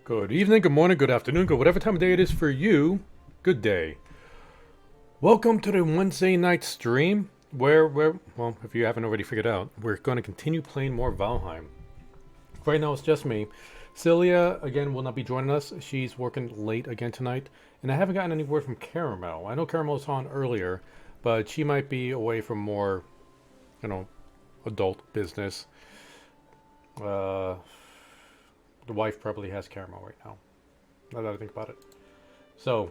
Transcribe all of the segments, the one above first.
Good evening, good morning, good afternoon, good whatever time of day it is for you. Good day. Welcome to the Wednesday night stream where, well, if you haven't already figured out, we're going to continue playing more Valheim. Right now it's just me. Celia, again, will not be joining us. She's working late again tonight. And I haven't gotten any word from Caramel. I know Caramel was on earlier, but she might be away from more, adult business. Uh, the wife probably has Caramel right now. Now that I think about it. So,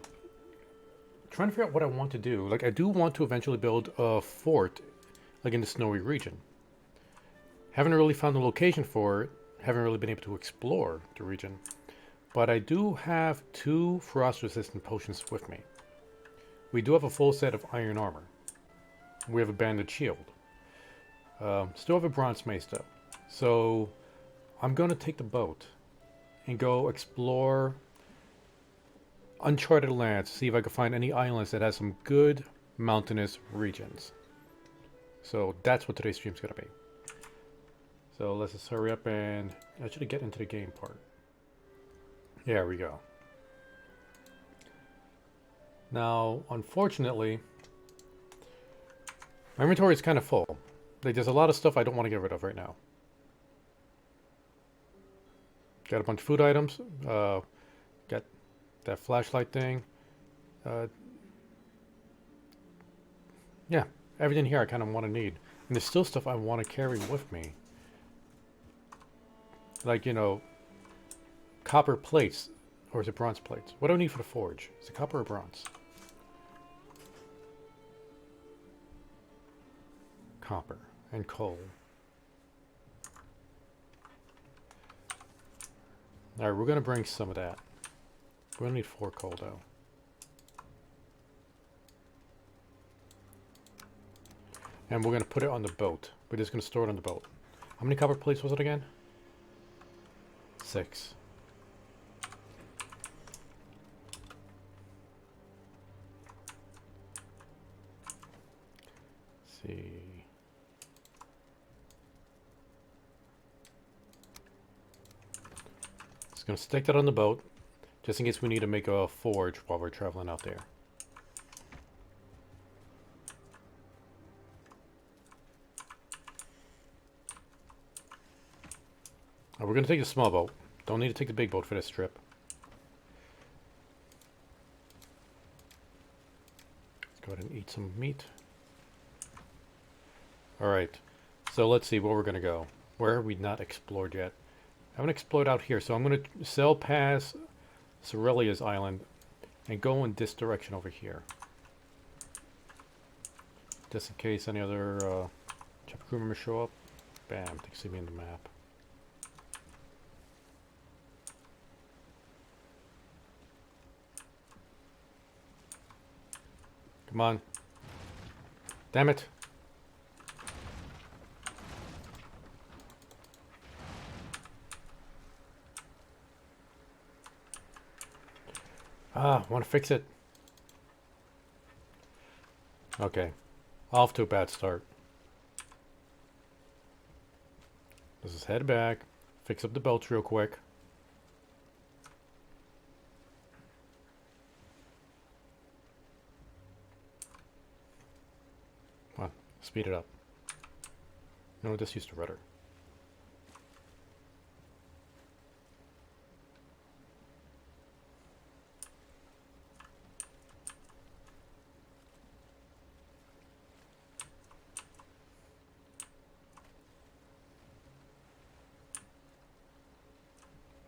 trying to figure out what I want to do. Like, I do want to eventually build a fort, like in the snowy region. Haven't really found a location for it. Haven't really been able to explore the region. But I do have 2 frost-resistant potions with me. We do have a full set of iron armor. We have a banded shield. Still have a bronze mace though. So, I'm going to take the boat and go explore uncharted lands, see if I can find any islands that has some good mountainous regions. So that's what today's stream's gonna be. So let's just hurry up and actually get into the game part. There we go. Now, unfortunately, my inventory is kind of full. Like, there's a lot of stuff I don't want to get rid of right now. Got a bunch of food items. Got that flashlight thing. Yeah, everything here I kind of want to need. And there's still stuff I want to carry with me. Like, copper plates. Or is it bronze plates? What do I need for the forge? Is it copper or bronze? Copper and coal. Alright, we're going to bring some of that. We're going to need 4 coal, though. And we're going to put it on the boat. We're just going to store it on the boat. How many copper plates was it again? 6. Let's see. Just going to stick that on the boat. Just in case we need to make a forge while we're traveling out there. We're going to take the small boat. Don't need to take the big boat for this trip. Let's go ahead and eat some meat. Alright. So let's see where we're going to go. Where have we not explored yet? I haven't explored out here, so I'm going to sail past Cerelia's island and go in this direction over here. Just in case any other Choppy Crew members show up. Bam, they can see me in the map. Come on. Damn it. Ah, want to fix it. Okay. Off to a bad start. Let's just head back. Fix up the belts real quick. Come on. Speed it up. No, just use the rudder.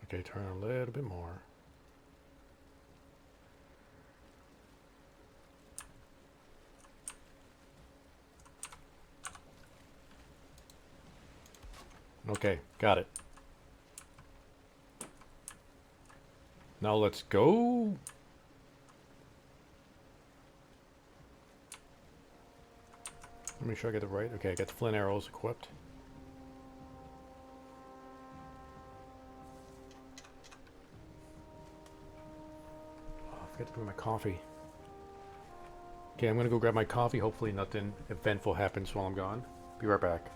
Okay, turn a little bit more. Okay, got it. Now let's go. Let me make sure I get the right. Okay, I got the flint arrows equipped. I forgot to bring my coffee. Okay, I'm gonna go grab my coffee. Hopefully nothing eventful happens while I'm gone. Be right back.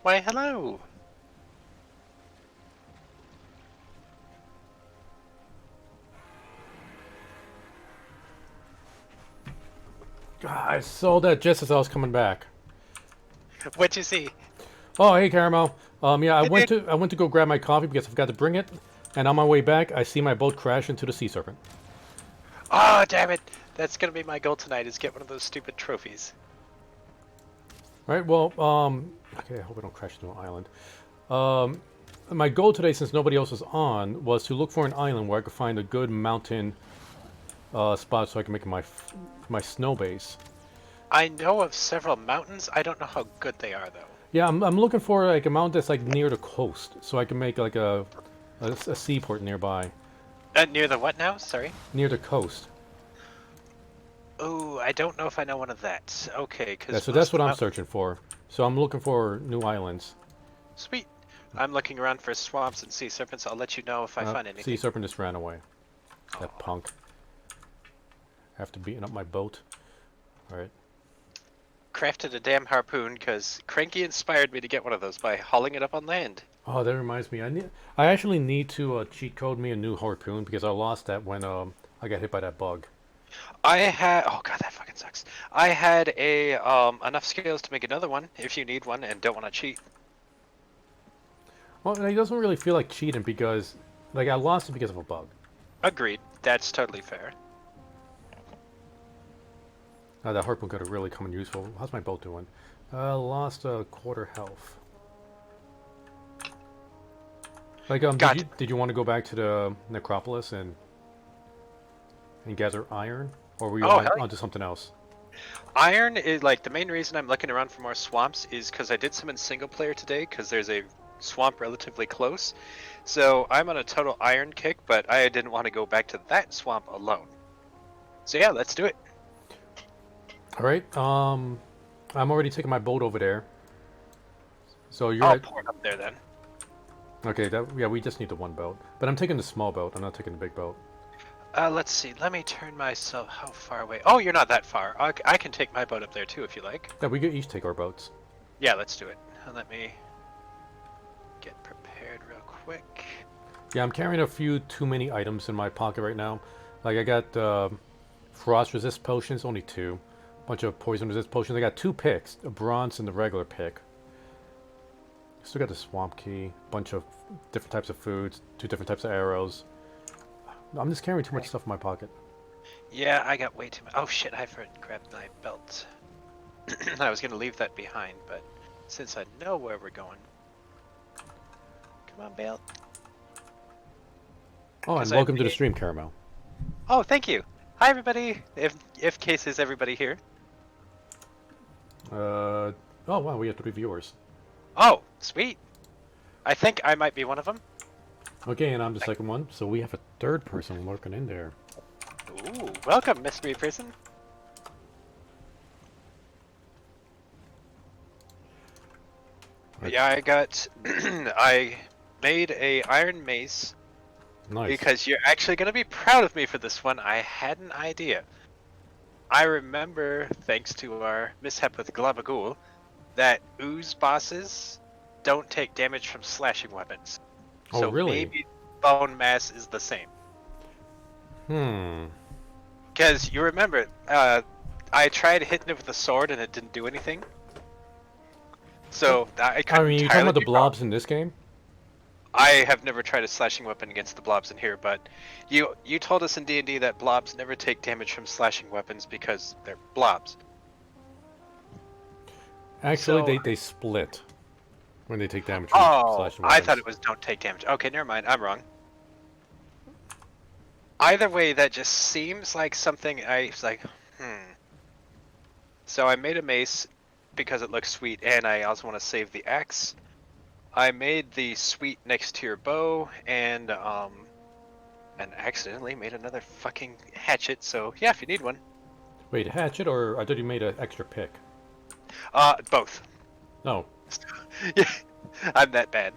Why, hello. God, I saw that just as I was coming back. What'd you see? Oh, hey, Caramel. Yeah, Hey, dude. I went to go grab my coffee because I forgot to bring it, and on my way back, I see my boat crash into the sea serpent. Oh, damn it. That's gonna be my goal tonight, is get one of those stupid trophies. Right. Well, okay. I hope I don't crash into an island. Um, my goal today, since nobody else is on, was to look for an island where I could find a good mountain spot so I can make my snow base. I know of several mountains. I don't know how good they are, though. Yeah, I'm looking for like a mountain that's like near the coast, so I can make like a seaport nearby, Near the what now? Sorry. near the coast. Oh, I don't know if I know one of that. Okay, Yeah, because so most that's of the what I'm mountains... searching for. So I'm looking for new islands. Sweet. I'm looking around for swamps and sea serpents. I'll let you know if I find Sea anything. serpent just ran away. That Oh. punk. After beating up my boat. All right. Crafted a damn harpoon because Cranky inspired me to get one of those by hauling it up on land. Oh, that reminds me. I actually need to cheat code me a new harpoon because I lost that when I got hit by that bug. I had... Oh god, that fucking sucks. I had a enough skills to make another one if you need one and don't want to cheat. Well, it doesn't really feel like cheating because, like, I lost it because of a bug. Agreed. That's totally fair. That harpoon could have really come in useful. How's my boat doing? Lost a quarter health. Like, God. did you want to go back to the necropolis and gather iron, or were you Oh, hell yeah. onto something else? Iron is like the main reason I'm looking around for more swamps is because I did some in single player today because there's a swamp relatively close. So I'm on a total iron kick, but I didn't want to go back to that swamp alone. So yeah, let's do it. All right. I'm already taking my boat over there. So you're I'll at port up there then. okay. Yeah, we just need the one boat, but I'm taking the small boat. I'm not taking the big boat. Let's see. Let me turn myself. How far away? Oh, you're not that far. I can take my boat up there too if you like. Yeah, we could each take our boats. Yeah, let's do it. Let me get prepared real quick. Yeah, I'm carrying a few too many items in my pocket right now. Like I got frost resist potions, only two. Bunch of poison resist potions. I got two picks, a bronze and the regular pick. Still got the swamp key, bunch of different types of foods, two different types of arrows. I'm just carrying too much stuff in my pocket. Yeah, I got way too much. Oh shit, I forgot to grab my belt. I was gonna leave that behind, but since I know where we're going. Come on, belt. Oh, and 'Cause welcome to the stream, Caramel. Oh, thank you. Hi everybody. If case is everybody here. Oh wow, we have 3 viewers. Oh, sweet. I think I might be one of them. Okay, and I'm the second one, so we have a third person lurking in there. Ooh, welcome, mystery person. Right. Yeah, I got. I made a iron mace Nice. because you're actually gonna be proud of me for this one. I had an idea. I remember, thanks to our mishap with Glabagul, that ooze bosses don't take damage from slashing weapons. Oh, So really? maybe bone mass is the same. Hmm. Because you remember, I tried hitting it with a sword and it didn't do anything. So I could I mean, you're talking about the blobs in this game? I have never tried a slashing weapon against the blobs in here, but you told us in D&D that blobs never take damage from slashing weapons because they're blobs. Actually, So- they split when they take damage from slashing I weapons. thought it was don't take damage. Okay, never mind. I'm wrong. Either way, that just seems like something I was like, So I made a mace because it looks sweet, and I also want to save the axe. I made the sweet next to your bow, and accidentally made another fucking hatchet. So yeah, if you need one. Wait, hatchet, or I thought you made an extra pick? Both. No. Yeah, I'm that bad.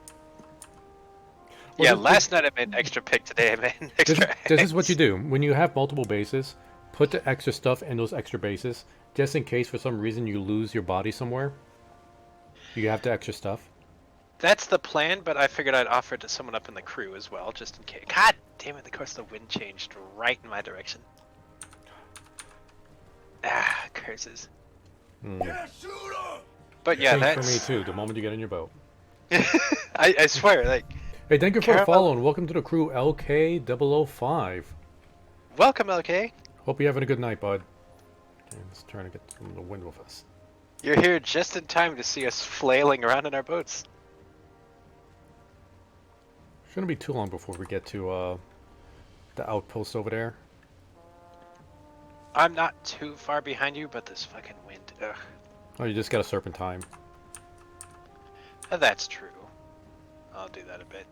Well, Yeah, this- last night I made an extra pick. Today I made an extra. This is what you do. When you have multiple bases, put the extra stuff in those extra bases, just in case for some reason you lose your body somewhere. You have the extra stuff. That's the plan, but I figured I'd offer it to someone up in the crew as well, just in case. God damn it, of course the wind changed right in my direction. Ah, curses. Hmm. But yeah, Change for me that's... too, the moment you get in your boat. I swear, like... Hey, thank you for the Caramel... follow and welcome to the crew LK005. Welcome, LK. Hope you're having a good night, bud. Okay, let's try to get some of the wind with us. You're here just in time to see us flailing around in our boats. Shouldn't be too long before we get to the outpost over there. I'm not too far behind you, but this fucking wind, ugh. Oh, you just got a serpentine. That's true. I'll do that a bit.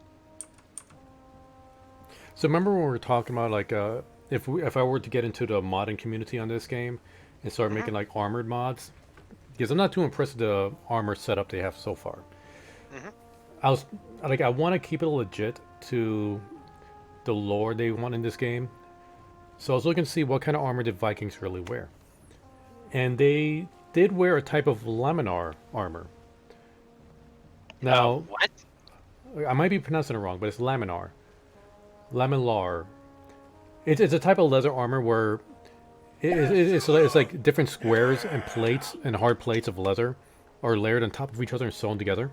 So remember when we were talking about like if I were to get into the modding community on this game and start making like armored mods, because I'm not too impressed with the armor setup they have so far. I want to keep it legit to the lore they want in this game. So I was looking to see what kind of armor did Vikings really wear, and they did wear a type of laminar armor. Now, What? I might be pronouncing it wrong, but it's laminar. Lamellar. It's a type of leather armor where it's like different squares and plates and hard plates of leather are layered on top of each other and sewn together.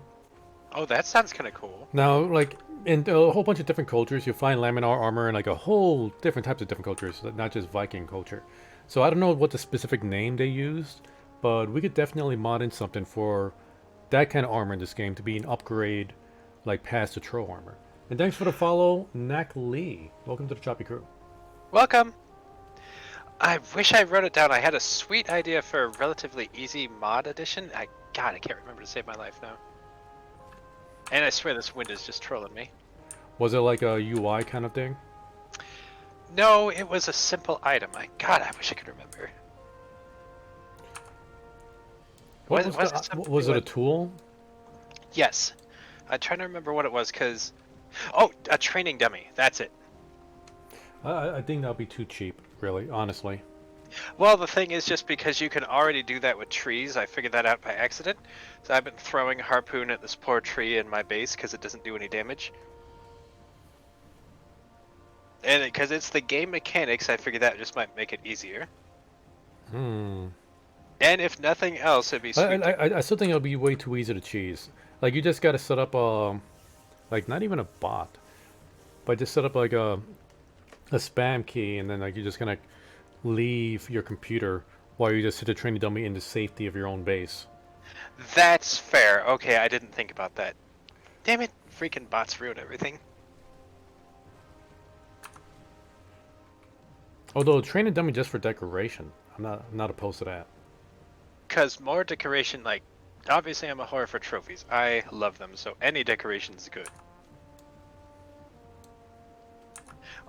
Oh, that sounds kind of cool. Now, like in a whole bunch of different cultures, you'll find laminar armor in like a whole different types of different cultures, not just Viking culture. So I don't know what the specific name they used, but we could definitely mod in something for that kind of armor in this game to be an upgrade, like past the troll armor. And thanks for the follow, Nak Lee. Welcome to the Choppy Crew. Welcome. I wish I wrote it down. I had a sweet idea for a relatively easy mod edition. God, I can't remember to save my life now. And I swear this wind is just trolling me. Was it like a UI kind of thing? No, it was a simple item. God, I wish I could remember. Was it a tool? Yes. I'm trying to remember what it was, because... Oh, a training dummy. That's it. I think that'll be too cheap, really, honestly. Well, the thing is, just because you can already do that with trees, I figured that out by accident. So I've been throwing a harpoon at this poor tree in my base because it doesn't do any damage. And because it's the game mechanics, I figured that just might make it easier. Hmm. And if nothing else, it'd be sweet. I still think it'll be way too easy to cheese. Like, you just gotta set up like, not even a bot, but just set up like a spam key, and then like you're just gonna leave your computer while you just hit the training dummy in the safety of your own base. That's fair. Okay, I didn't think about that. Damn it, freaking bots ruined everything. Although training dummy just for decoration, I'm not opposed to that. Because more decoration, like, obviously I'm a whore for trophies. I love them, so any decoration is good.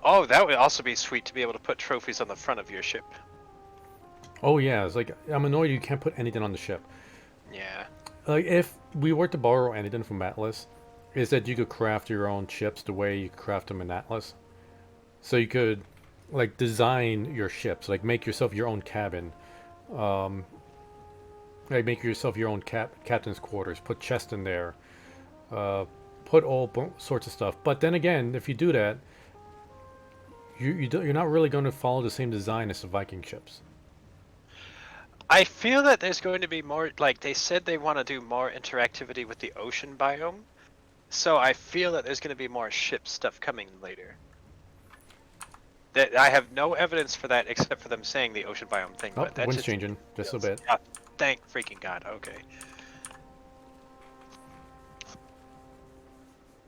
Oh, that would also be sweet to be able to put trophies on the front of your ship. Oh yeah, it's like, I'm annoyed you can't put anything on the ship. Yeah. Like, if we were to borrow anything from Atlas, is that you could craft your own ships the way you could craft them in Atlas. So you could, like, design your ships, like make yourself your own cabin, like make yourself your own captain's quarters, put chests in there, put all sorts of stuff. But then again, if you do that, you're not really going to follow the same design as the Viking ships. I feel that there's going to be more, like they said they want to do more interactivity with the ocean biome. So I feel that there's going to be more ship stuff coming later. That I have no evidence for that except for them saying the ocean biome thing. Oh, But that's wind's just changing just a bit. Oh, thank freaking God. Okay.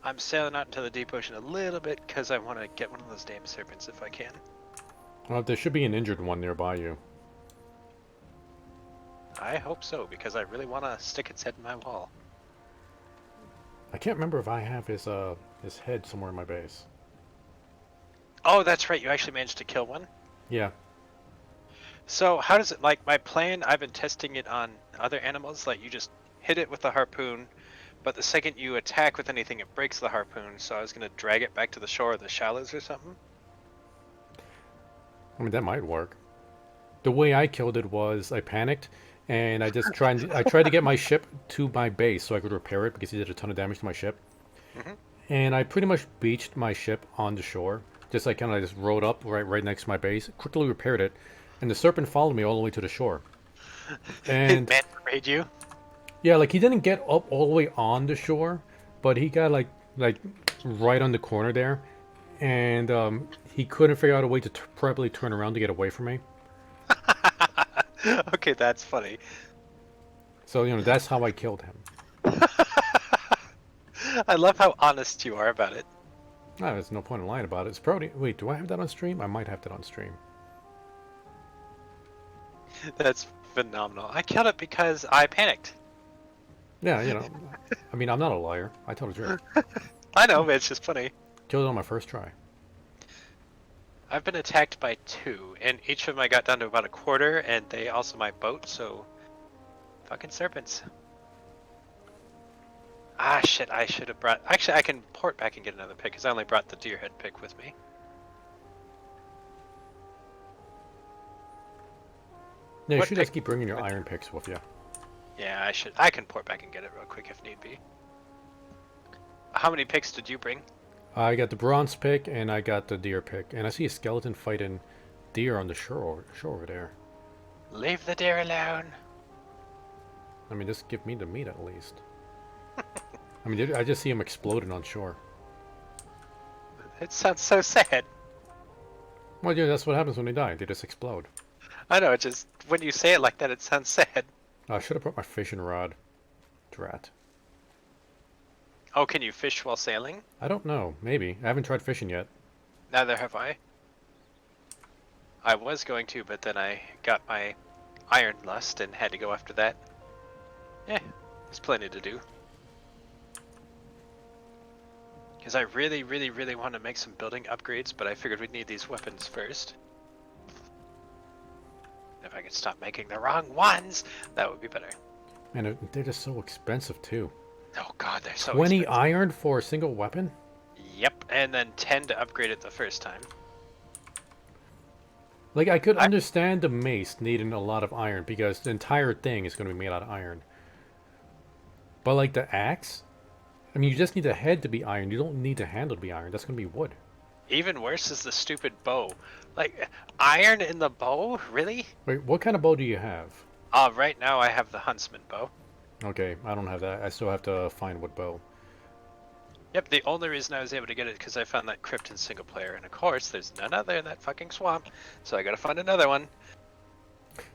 I'm sailing out into the deep ocean a little bit because I want to get one of those damn serpents if I can. Well, there should be an injured one nearby you. I hope so, because I really want to stick its head in my wall. I can't remember if I have his head somewhere in my base. Oh, that's right. You actually managed to kill one? Yeah. So how does it, like, my plan, I've been testing it on other animals, like you just hit it with the harpoon, but the second you attack with anything, it breaks the harpoon, so I was going to drag it back to the shore of the shallows or something. I mean, that might work. The way I killed it was I panicked and I tried to get my ship to my base so I could repair it because he did a ton of damage to my ship. Hmm. And I pretty much beached my ship on the shore, just like kind of just rode up right next to my base, quickly repaired it, and the serpent followed me all the way to the shore. It And man raid you. yeah, like he didn't get up all the way on the shore, but he got like right on the corner there, and he couldn't figure out a way to properly turn around to get away from me. Okay, that's funny. So that's how I killed him. I love how honest you are about it. Ah, there's no point in lying about it. It's probably wait. Do I have that on stream? I might have that on stream. That's phenomenal. I killed it because I panicked. Yeah, I mean, I'm not a liar. I tell the truth. I know, but it's just funny. Killed it on my first try. I've been attacked by 2, and each of them I got down to about a quarter, and they also my boat, so... Fucking serpents. Ah, shit, I should have brought... Actually, I can port back and get another pick, because I only brought the deer head pick with me. Yeah, you What should pick- just keep bringing your iron picks with you. Yeah, I should. I can port back and get it real quick if need be. How many picks did you bring? I got the bronze pick and I got the deer pick, and I see a skeleton fighting deer on the shore over there. Leave the deer alone. I mean, just give me the meat at least. I mean, I just see him exploding on shore. It sounds so sad. Well, yeah, that's what happens when they die. They just explode. I know, it just... When you say it like that, it sounds sad. I should have brought my fishing rod. Drat. Oh, can you fish while sailing? I don't know. Maybe. I haven't tried fishing yet. Neither have I. I was going to, but then I got my iron lust and had to go after that. Yeah, there's plenty to do. Because I really, really, really want to make some building upgrades, but I figured we'd need these weapons first. If I could stop making the wrong ones, that would be better. And they're just so expensive too. Oh god, they're so 20 expensive. iron for a single weapon? Yep, and then 10 to upgrade it the first time. Like, I could understand the mace needing a lot of iron because the entire thing is going to be made out of iron. But, like, the axe? I mean, you just need the head to be iron. You don't need the handle to be iron. That's going to be wood. Even worse is the stupid bow. Like, iron in the bow? Really? Wait, what kind of bow do you have? Right now I have the huntsman bow. Okay, I don't have that. I still have to find what bow. Yep, the only reason I was able to get it because I found that crypt in single player, and of course there's none other in that fucking swamp, so I gotta find another one.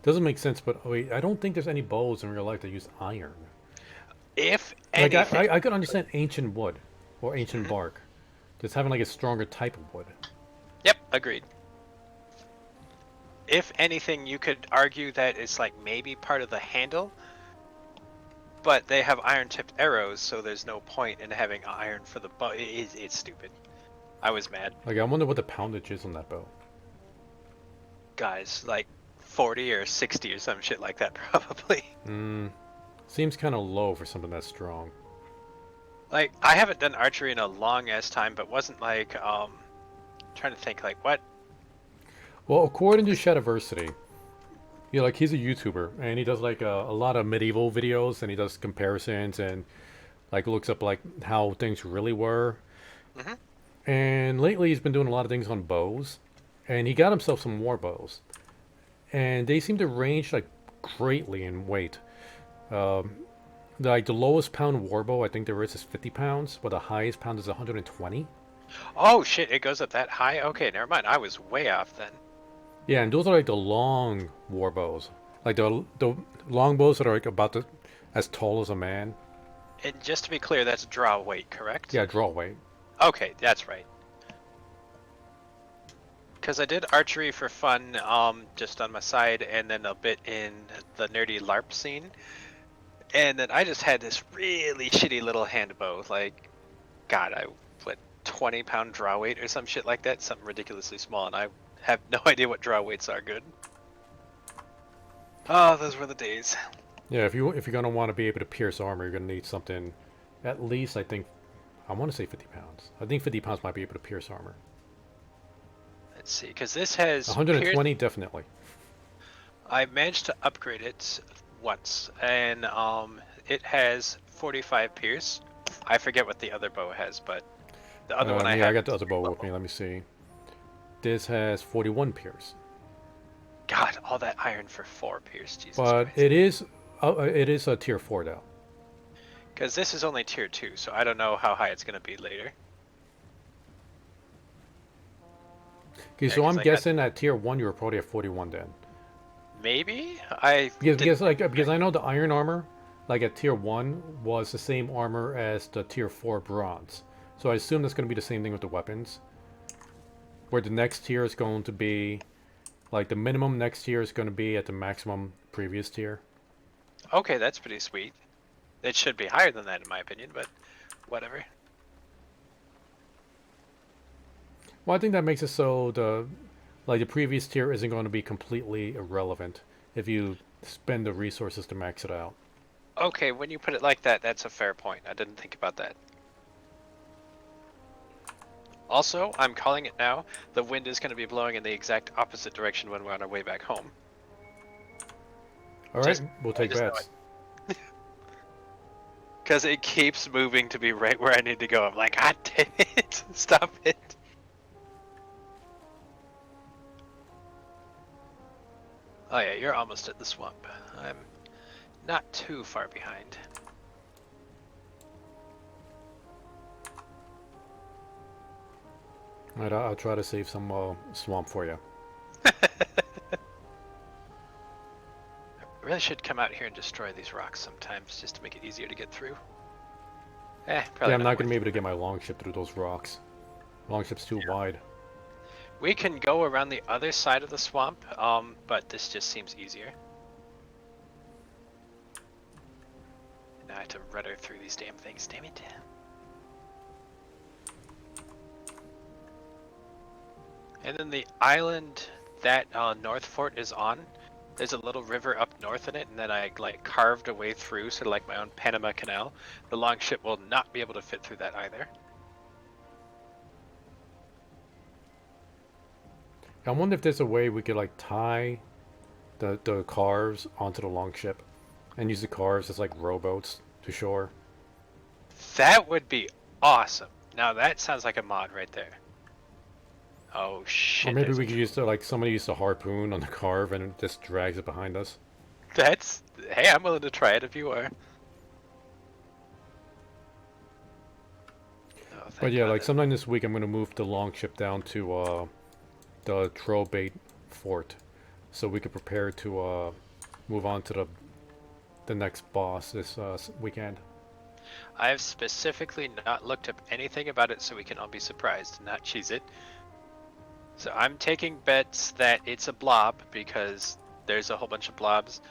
Doesn't make sense, but wait, I don't think there's any bows in real life that use iron. If Like, anything... I could understand ancient wood or ancient bark. Just having, like, a stronger type of wood. Yep, agreed. If anything, you could argue that it's like maybe part of the handle, but they have iron-tipped arrows, so there's no point in having iron for the bow. It's stupid. I was mad. Like, I wonder what the poundage is on that bow. Guys, like 40 or 60 or some shit like that, probably. Seems kind of low for something that's strong. Like, I haven't done archery in a long-ass time, but wasn't like, trying to think, like, what? Well, according to Shadiversity, like, he's a YouTuber, and he does, like, a lot of medieval videos, and he does comparisons, and, like, looks up, like, how things really were. And lately he's been doing a lot of things on bows, and he got himself some war bows. And they seem to range, like, greatly in weight. Like, the lowest pound war bow I think there is 50 pounds, but the highest pound is 120. Oh, shit, it goes up that high? Okay, never mind. I was way off then. Yeah, and those are like the long war bows, like the long bows that are like about as tall as a man. And just to be clear, that's draw weight, correct? Yeah, draw weight. Okay, that's right. Because I did archery for fun, just on my side, and then a bit in the nerdy LARP scene. And then I just had this really shitty little hand bow, like, God, 20-pound draw weight or some shit like that, something ridiculously small, and I have no idea what draw weights are good. Oh, those were the days. Yeah, if you're gonna want to be able to pierce armor, you're gonna need something, at least I want to say 50 pounds. I think 50 pounds might be able to pierce armor. Let's see, because this has 120 definitely. I managed to upgrade it once, and it has 45 pierce. I forget what the other bow has, but the other one I Yeah, I have got the is other bow low. with me. Let me see. This has 41 pierce, God, all that iron for 4 pierce, Jesus but Christ. it is a tier 4 now. Because this is only tier 2, so I don't know how high it's going to be later. Okay, Yeah, so because I'm I got... guessing at tier 1 you were probably at 41 then. Maybe? I Because didn't... because I know the iron armor, like at tier 1, was the same armor as the tier 4 bronze. So I assume that's going to be the same thing with the weapons. Where the next tier is going to be, like the minimum next tier is going to be at the maximum previous tier. Okay, that's pretty sweet. It should be higher than that in my opinion, but whatever. Well, I think that makes it so the previous tier isn't going to be completely irrelevant if you spend the resources to max it out. Okay, when you put it like that, that's a fair point. I didn't think about that. Also, I'm calling it now. The wind is going to be blowing in the exact opposite direction when we're on our way back home. All right, Just, we'll I take just know bets. it. Because it keeps moving to be right where I need to go. I'm like, God damn it! Stop it! Oh yeah, you're almost at the swamp. I'm not too far behind. All right, I'll try to save some swamp for you. I really should come out here and destroy these rocks sometimes, just to make it easier to get through. Yeah, Probably I'm not not going to worth be it. able to get my longship through those rocks. Longship's too wide. We can go around the other side of the swamp, but this just seems easier. Now I have to rudder through these damn things, damn it. And then the island that North Fort is on, there's a little river up north in it, and then I like carved a way through, sort of like my own Panama Canal. The longship will not be able to fit through that either. I wonder if there's a way we could like tie the cars onto the longship and use the cars as like rowboats to shore. That would be awesome. Now that sounds like a mod right there. Oh Or shit, maybe there's a we could troll. use the, like somebody used a harpoon on the carve and it just drags it behind us. That's... Hey, I'm willing to try it if you are. Oh, But thank yeah, God like that... sometime this week I'm gonna move the longship down to the Trollbait Fort, so we could prepare to move on to the next boss this weekend. I've specifically not looked up anything about it so we can all be surprised and not cheese it. So I'm taking bets that it's a blob because there's a whole bunch of blobs,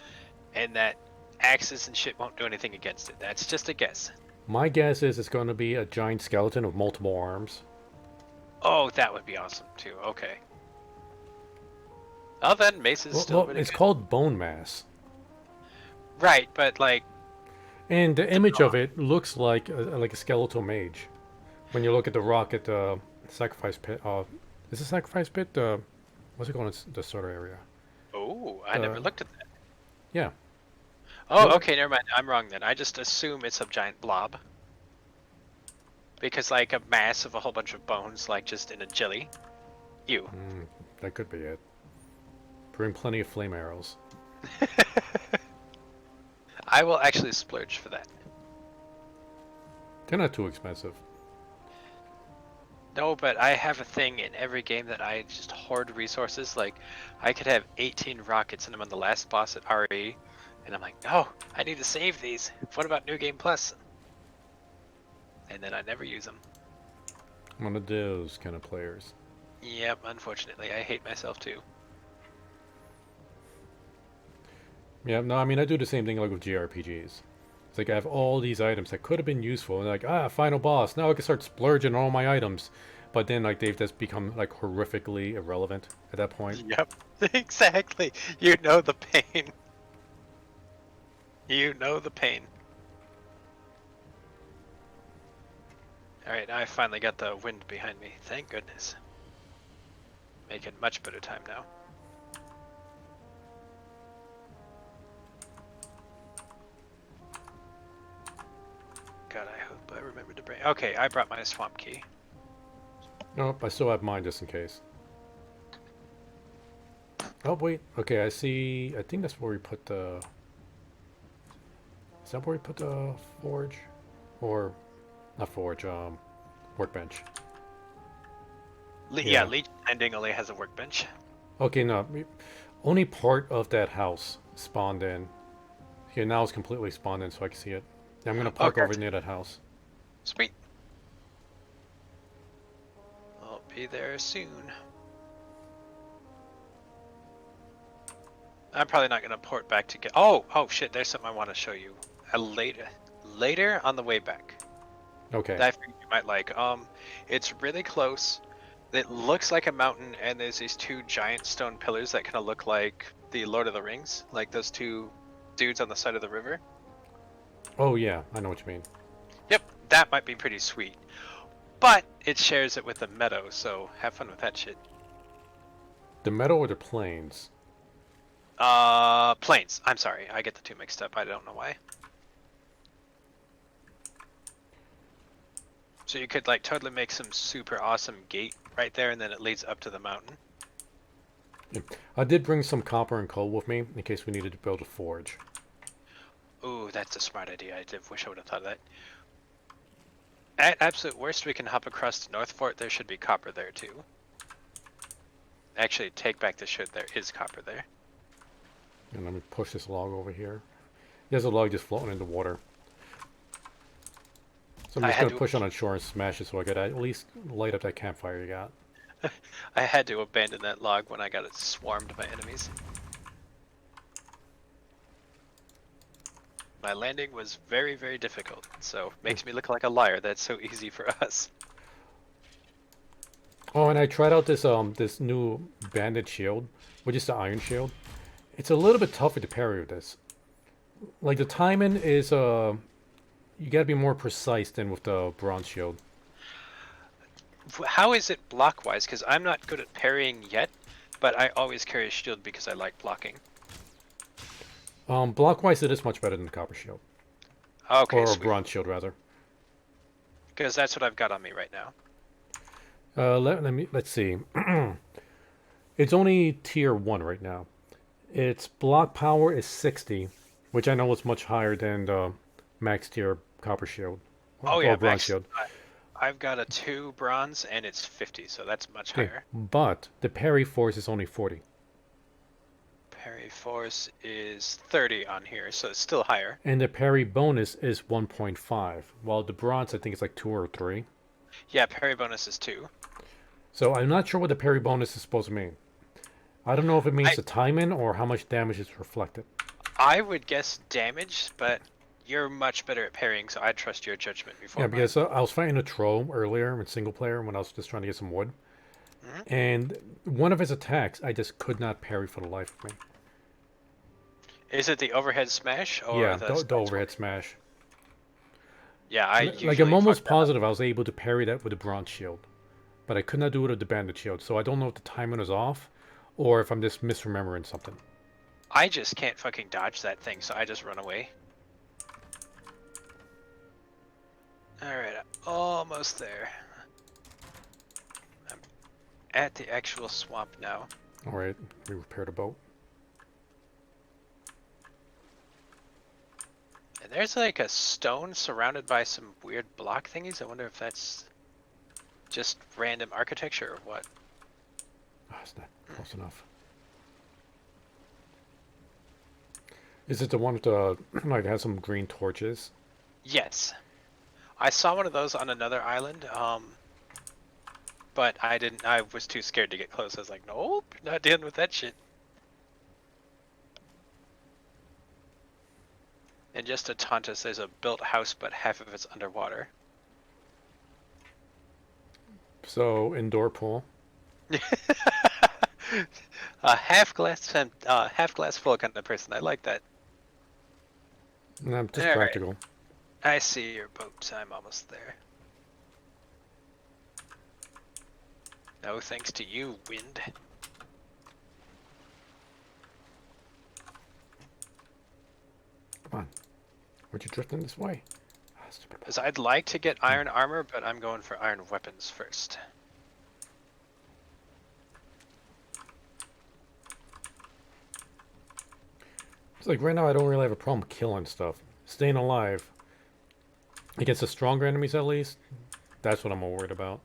and that axes and shit won't do anything against it. That's just a guess. My guess is it's going to be a giant skeleton with multiple arms. Oh, that would be awesome too. Okay. Oh, then Mace is still Well, really it's good. called bone mass, Right, but like, and the image of it looks like a skeletal mage. When you look at the rock at the sacrifice pit, is it sacrifice pit? What's it called? It's the starter area. oh, I never The looked at that. Yeah. Oh, Look, okay, never mind. I'm wrong then. I just assume it's a giant blob. Because like a mass of a whole bunch of bones, like just in a jelly. Ew. that could be it. Bring plenty of flame arrows. I will actually splurge for that. They're not too expensive. No, but I have a thing in every game that I just hoard resources. Like, I could have 18 rockets and I'm on the last boss at RE, and I'm like, no, I need to save these. What about New Game Plus? And then I never use them. I'm one of those kind of players. Yep, unfortunately, I hate myself too. Yeah, no, I mean I do the same thing like with JRPGs. It's like I have all these items that could have been useful, and like final boss. Now I can start splurging on all my items, but then like they've just become like horrifically irrelevant at that point. Yep, exactly. You know the pain. You know the pain. Alright, now I finally got the wind behind me. Thank goodness. Making much better time now. God, I hope I remember to bring. Okay, I brought my swamp key. Nope, I still have mine just in case. Oh, wait. Okay, I see. I think that's where we put the... Is that where we put the forge? Or... Not forge, workbench. Yeah, Yeah. Legion Ending only has a workbench. Okay, no. Only part of that house spawned in. Okay, now it's completely spawned in so I can see it. Yeah, I'm gonna Oh, park over gotcha. near that house. Sweet. I'll be there soon. I'm probably not gonna port back to get. Oh shit! There's something I want to show you. Later on the way back. Okay. That I figured you might like. It's really close. It looks like a mountain, and there's these two giant stone pillars that kind of look like the Lord of the Rings, like those two dudes on the side of the river. Oh, yeah. I know what you mean. Yep, that might be pretty sweet. But it shares it with the meadow, so have fun with that shit. The meadow or the plains? Plains. I'm sorry, I get the two mixed up. I don't know why. So you could like totally make some super awesome gate right there, and then it leads up to the mountain. Yeah. I did bring some copper and coal with me in case we needed to build a forge. Ooh, that's a smart idea. I did wish I would have thought of that. At absolute worst, we can hop across to North Fort. There should be copper there too. Actually, take back the should. There is copper there. And let me push this log over here. There's a log just floating in the water. So I'm just going to push on the shore and smash it so I could at least light up that campfire you got. I had to abandon that log when I got it swarmed by enemies. My landing was very, very difficult, so makes me look like a liar. That's so easy for us. Oh, and I tried out this new banded shield, which is the iron shield. It's a little bit tougher to parry with this. Like the timing is you gotta be more precise than with the bronze shield. How is it block-wise? Because I'm not good at parrying yet, but I always carry a shield because I like blocking. Block-wise, it is much better than the copper shield. Okay, or sweet. bronze shield rather. Because that's what I've got on me right now. Let's see. It's only tier 1 right now. Its block power is 60, which I know is much higher than the max tier copper shield. Oh yeah, or bronze shield. I've got a 2 bronze and it's 50, so that's much Okay, higher. but the parry force is only 40. Parry force is 30 on here, so it's still higher. And the parry bonus is 1.5, while the bronze I think is like 2 or 3. Yeah, parry bonus is 2. So I'm not sure what the parry bonus is supposed to mean. I don't know if it means the timing or how much damage is reflected. I would guess damage, but you're much better at parrying, so I'd trust your judgment before. Yeah, because I was fighting a troll earlier in single player when I was just trying to get some wood. Mm-hmm. And one of his attacks, I just could not parry for the life of me. Is it the overhead smash? Or yeah, the overhead smash. Yeah, I'm almost positive I was able to parry that with a bronze shield. But I could not do it with the banded shield, so I don't know if the timing is off, or if I'm just misremembering something. I just can't fucking dodge that thing, so I just run away. Alright, almost there. I'm at the actual swamp now. Alright, we repaired a boat. And there's like a stone surrounded by some weird block thingies. I wonder if that's just random architecture or what. Oh, it's not close enough. Is it the one with the, like, has some green torches? Yes. I saw one of those on another island, but I was too scared to get close. I was like, nope, not dealing with that shit. And just to taunt us, there's a built house, but half of it's underwater. So, indoor pool. A half glass full kind of person. I like that. No, just All practical. Right. I see your boat. I'm almost there. No thanks to you, wind. Come on. Weren't you drifting this way? Because I'd like to get iron armor, but I'm going for iron weapons first. It's like right now I don't really have a problem killing stuff. Staying alive. Against the stronger enemies at least. That's what I'm more worried about.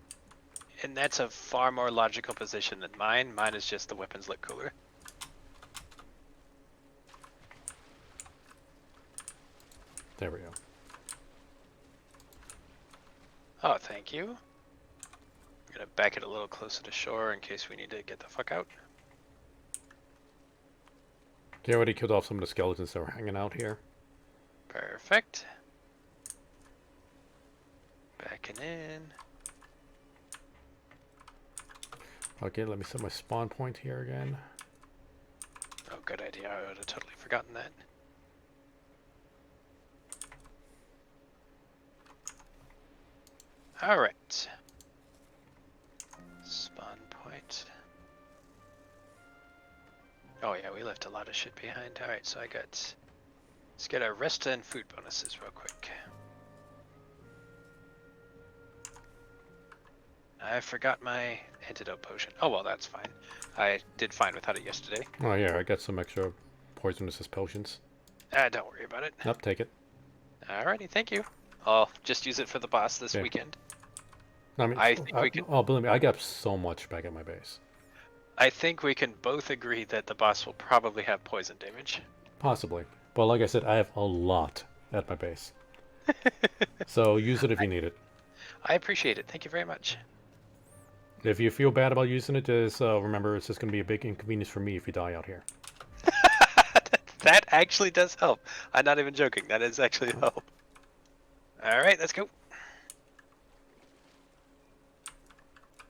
And that's a far more logical position than mine. Mine is just the weapons look cooler. There we go. Oh, thank you. I'm gonna back it a little closer to shore in case we need to get the fuck out. They already killed off some of the skeletons that were hanging out here. Perfect. Backing in. Okay, let me set my spawn point here again. Oh, good idea. I would have totally forgotten that. Alright. Spawn point. Oh yeah, we left a lot of shit behind. Alright, so let's get our rest and food bonuses real quick. I forgot my antidote potion. Oh well, that's fine. I did fine without it yesterday. Oh yeah, I got some extra poisonous potions. Don't worry about it. Nope, take it. Alrighty, thank you. I'll just use it for the boss this weekend. I mean, I think we can. Oh, believe me, I got so much back at my base. I think we can both agree that the boss will probably have poison damage. Possibly. But like I said, I have a lot at my base. So use it if you need it. I appreciate it. Thank you very much. If you feel bad about using it, just remember it's just going to be a big inconvenience for me if you die out here. That actually does help. I'm not even joking. That is actually help. Alright, let's go.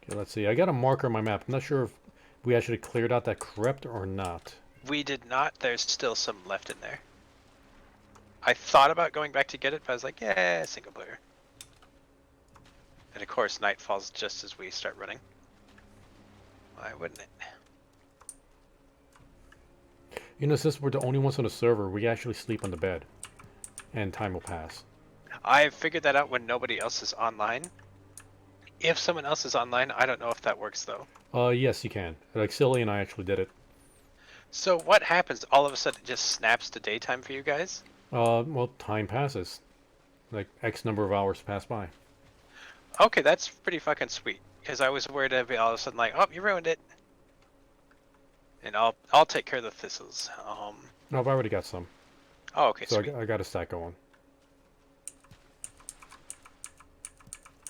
Okay, let's see. I got a marker on my map. I'm not sure if we actually cleared out that crypt or not. We did not. There's still some left in there. I thought about going back to get it, but I was like, yeah, single player. And of course, night falls just as we start running. Why wouldn't it? You know, since we're the only ones on the server, we actually sleep on the bed. And time will pass. I figured that out when nobody else is online. If someone else is online, I don't know if that works though. Yes, you can. Like Silly and I actually did it. So what happens? All of a sudden it just snaps to daytime for you guys? Well, time passes. Like, X number of hours pass by. Okay, that's pretty fucking sweet. Because I was worried I'd be all of a sudden like, oh, you ruined it. And I'll take care of the thistles. No, I've already got some. Oh, okay, So sweet. I got a stack going.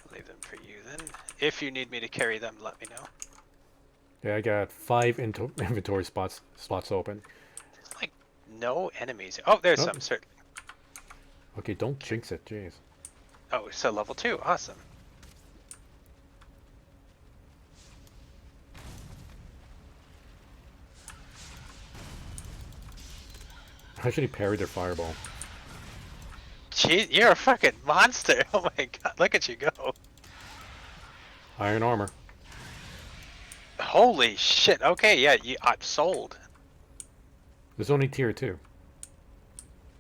I'll leave them for you then. If you need me to carry them, let me know. Yeah, I got 5 inventory slots open. Like, no enemies. Oh, there's some, certainly. Okay, don't jinx it, jeez. Oh, so level 2, awesome. I should have parried their fireball. Jeez, you're a fucking monster. Oh my god, look at you go. Iron armor. Holy shit. Okay, yeah, I'm sold. There's only tier 2.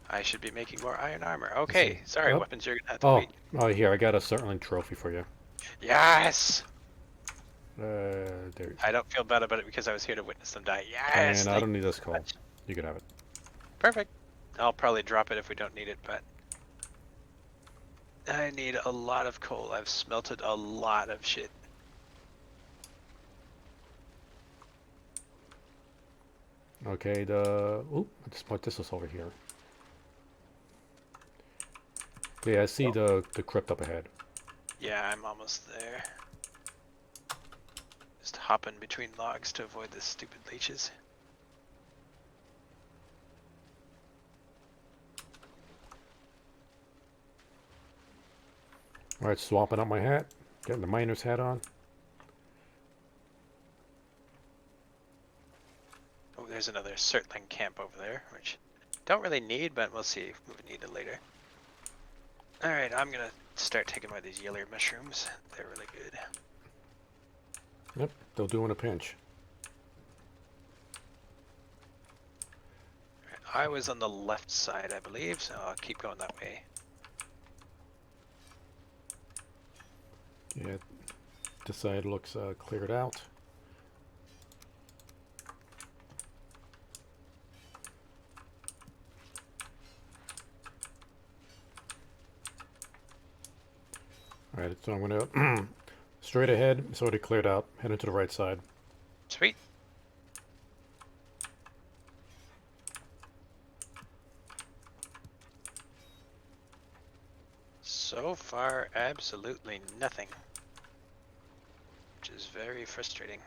I should be making more iron armor. Okay, sorry, Oh. weapons, you're gonna have to wait. Oh, here, I got a Certain trophy for you. Yes! There. I don't feel bad about it because I was here to witness them die. Yes! And I don't need this call. You can have it. Perfect. I'll probably drop it if we don't need it, but I need a lot of coal. I've smelted a lot of shit. Okay, Oop, I just put this over here. Okay, I see the crypt up ahead. Yeah, I'm almost there. Just hopping between logs to avoid the stupid leeches. Alright, swapping out my hat. Getting the miner's hat on. Oh, there's another Surtling camp over there, which don't really need, but we'll see if we need it later. Alright, I'm gonna start taking one of these yellow mushrooms. They're really good. Yep, they'll do in a pinch. I was on the left side, I believe, so I'll keep going that way. Yeah, this side looks cleared out. Alright, so I'm gonna straight ahead, it's already cleared out, heading to the right side. Sweet. So far, absolutely nothing. Which is very frustrating.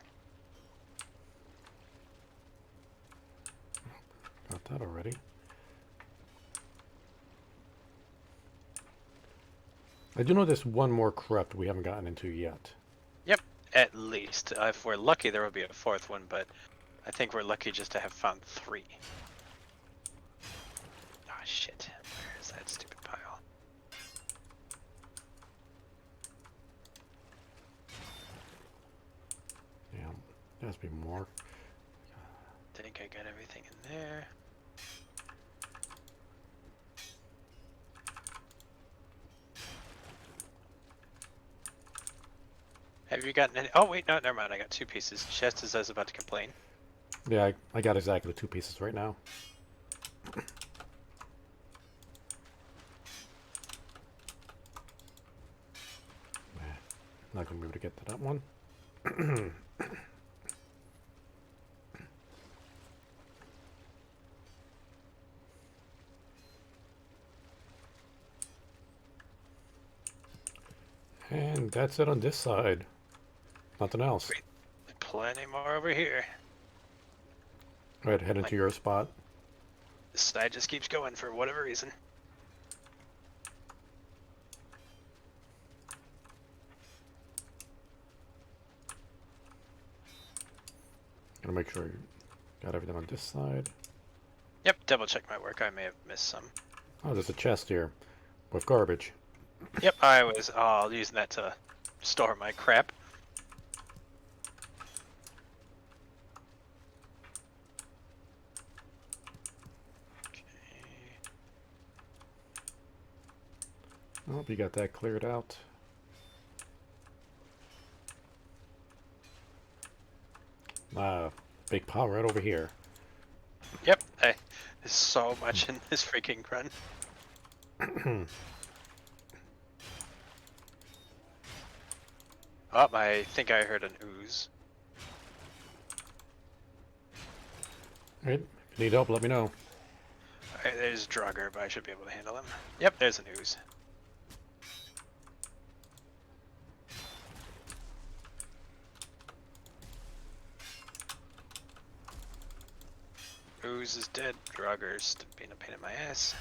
Got that already. I do know there's one more crypt we haven't gotten into yet. Yep, at least. If we're lucky, there will be a fourth one, but I think we're lucky just to have found 3. Ah, shit. Where is that stupid pile? Yeah, there has to be more. Think I got everything in there. Have you gotten any? Oh, wait, no, never mind. I got 2 pieces. Just as I was about to complain. Yeah, I got exactly 2 pieces right now. Not gonna be able to get to that one. And that's it on this side. Nothing else. Wait, plenty more over here. Alright, head into your spot. This side just keeps going for whatever reason. Gotta make sure you got everything on this side. Yep, double check my work. I may have missed some. Oh, there's a chest here with garbage. Yep, I was using that to store my crap. Okay. Oh, you got that cleared out. Big pile right over here. Yep, there's so much in this freaking run. Oh, I think I heard an ooze. Alright, if you need help, let me know. Alright, there's Draugr, but I should be able to handle him. Yep, there's an ooze. Ooze is dead. Draugr's being a pain in my ass.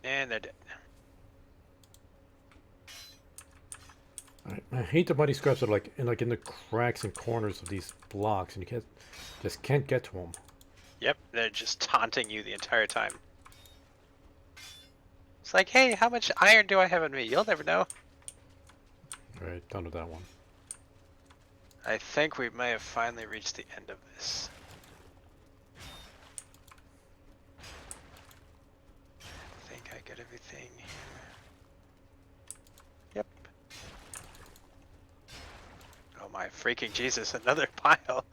And they're dead. I hate the muddy scraps that are like in the cracks and corners of these blocks, and you just can't get to them. Yep, they're just taunting you the entire time. It's like, hey, how much iron do I have in me? You'll never know. Alright, done with that one. I think we may have finally reached the end of this. I think I got everything here. Yep. Oh my freaking Jesus, another pile.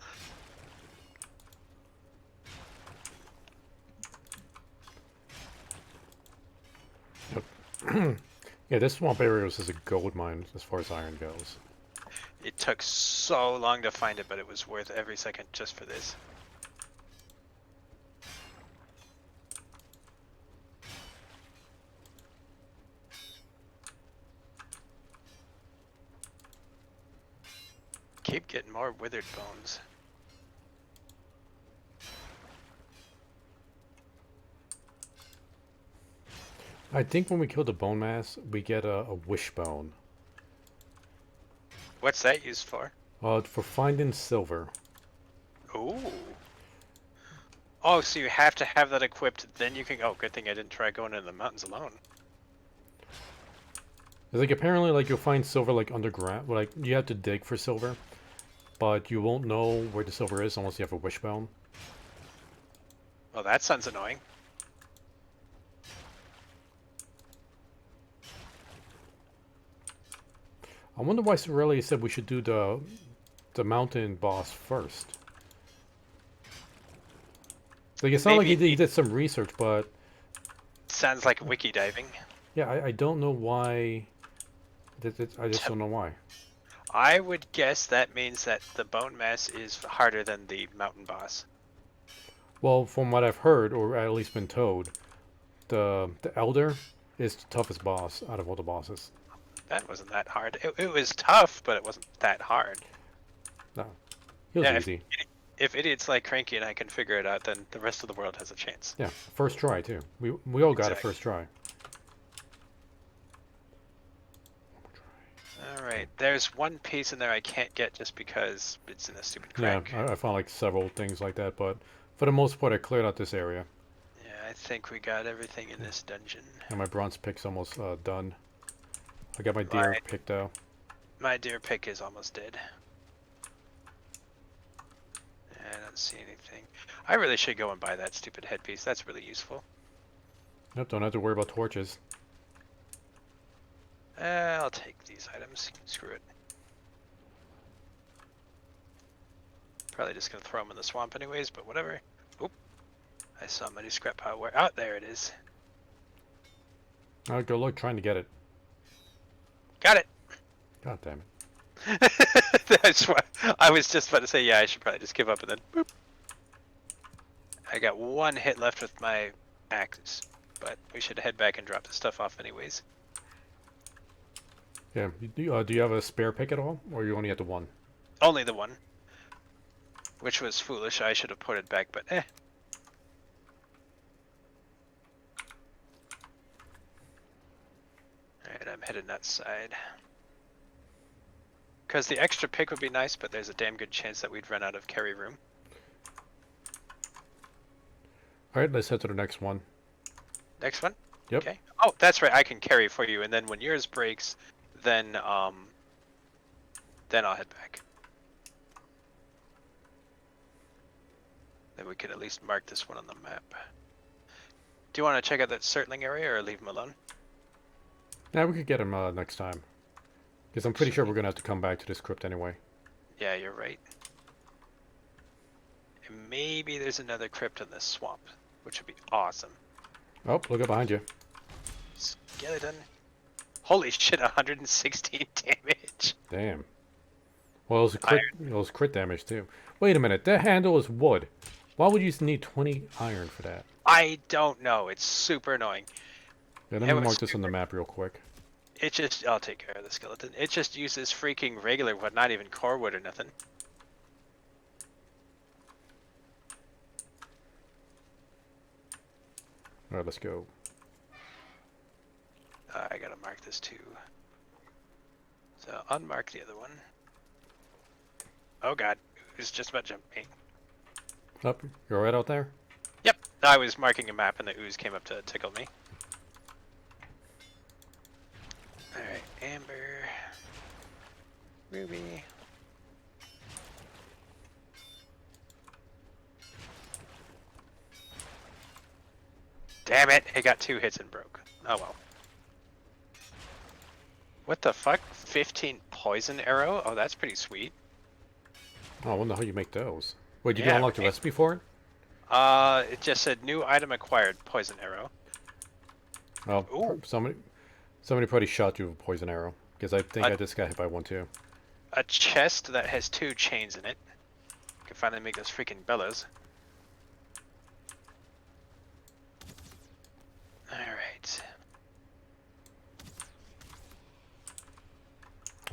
Yeah, this swamp area is a gold mine as far as iron goes. It took so long to find it, but it was worth every second just for this. Keep getting more withered bones. I think when we kill the bone mass, we get a wishbone. What's that used for? For finding silver. Ooh. Oh, so you have to have that equipped, then you can... Oh, good thing I didn't try going into the mountains alone. It's like apparently like you'll find silver like underground. Like you have to dig for silver, but you won't know where the silver is unless you have a wishbone. Well, that sounds annoying. I wonder why Sorelli said we should do the mountain boss first. Like it's not like Maybe he did some research, but sounds like wiki diving. yeah, I don't know why. I just don't know why. I would guess that means that the bone mass is harder than the mountain boss. Well, from what I've heard, or at least been told, the Elder is the toughest boss out of all the bosses. That wasn't that hard. It was tough, but it wasn't that hard. No, he was Yeah, easy. if idiots like Cranky and I can figure it out, then the rest of the world has a chance. Yeah, first try too. We all got it Exactly. first try. Alright, there's one piece in there I can't get just because it's in a stupid Yeah, crack. I found like several things like that, but for the most part, I cleared out this area. Yeah, I think we got everything in this dungeon. And my bronze pick's almost done. I got my deer picked out. My deer pick is almost dead. I don't see anything. I really should go and buy that stupid headpiece. That's really useful. Nope, don't have to worry about torches. I'll take these items. Screw it. Probably just gonna throw them in the swamp anyways, but whatever. Oop. I saw many scrap pile where. Oh, there it is. Oh, good luck trying to get it. Got it. God damn it. That's why I was just about to say, yeah, I should probably just give up and then boop. I got one hit left with my axe, but we should head back and drop the stuff off anyways. Yeah, do you have a spare pick at all, or you only have the one? Only the one. Which was foolish. I should have put it back, but eh. Alright, I'm headed that side. Because the extra pick would be nice, but there's a damn good chance that we'd run out of carry room. Alright, let's head to the next one. Next one? Yep. Okay. Oh, that's right. I can carry for you, and then when yours breaks, then I'll head back. Then we could at least mark this one on the map. Do you want to check out that Surtling area, or leave him alone? Yeah, we could get him next time. Because I'm pretty sure we're going to have to come back to this crypt anyway. Yeah, you're right. And maybe there's another crypt in this swamp, which would be awesome. Oh, look up behind you. Skeleton. Holy shit, 116 damage. Damn. Well, it was crit damage too. Wait a minute, that handle is wood. Why would you need 20 iron for that? I don't know. It's super annoying. Yeah, let me mark this on the map real quick. It just, I'll take care of the skeleton. It just uses freaking regular wood, not even core wood or nothing. Alright, let's go. I gotta mark this too. So unmark the other one. Oh god, who's just about jumped me? Up, you're right out there? Yep, I was marking a map and the ooze came up to tickle me. Alright, Amber. Ruby. Damn it, it got 2 hits and broke. Oh well. What the fuck? 15 poison arrow? Oh, that's pretty sweet. Oh, I wonder how you make those. Wait, did Yeah, you unlock the right. recipe for it? It just said new item acquired, poison arrow. Oh, Ooh. somebody probably shot you with a poison arrow. Because I think I just got hit by one too. A chest that has 2 chains in it. Can finally make those freaking bellows. Alright.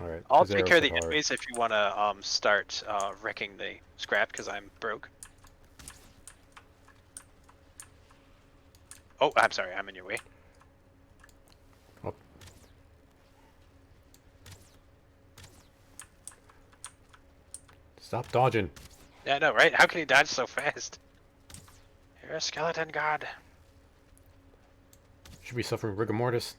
Alright. I'll take care of the enemies if you want to start wrecking the scrap, because I'm broke. Oh, I'm sorry, I'm in your way. Oh. Stop dodging. Yeah, I know, right? How can he dodge so fast? You're a skeleton god. Should be suffering rigor mortis.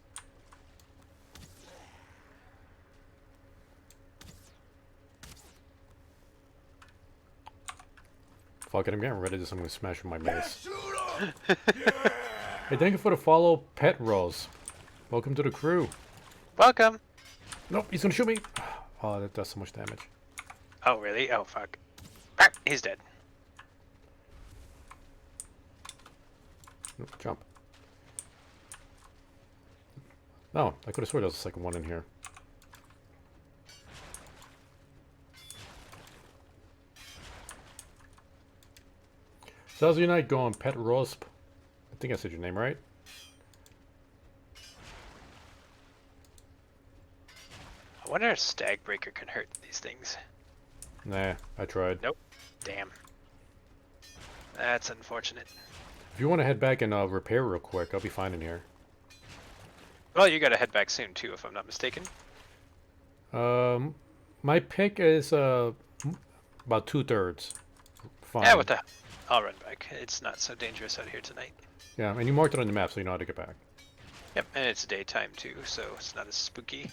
fuck it, I'm getting rid of this. I'm gonna smash with my mace. Hey, thank you for the follow, Pet Rose. Welcome to the crew. Welcome. Nope, he's gonna shoot me. Oh, that does so much damage. Oh, really? Oh, fuck. Ah, he's dead. Nope, jump. No, I could have sworn there was a second one in here. So how's your night going, Pet Rosp? I think I said your name right. I wonder if Stag Breaker can hurt these things. Nah, I tried. Nope. Damn. That's unfortunate. If you want to head back and repair real quick, I'll be fine in here. Well, you gotta head back soon too, if I'm not mistaken. My pick is about 2/3. Fine. Yeah, what the? I'll run back. It's not so dangerous out here tonight. Yeah, and you marked it on the map, so you know how to get back. Yep, and it's daytime too, so it's not as spooky.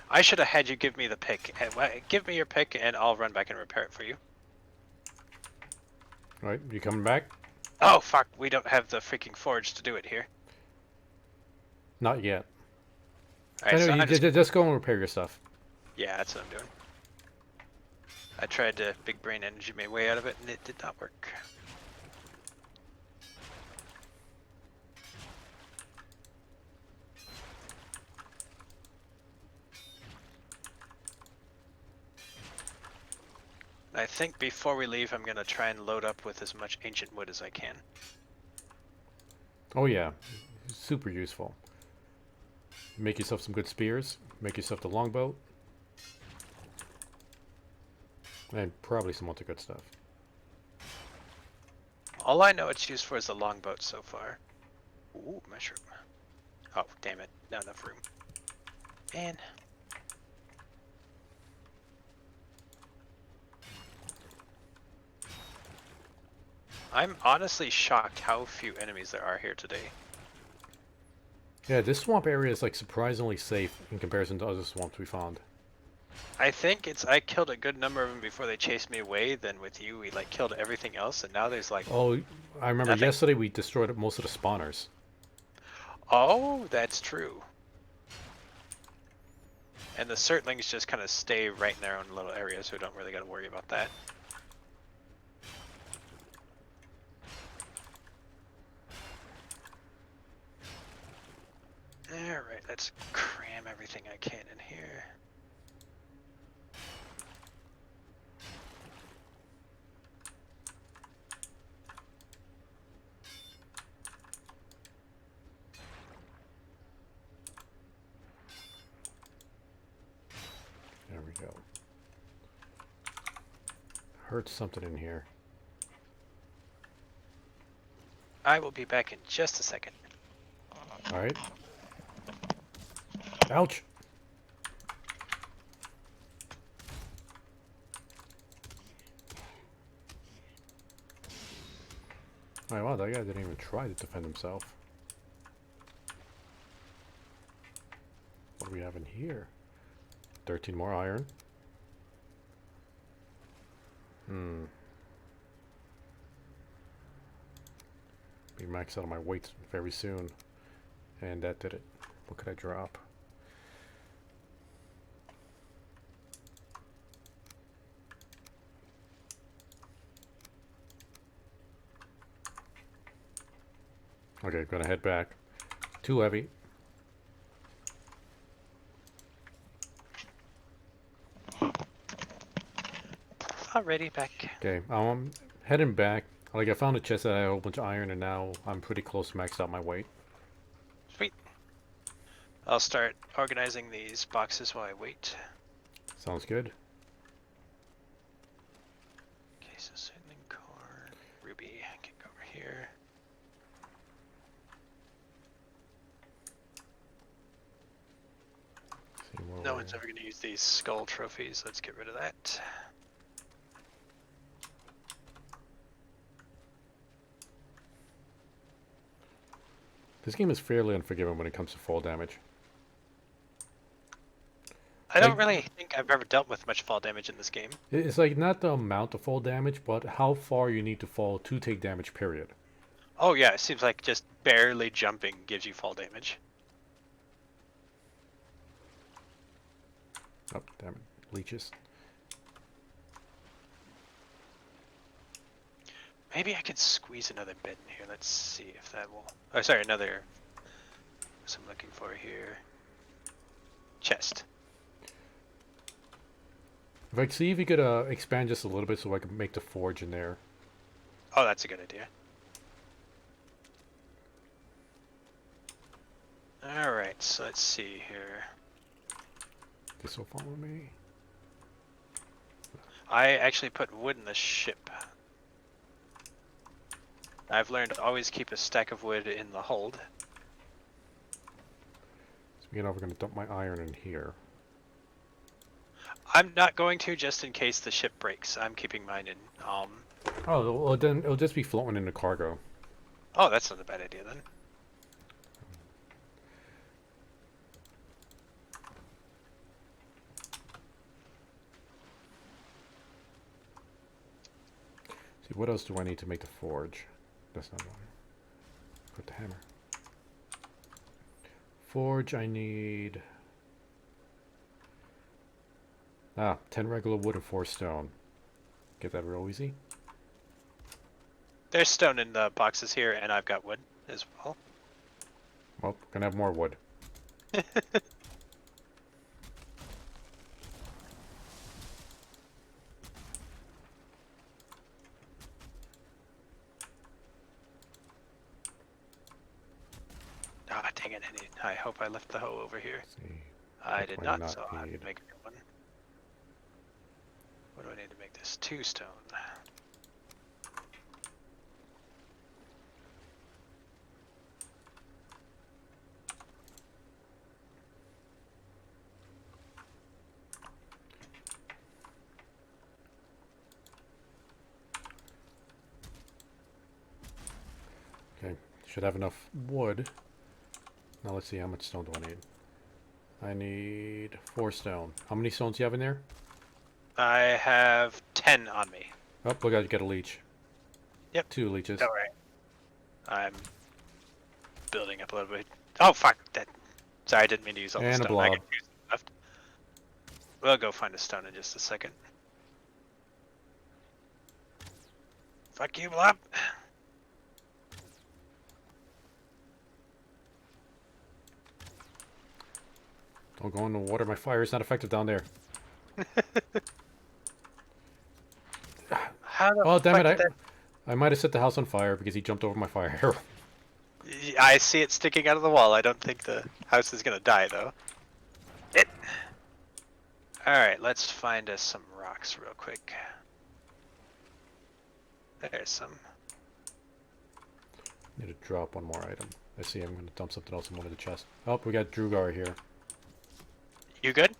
I should have had you give me the pick. Give me your pick, and I'll run back and repair it for you. Alright, you coming back? Oh fuck, we don't have the freaking forge to do it here. Not yet. Alright, so you just go and repair your stuff. yeah, that's what I'm doing. I tried to big brain energy my way out of it, and it did not work. I think before we leave, I'm going to try and load up with as much ancient wood as I can. Oh yeah, super useful. Make yourself some good spears. Make yourself the longbow. And probably some other good stuff. All I know it's used for is the longboat so far. Ooh, mushroom. Oh, damn it. Not enough room. Man. I'm honestly shocked how few enemies there are here today. Yeah, this swamp area is like surprisingly safe in comparison to other swamps we found. I think I killed a good number of them before they chased me away. Then with you, we like killed everything else, and now there's like. Oh, I remember nothing. Yesterday we destroyed most of the spawners. Oh, that's true. And the Certlings just kind of stay right in their own little area, so we don't really got to worry about that. Alright, let's cram everything I can in here. There we go. Heard something in here. I will be back in just a second. Alright. Ouch! Oh wow, that guy didn't even try to defend himself. What do we have in here? 13 more iron. Be maxed out of my weight very soon. And that did it. What could I drop? Okay, gonna head back. Too heavy. Already back. Okay, I'm heading back. Like, I found a chest that had a whole bunch of iron, and now I'm pretty close to maxed out my weight. Sweet. I'll start organizing these boxes while I wait. Sounds good. Okay, so Sandling Core, Ruby, get over here. No one's ever going to use these skull trophies. Let's get rid of that. This game is fairly unforgiving when it comes to fall damage. I don't Like, really think I've ever dealt with much fall damage in this game. it's like not the amount of fall damage, but how far you need to fall to take damage, period. Oh yeah, it seems like just barely jumping gives you fall damage. Oh, damn it. Leeches. Maybe I could squeeze another bit in here. Let's see if that will... Oh, sorry, another... What's I'm looking for here? Chest. If I could see if you could expand just a little bit so I could make the forge in there. Oh, that's a good idea. Alright, so let's see here. This will follow me. I actually put wood in the ship. I've learned to always keep a stack of wood in the hold. So we're going to dump my iron in here. I'm not going to, just in case the ship breaks. I'm keeping mine in. Oh, well then it'll just be floating in the cargo. Oh, that's not a bad idea then. See, what else do I need to make the forge? That's not one. Put the hammer. Forge, I need... 10 regular wood and 4 stone. Get that real easy. There's stone in the boxes here, and I've got wood as well. Well, gonna have more wood. Ah, dang it, I hope I left the hoe over here. Let's see. I did not, so I need. make a new one. What do I need to make this? 2 stone. Okay, should have enough wood. Now let's see, how much stone do I need? I need 4 stone. How many stones do you have in there? I have 10 on me. Oh, we gotta get a leech. Yep. 2 leeches. Alright. I'm building up a little bit. Oh, fuck. That. Sorry, I didn't mean to use all the And a stone. I blob. can use the left. We'll go find a stone in just a second. Fuck you, blob. Don't go in the water. My fire is not effective down there. How the Oh, damn fuck it. did I might have set the house on fire because he jumped over my fire arrow. that... I see it sticking out of the wall. I don't think the house is gonna die, though. It. Alright, let's find us some rocks real quick. There's some. Need to drop one more item. I see I'm going to dump something else in one of the chests. Oh, we got Drugar here. You good?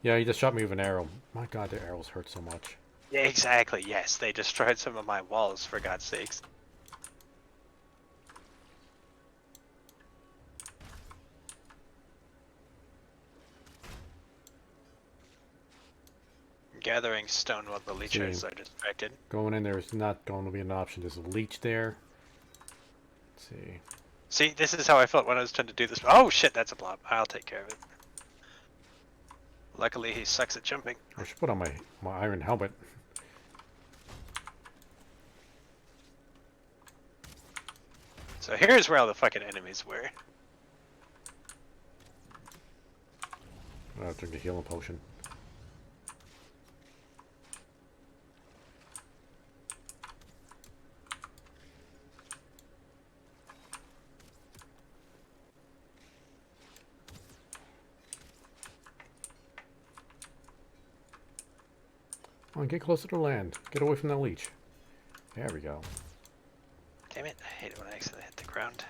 Yeah, he just shot me with an arrow. My god, the arrows hurt so much. Yeah, exactly. Yes, they destroyed some of my walls, for God's sakes. Gathering stone while the leechers are distracted. Going in there is not going to be an option. There's a leech there. Let's see. See, this is how I felt when I was trying to do this. Oh shit, that's a blob. I'll take care of it. Luckily, he sucks at jumping. I should put on my iron helmet. So here's where all the fucking enemies were. I'll drink a healing potion. Come on, get closer to land. Get away from that leech. There we go. Damn it, I hate it when I accidentally hit the ground.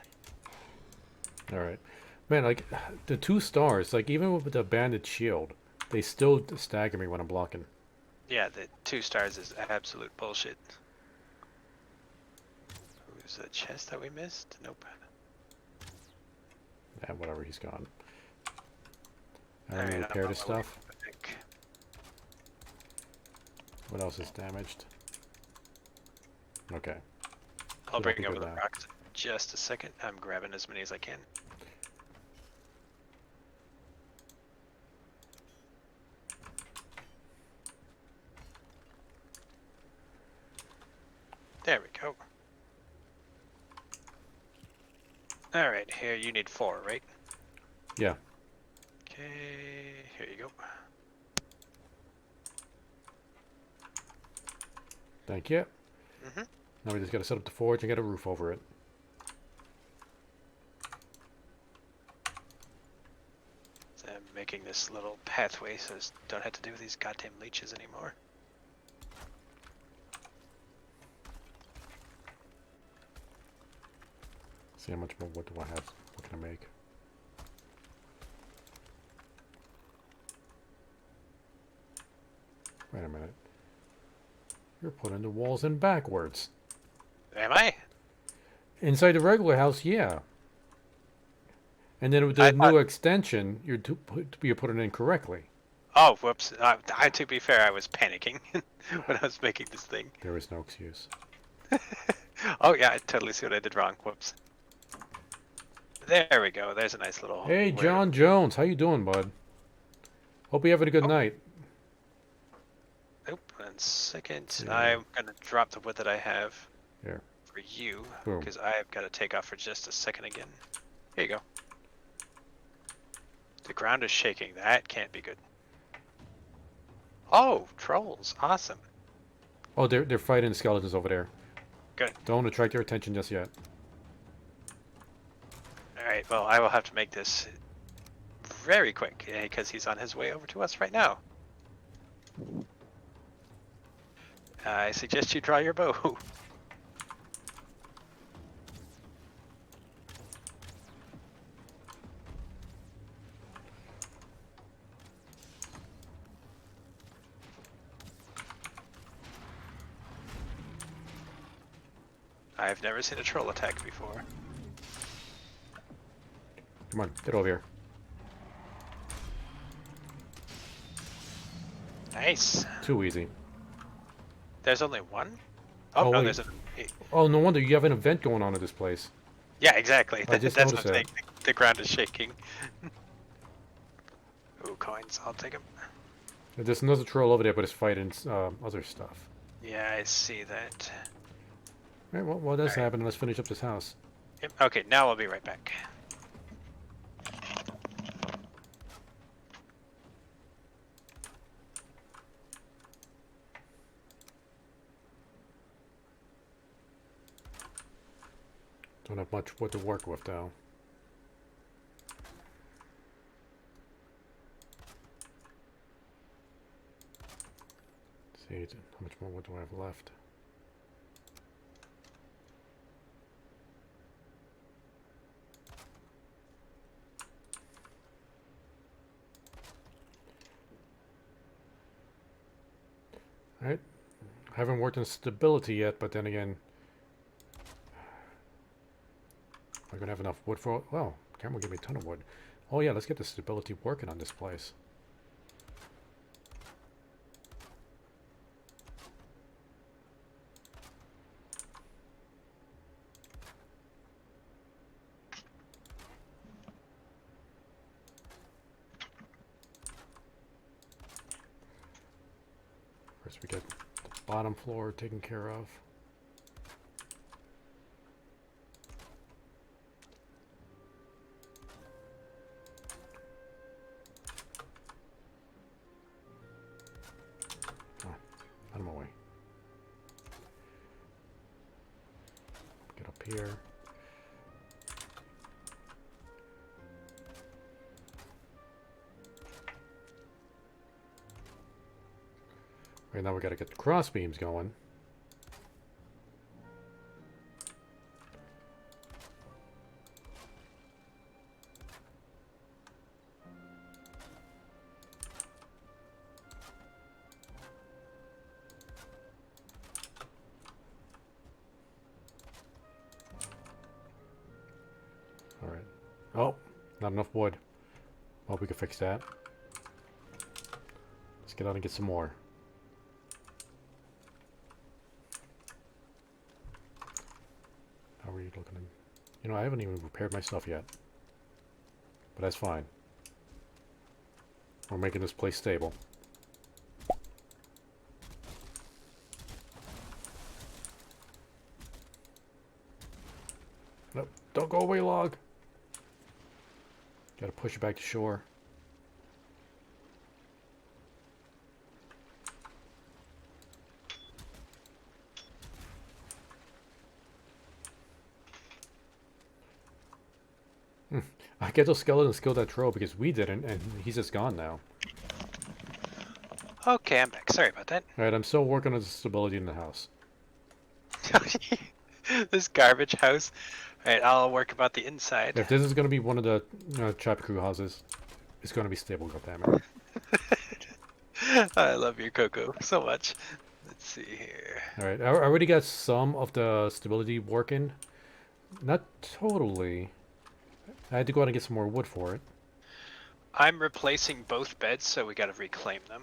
Alright. Man, like, the 2 stars, like, even with the banded shield, they still stagger me when I'm blocking. Yeah, the 2 stars is absolute bullshit. Was the chest that we missed? Nope. Yeah, whatever, he's gone. I don't Alright, repair I'm this on my way stuff. back. What else is damaged? Okay. I'll So that'll bring be over good the now. rocks in just a second. I'm grabbing as many as I can. There we go. Alright, here you need 4, right? Yeah. Okay, here you go. Thank you. Mm-hmm. Now we just got to set up the forge and get a roof over it. So I'm making this little pathway so I don't have to deal with these goddamn leeches anymore. See how much more wood do I have? What can I make? Wait a minute. You're putting the walls in backwards. Am I? Inside the regular house, yeah. And then with the I thought... new extension, you're putting it in correctly. Oh, whoops. To be fair, I was panicking when I was making this thing. There is no excuse. Oh, yeah, I totally see what I did wrong. Whoops. There we go. There's a nice little... Hey, John Jones, how you doing, bud? Hope you're having a good night. Oop, 1 second. Yeah. I'm going to drop the wood that I have Here. for you, Boom. because I've got to take off for just a second again. Here you go. The ground is shaking. That can't be good. Oh, trolls. Awesome. Oh, they're fighting the skeletons over there. Good. Don't attract their attention just yet. Alright, well, I will have to make this very quick, because he's on his way over to us right now. I suggest you draw your bow. I've never seen a troll attack before. Come on, get over here. Nice. Too easy. There's only one? Oh, Oh, no, wait. there's a... Oh, no wonder you have an event going on at this place. Yeah, exactly. I just That's noticed what I'm that. saying. The ground is shaking. Ooh, coins. I'll take them. There's another troll over there, but it's fighting other stuff. Yeah, I see that. All right, well, while that's All right. happening, let's finish up this house. Yep. Okay, now I'll be right back. Don't have much wood to work with, though. Let's see, how much more wood do I have left? Alright. I haven't worked on stability yet, but then again... I'm going to have enough wood for... Well, camera give me a ton of wood. Oh yeah, let's get the stability working on this place. First we get the bottom floor taken care of. Out of my way. Get up here. Right now we got to get the cross beams going. Alright. Oh, not enough wood. Well, we can fix that. get out and get some more. How are you looking? You know, I haven't even repaired my stuff yet. But that's fine. We're making this place stable. Nope, don't go away, log. Gotta push it back to shore. I get those skeletons killed that troll because we didn't, and he's just gone now. Okay, I'm back. Sorry about that. Alright, I'm still working on the stability in the house. This garbage house. Alright, I'll work about the inside. If this is going to be one of the Choppy Crew houses, it's going to be stable, goddammit. I love your Coco so much. Let's see here. Alright, I already got some of the stability working. Not totally. I had to go out and get some more wood for it. I'm replacing both beds, so we gotta reclaim them.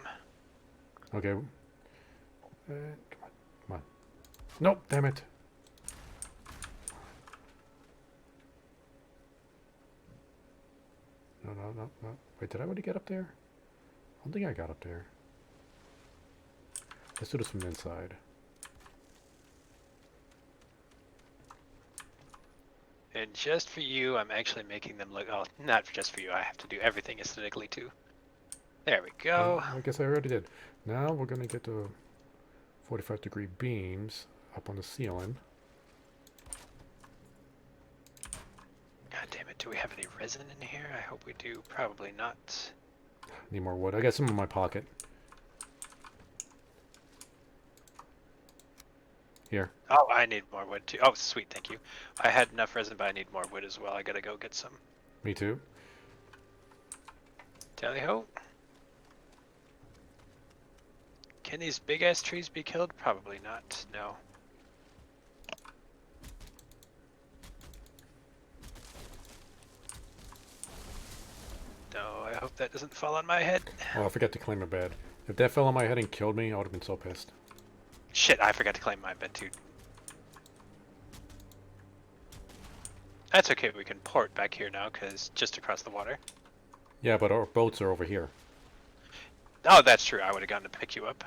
Okay. Come on, come on. Nope, damn it. No. Wait, did I already get up there? I don't think I got up there. Let's do this from the inside. And just for you, I'm actually making them look... Oh, not just for you. I have to do everything aesthetically, too. There we go. I guess I already did. Now we're going to get the 45-degree beams up on the ceiling. God damn it. Do we have any resin in here? I hope we do. Probably not. Need more wood. I got some in my pocket. Here. Oh, I need more wood, too. Oh, sweet. Thank you. I had enough resin, but I need more wood as well. I gotta go get some. Me too. Tally-ho. Can these big-ass trees be killed? Probably not. No. No, I hope that doesn't fall on my head. Oh, I forgot to claim a bed. If that fell on my head and killed me, I would have been so pissed. Shit, I forgot to claim my bed too. That's okay, we can port back here now, because just across the water. Yeah, but our boats are over here. Oh, that's true, I would have gone to pick you up.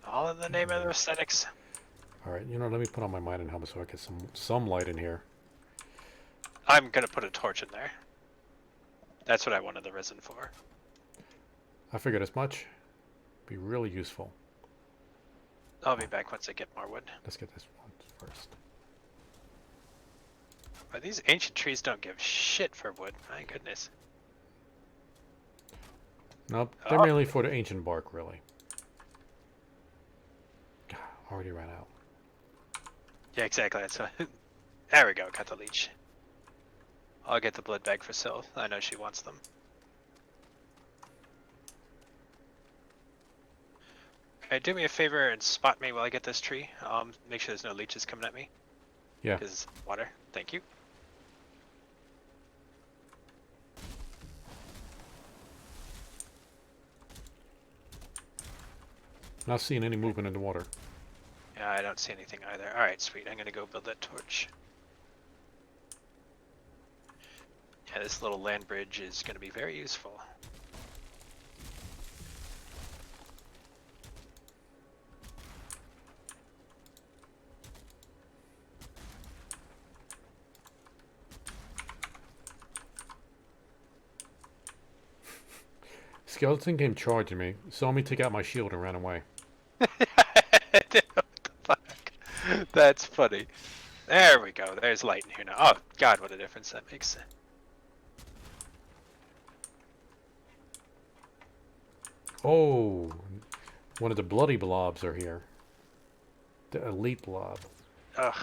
All in the name of aesthetics. Alright, you know, let me put on my mining helmet so I get some light in here. I'm gonna put a torch in there. That's what I wanted the resin for. I figured as much. Be really useful. I'll be back once I get more wood. Let's get this one first. But these ancient trees don't give shit for wood. My goodness. Nope, they're mainly for the ancient bark, really. God, already ran out. Yeah, exactly. That's what... There we go. Got the leech. I'll get the blood bag for Syl. I know she wants them. Alright, do me a favor and spot me while I get this tree. Make sure there's no leeches coming at me. Yeah. Because water. Thank you. Not seeing any movement in the water. Yeah, I don't see anything either. Alright, sweet. I'm gonna go build that torch. Yeah, this little land bridge is gonna be very useful. Skeleton came charging me, saw me take out my shield and ran away. What the fuck? That's funny. There we go. There's light in here now. Oh, God, what a difference that makes. Oh, one of the bloody blobs are here. The elite blob. Ugh.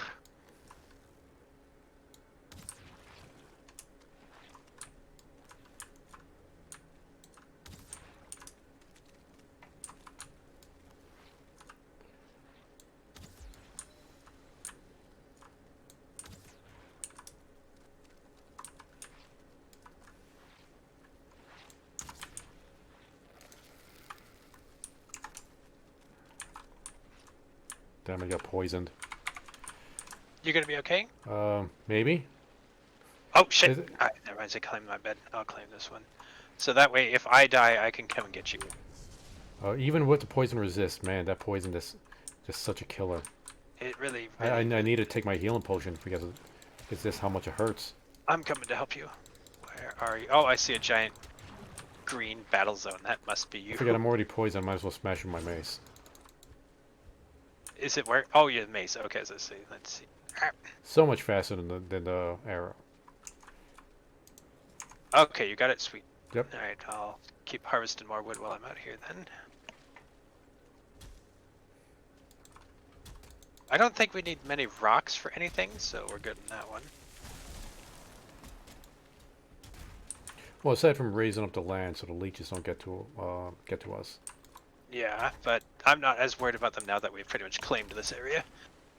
damn, I got poisoned. You gonna be okay? Maybe? Oh shit! Is it? Never mind, I claimed my bed. I'll claim this one. So that way, if I die, I can come and get you. Even with the poison resist, man, that poison is just such a killer. It really, I really. need to take my healing potion because it's just how much it hurts. I'm coming to help you. Where are you? Oh, I see a giant green battle zone. That must be you. I forget I'm already poisoned. I might as well smash with my mace. Is it where? Oh, yeah, mace. Okay, so let's see. Let's see. So much faster than the arrow. Okay, you got it. Sweet. Yep. All right, I'll keep harvesting more wood while I'm out here then. I don't think we need many rocks for anything, so we're good on that one. Well, aside from raising up the land so the leeches don't get to us. Yeah, but I'm not as worried about them now that we've pretty much claimed this area.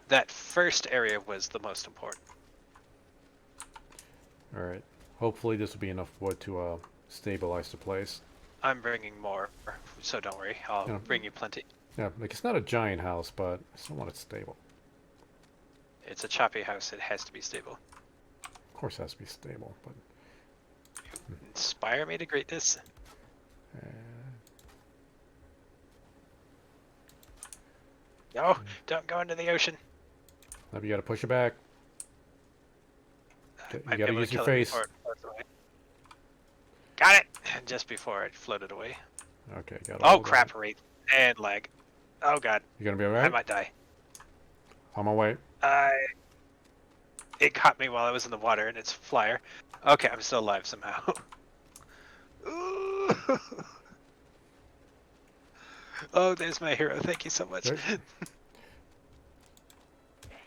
That first area was the most important. All right. Hopefully this will be enough wood to stabilize the place. I'm bringing more, so don't worry. I'll bring you plenty. Yeah, like it's not a giant house, but I still want it stable. It's a choppy house. It has to be stable. Of course, it has to be stable, but. Inspire me to greatness. No, don't go into the ocean. Now you gotta push it back. You Might be gotta able use to your kill it face. before it floats away. Got it! Just before it floated away. Okay, got it. Oh crap, rate and lag. Oh god. You gonna be alright? I might die. On my way. It caught me while I was in the water and it's flyer. Okay, I'm still alive somehow. Oh, there's my hero. Thank you so much. Turn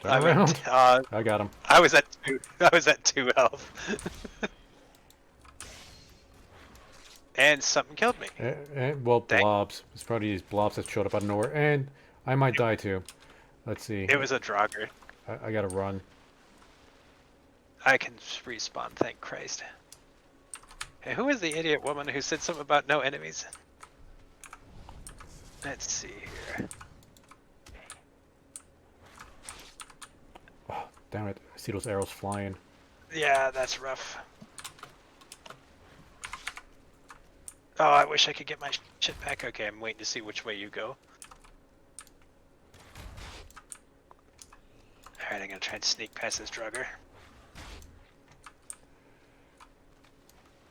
I around. I got him. I was at 2. I was at 2 health. And something killed me. Well, Dang. blobs. It's probably these blobs that showed up out of nowhere, and I might die too. Let's see. It was a Draugr. I gotta run. I can respawn, thank Christ. Hey, who is the idiot woman who said something about no enemies? Let's see here. Oh, damn it. I see those arrows flying. Yeah, that's rough. Oh, I wish I could get my shit back. Okay, I'm waiting to see which way you go. Alright, I'm gonna try and sneak past this Draugr.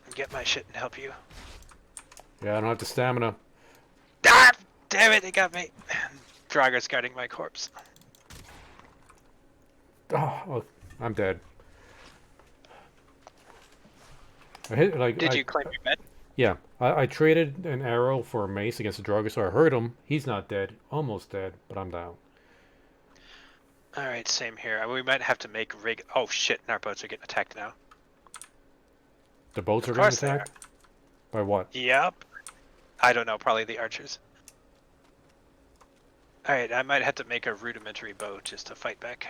And get my shit and help you. Yeah, I don't have the stamina. Ah! Damn it, it got me! Draugr's guarding my corpse. Oh, I'm dead. I hit like. Did you claim your bed? Yeah, I traded an arrow for a mace against a Draugr, so I hurt him. He's not dead, almost dead, but I'm down. Alright, same here. We might have to make rig. Oh shit, our boats are getting attacked now. The boats are Of getting course they are. attacked? By what? Yep. I don't know, probably the archers. Alright, I might have to make a rudimentary bow just to fight back.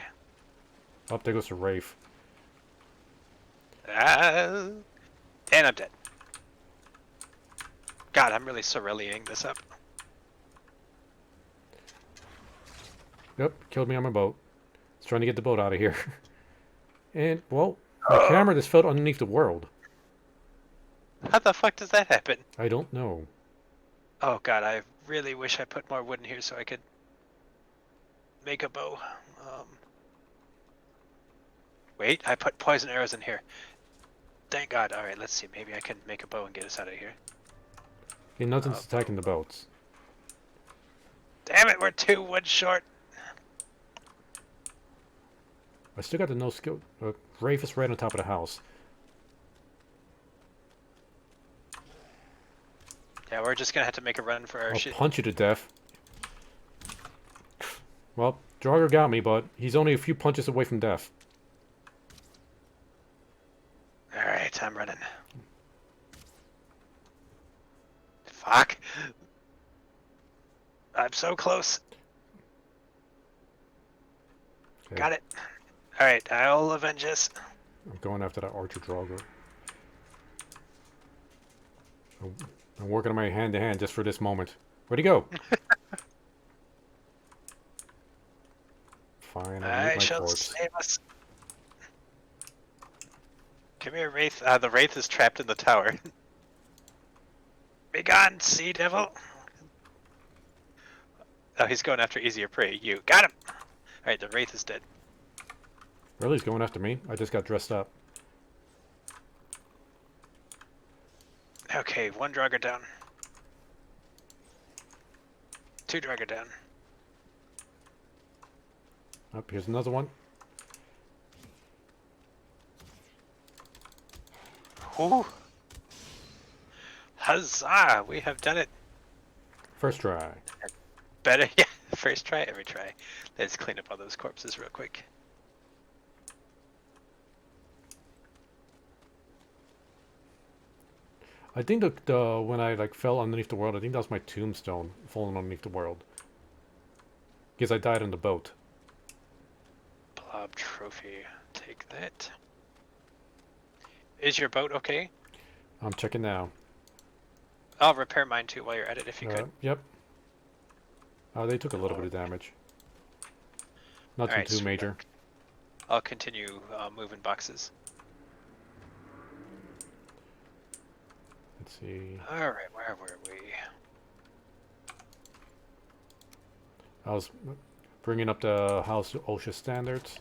Up there goes the Wraith. And I'm dead. God, I'm really Sorelli-ing this up. Yep, killed me on my boat. It's trying to get the boat out of here. And, well, my camera just fell underneath the world. How the fuck does that happen? I don't know. Oh god, I really wish I put more wood in here so I could make a bow. Wait, I put poison arrows in here. Thank god. Alright, let's see. Maybe I can make a bow and get us out of here. Okay, nothing's attacking the boats. Damn it, we're 2 wood short. I still got the no skill. Wraith is right on top of the house. Yeah, we're just gonna have to make a run for our I'll shit. punch you to death. Well, Draugr got me, but he's only a few punches away from death. Alright, I'm running. Fuck. I'm so close. Okay. Got it. Alright, I'll avenge us. I'm going after that archer Draugr. I'm working on my hand-to-hand just for this moment. Where'd he go? Fine, I'll mute I my shall corpse. save us. Come here, Wraith. The Wraith is trapped in the tower. Be gone, sea devil. Oh, he's going after easier prey. You got him. All right, the Wraith is dead. Really? He's going after me? I just got dressed up. Okay, 1 Draugr down. 2 Draugr down. Oh, here's another one. Ooh. Huzzah! We have done it. First try. Better, yeah. First try, every try. Let's clean up all those corpses real quick. I think the when I like fell underneath the world, I think that was my tombstone falling underneath the world. Because I died on the boat. Blob trophy. Take that. Is your boat okay? I'm checking now. I'll repair mine too while you're at it if you could. Yep. They took a little bit of damage. Nothing Alright, too sweet. major. I'll continue moving boxes. Let's see. Alright, where were we? I was bringing up the house to OSHA standards.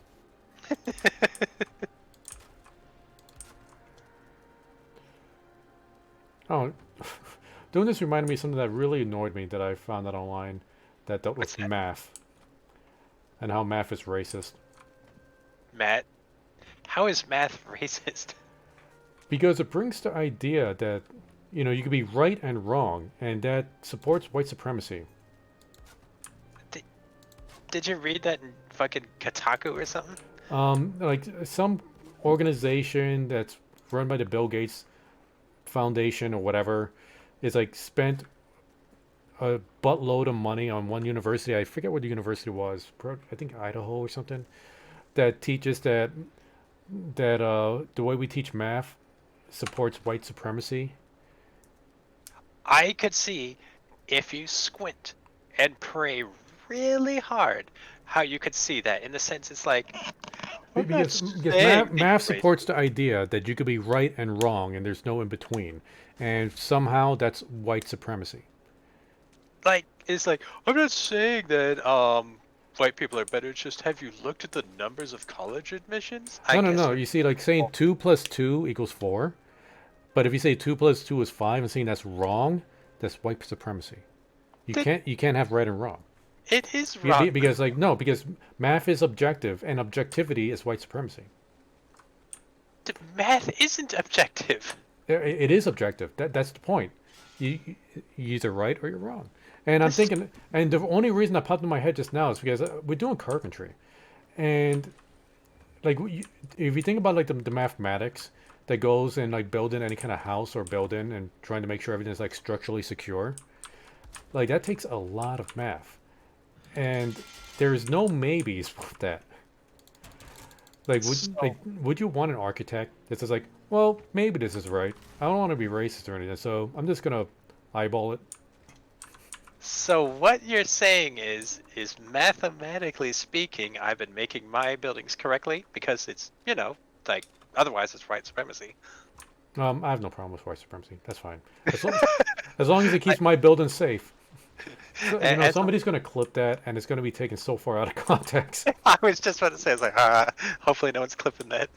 Oh, doing this reminded me of something that really annoyed me that I found out online that dealt with What's that? math. And how math is racist. Matt? How is math racist? Because it brings the idea that, you know, you could be right and wrong, and that supports white supremacy. Did you read that in fucking Kotaku or something? Like some organization that's run by the Bill Gates Foundation or whatever is like spent a buttload of money on one university. I forget what the university was. I think Idaho or something. That teaches that the way we teach math supports white supremacy. I could see, if you squint and pray really hard, how you could see that. In the sense, it's like, I'm not Because saying math being supports the idea that you could be right and wrong and there's no in between. And somehow that's white supremacy. like, it's like, I'm not saying that white people are better. It's just, have you looked at the numbers of college admissions? No. You see, like saying 2 plus 2 equals 4. But if you say 2 plus 2 is 5 and saying that's wrong, that's white supremacy. You can't have right and wrong. It is wrong. Because because math is objective and objectivity is white supremacy. Math isn't objective. It is objective. That's the point. You're either right or you're wrong. And I'm thinking, and the only reason that popped in my head just now is because we're doing carpentry, and like if you think about like the mathematics that goes in like building any kind of house or building and trying to make sure everything's like structurally secure, like that takes a lot of math, and there's no maybes with that. Like would you want an architect that says like, well, maybe this is right. I don't want to be racist or anything, so I'm just gonna eyeball it. So what you're saying is mathematically speaking, I've been making my buildings correctly because it's, like, otherwise it's white supremacy. I have no problem with white supremacy. That's fine. As long as it keeps my building safe. So, somebody's going to clip that, and it's going to be taken so far out of context. I was just about to say, I was like, hopefully no one's clipping that.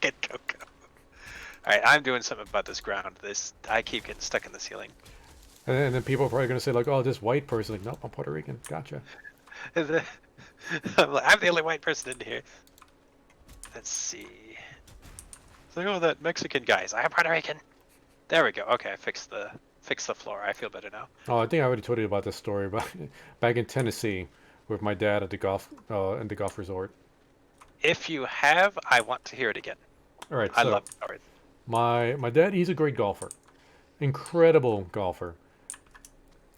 Get Coco. Alright, I'm doing something about this ground. I keep getting stuck in the ceiling. And then people are probably going to say, like, oh, this white person. Like, nope, I'm Puerto Rican. Gotcha. I'm the only white person in here. Let's see. It's like, oh, that Mexican guy's. I'm Puerto Rican. There we go. Okay, I fixed the floor. I feel better now. Oh, I think I already told you about this story about back in Tennessee with my dad at the golf resort. If you have, I want to hear it again. All right, I love stories. My dad, he's a great golfer, incredible golfer.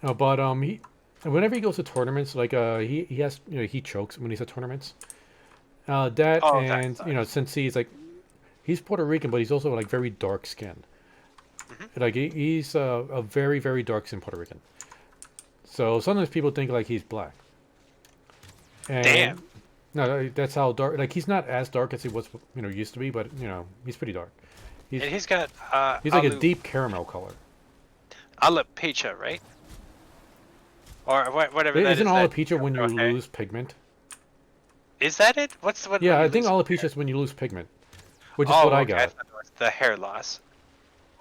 But he, whenever he goes to tournaments, like he has, he chokes when he's at tournaments. Since he's Puerto Rican, but he's also like very dark skinned. Mm-hmm. Like he's a very, very dark skinned Puerto Rican. So sometimes people think like he's black. Damn. And no, that's how dark. Like he's not as dark as he was, used to be, but he's pretty dark. He's And he's got he's like a deep caramel color. alopecia, right? Or whatever that Isn't is. That alopecia when you okay. lose pigment? Is that it? What's what Yeah, when I you think lose alopecia hair? is when you lose pigment, which is what Oh, I okay. I got. thought it was the hair loss.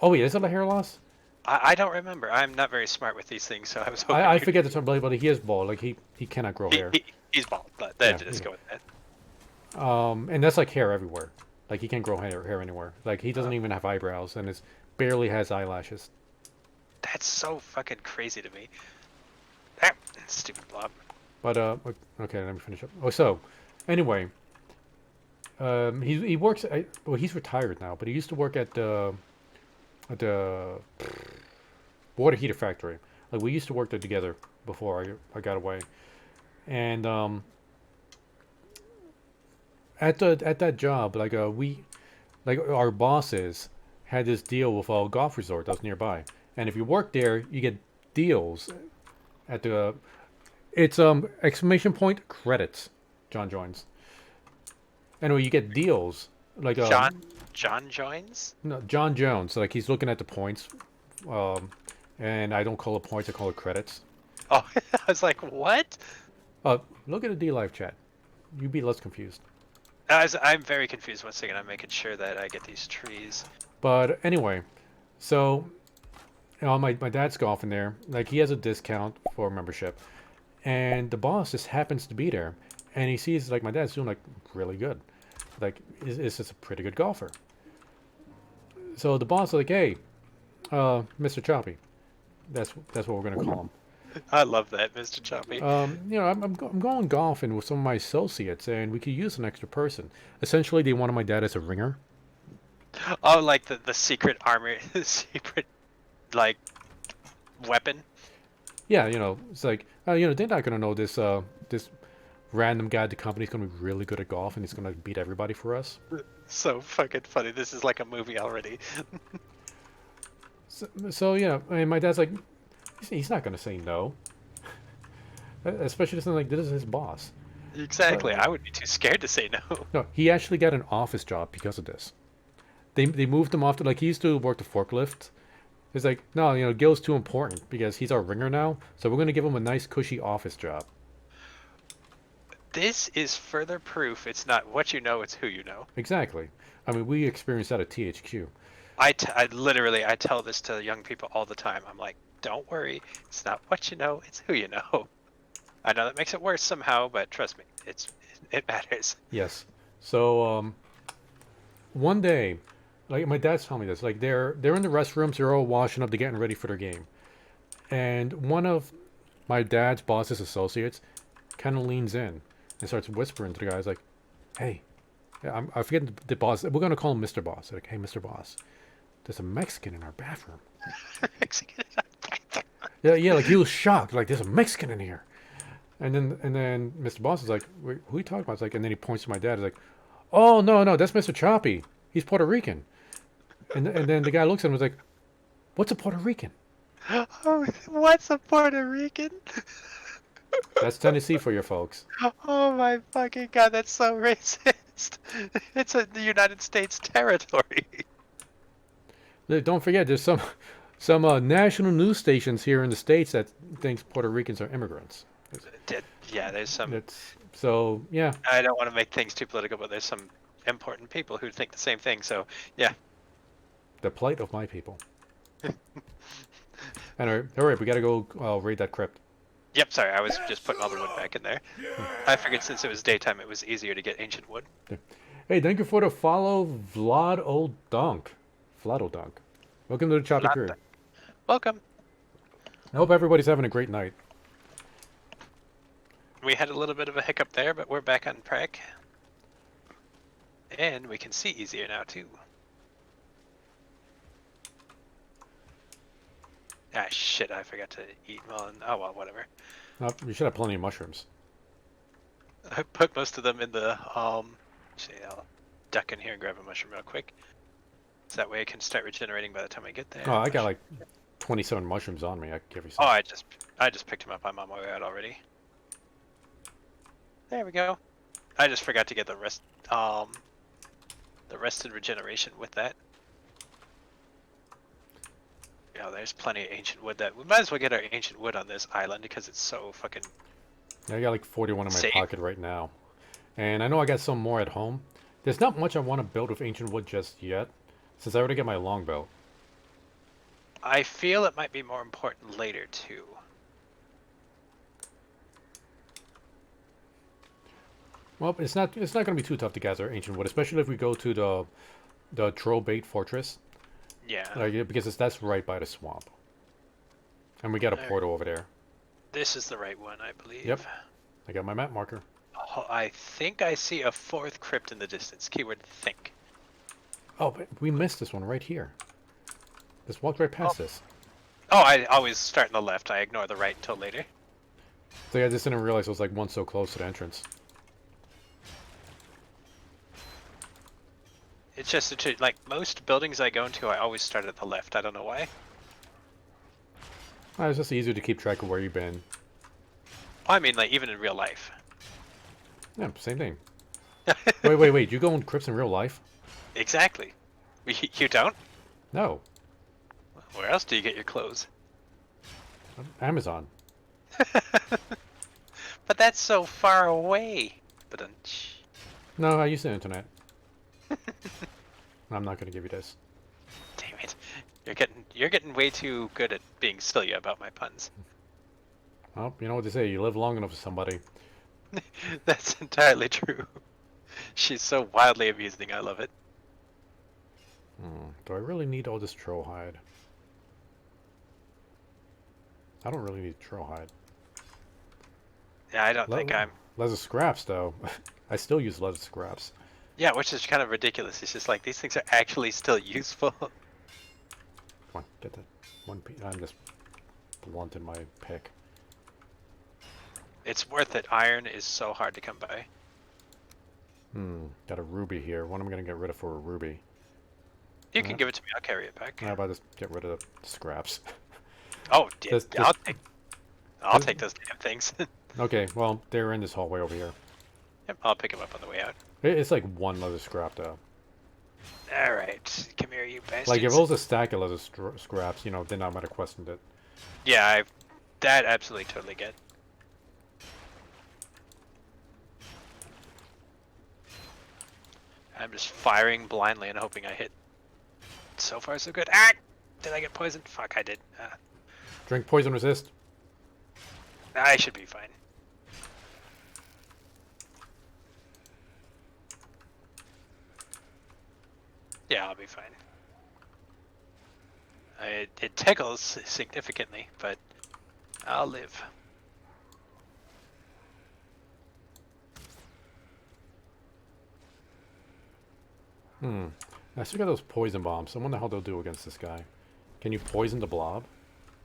Oh yeah, is that a hair loss? I don't remember. I'm not very smart with these things, so I was hoping I you. forget the term, but he is bald. Like he cannot grow hair. He's bald, but Yeah, let's go with that. and that's like hair everywhere. Like he can't grow hair anywhere. Like he doesn't even have eyebrows, and it's barely has eyelashes. That's so fucking crazy to me. Ah, stupid blob. But okay, let me finish up. Oh, so anyway, he works. Well, he's retired now, but he used to work at the water heater factory. Like we used to work there together before I got away, and at that job, like our bosses had this deal with a golf resort that was nearby, and if you work there, you get deals at the it's exclamation point credits. John joins. Anyway, you get deals like John joins. no, John Jones. Like he's looking at the points, um, and I don't call it points; I call it credits. Oh, I was like, what? Look at the DLive chat. You'd be less confused. I'm very confused. One second, I'm making sure that I get these trees. But anyway, so my dad's golfing there. Like he has a discount for membership, and the boss just happens to be there, and he sees like my dad's doing like really good. Like is just a pretty good golfer. So the boss is like, hey, Mr. Choppy, that's what we're gonna call him. I love that, Mr. Choppy. I'm going golfing with some of my associates, and we could use an extra person. Essentially, they wanted my dad as a ringer. Oh, like the secret armor, the secret like weapon. Yeah, it's like they're not gonna know this random guy at the company's gonna be really good at golf, and he's gonna beat everybody for us. So fucking funny. This is like a movie already. So yeah, and my dad's like, he's not gonna say no, especially something like this is his boss. Exactly. But I would be too scared to say no. no, he actually got an office job because of this. They moved him off to like he used to work the forklift. It's like no, Gil's too important because he's our ringer now, so we're gonna give him a nice cushy office job. This is further proof it's not what you know, it's who you know. Exactly. I mean, we experienced that at THQ. I literally I tell this to young people all the time. I'm like, don't worry, it's not what you know, it's who you know. I know that makes it worse somehow, but trust me, it matters. Yes. So one day, like my dad's telling me this, like they're in the restrooms, they're all washing up, they're getting ready for their game, and one of my dad's boss's associates kind of leans in and starts whispering to the guys like, "Hey, I forget the boss. We're gonna call him Mr. Boss. Like, hey, Mr. Boss, there's a Mexican in our bathroom." Yeah, like he was shocked. Like, there's a Mexican in here. And then Mr. Boss is like, wait, who are you talking about? It's like, and then he points to my dad. He's like, oh no, that's Mr. Choppy. He's Puerto Rican. And then the guy looks at him and was like, what's a Puerto Rican? Oh, what's a Puerto Rican? That's Tennessee for your folks. Oh my fucking god, that's so racist. It's the United States territory. Don't forget, there's some national news stations here in the States that thinks Puerto Ricans are immigrants. Yeah, there's some. So yeah. I don't want to make things too political, but there's some important people who think the same thing. So yeah. The plight of my people. Anyway, all right, we gotta go raid that crypt. Yep, sorry, I was just putting all the wood back in there. I figured since it was daytime, it was easier to get ancient wood. Hey, thank you for the follow, Vlad O'Dunk. Vlad O'Dunk. Welcome to the Choppy Crew. Welcome. I hope everybody's having a great night. We had a little bit of a hiccup there, but we're back on track. And we can see easier now, too. Ah, shit, I forgot to eat melon. Oh, well, whatever. You should have plenty of mushrooms. I put most of them in the, see, I'll duck in here and grab a mushroom real quick. So that way I can start regenerating by the time I get there. Oh, I got like 27 mushrooms on me. I can give you some. Oh, I just picked them up. I'm on my way out already. There we go. I just forgot to get the rested regeneration with that. Yeah, there's plenty of ancient wood that we might as well get our ancient wood on this island because it's so fucking I got like 41 in my safe. pocket right now. And I know I got some more at home. There's not much I want to build with ancient wood just yet, since I already get my longbow. I feel it might be more important later too. Well, it's not going to be too tough to gather ancient wood, especially if we go to the Trollbait Fortress. Yeah. Because that's right by the swamp. And we got a There. portal over there. This is the right one, I believe. Yep. I got my map marker. Oh, I think I see a fourth crypt in the distance. Keyword think. Oh, but we missed this one right here. Just walked right past this. Oh, I always start on the left. I ignore the right until later. So yeah, I just didn't realize it was like one so close to the entrance. It's just like most buildings I go into, I always start at the left. I don't know why. It's just easier to keep track of where you've been. I mean, like even in real life. Yeah, same thing. Wait. You go in crypts in real life? Exactly. You don't? No. Where else do you get your clothes? Amazon. But that's so far away. But No, I use the internet. I'm not going to give you this. damn it, you're getting way too good at being silly about my puns. Well, you know what they say, you live long enough with somebody. That's entirely true. She's so wildly amusing. I love it. Do I really need all this troll hide? I don't really need troll hide. Yeah, I don't think I'm. Leather scraps, though. I still use leather scraps. Yeah, which is kind of ridiculous. It's just like these things are actually still useful. Come on, get that one piece. I'm just blunting my pick. It's worth it. Iron is so hard to come by. Got a ruby here. What am I going to get rid of for a ruby? You can give it to me. I'll carry it back. How about just get rid of the scraps? Oh, yeah, Just- I'll take those damn things. Okay, well, they're in this hallway over here. Yep, I'll pick them up on the way out. It's like one leather scrap, though. All right, come here, you bastards. Like, if it was a stack of leather scraps, you know, then I might have questioned it. Yeah, that absolutely totally get. I'm just firing blindly and hoping I hit. So far, so good. Ah! Did I get poisoned? Fuck, I did. Drink poison resist. I should be fine. Yeah, I'll be fine. It tickles significantly, but I'll live. I still got those poison bombs. I wonder how they'll do against this guy. Can you poison the blob?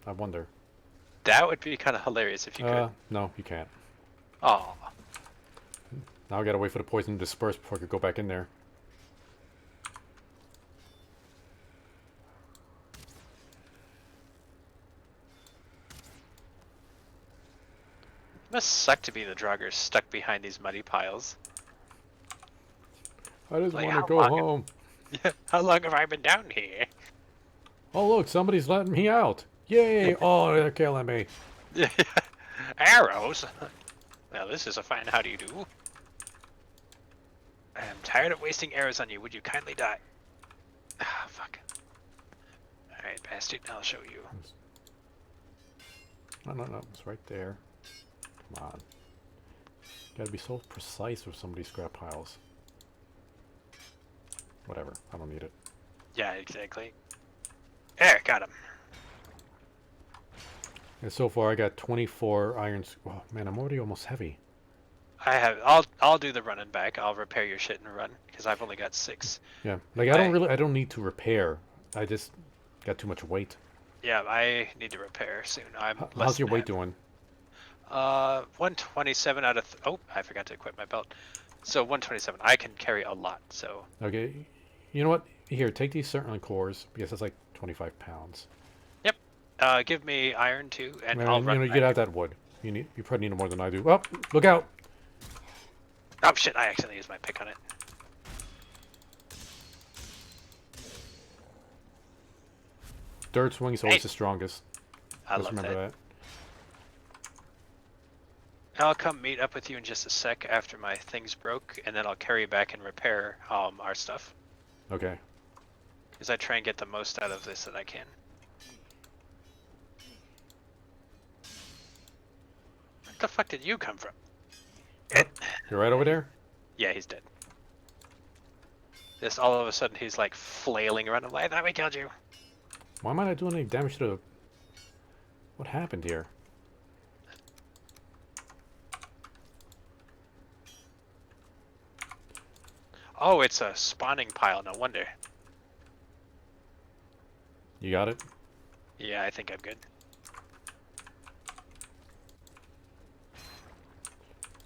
I wonder. That would be kind of hilarious if you could. No, you can't. Oh. Now I gotta wait for the poison to disperse before I could go back in there. It must suck to be the Draugr stuck behind these muddy piles. I just Like, want to how go long- home. Yeah, how long have I been down here? Oh, look, somebody's letting me out. Yay! Oh, they're killing me. Arrows? Well, this is a fine how do you do. I am tired of wasting arrows on you. Would you kindly die? Ah, fuck. Alright, bastard, I'll show you. No, it's right there. Come on. Gotta be so precise with some of these scrap piles. Whatever, I don't need it. Yeah, exactly. There, got him. And so far I got 24 irons. Oh man, I'm already almost heavy. I'll do the running back. I'll repair your shit and run because I've only got 6. Yeah, like I don't need to repair. I just got too much weight. Yeah, I need to repair soon. How's your weight doing? 127 out of oh, I forgot to equip my belt. So 127. I can carry a lot. So Okay, you know what? Here, take these certain cores because that's like 25 pounds. yep. Give me iron too, and Man, I'll you run. know, you get out that wood. You probably need more than I do. Oh, look out! Oh shit, I accidentally used my pick on it. Third swing is always the strongest. I Just love remember that. that. I'll come meet up with you in just a sec after my things broke, and then I'll carry back and repair our stuff. Okay. Because I try and get the most out of this that I can. Where the fuck did you come from? You're right over there? Yeah, he's dead. Just all of a sudden he's like flailing around. I'm like, I thought we killed you. Why am I not doing any damage to the... What happened here? Oh, it's a spawning pile, no wonder. You got it? Yeah, I think I'm good.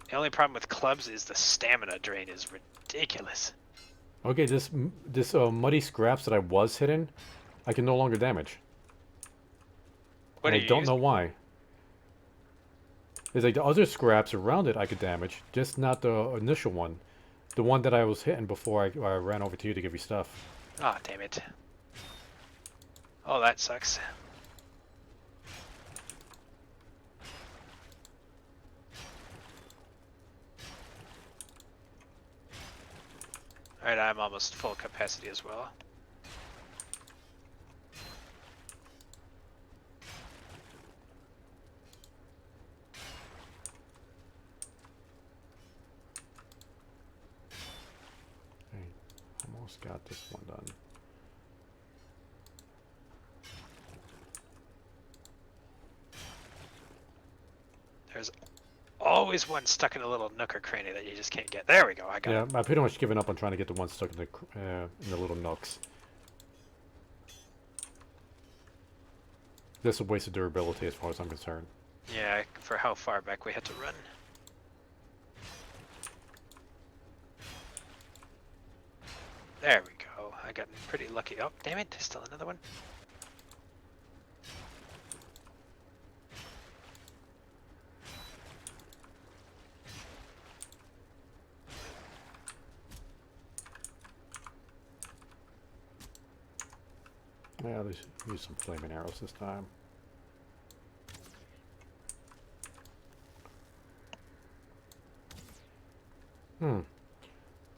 The only problem with clubs is the stamina drain is ridiculous. Okay, this muddy scraps that I was hitting, I can no longer damage. What And are I you don't using? know why. There's like the other scraps around it I could damage, just not the initial one. The one that I was hitting before I ran over to you to give you stuff. Ah, oh, damn it. Oh, that sucks. Alright, I'm almost full capacity as well. Okay, almost got this one done. There's always one stuck in a little nook or cranny that you just can't get. There we go, I got it. Yeah, I've pretty much given up on trying to get the ones stuck in the little nooks. This is a waste of durability as far as I'm concerned. Yeah, for how far back we had to run. There we go. I got pretty lucky. Oh, damn it, there's still another one. Yeah, let's use some flaming arrows this time.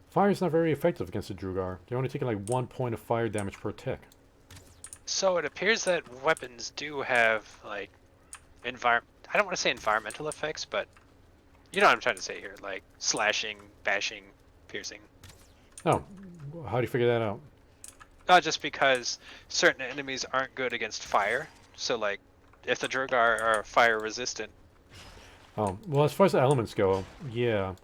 Fire is not very effective against the Drugar. They're only taking like 1 point of fire damage per tick. So it appears that weapons do have, like, I don't want to say environmental effects, but you know what I'm trying to say here. Like, slashing, bashing, piercing. Oh, how do you figure that out? Not just because certain enemies aren't good against fire. So, like, if the Drogar are fire resistant. Oh, well, as far as the elements go, yeah.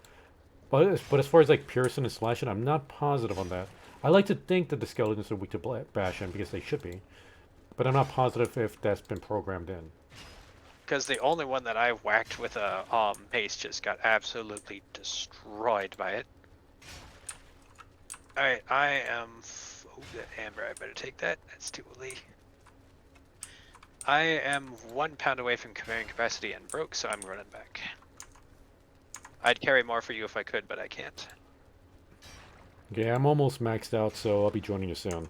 But as far as like piercing and slashing, I'm not positive on that. I like to think that the skeletons are weak to bashing because they should be. But I'm not positive if that's been programmed in. Because the only one that I whacked with a mace just got absolutely destroyed by it. Alright, I am... Oh, that amber, I better take that. That's too early. I am 1 pound away from carrying capacity and broke, so I'm running back. I'd carry more for you if I could, but I can't. Okay, I'm almost maxed out, so I'll be joining you soon.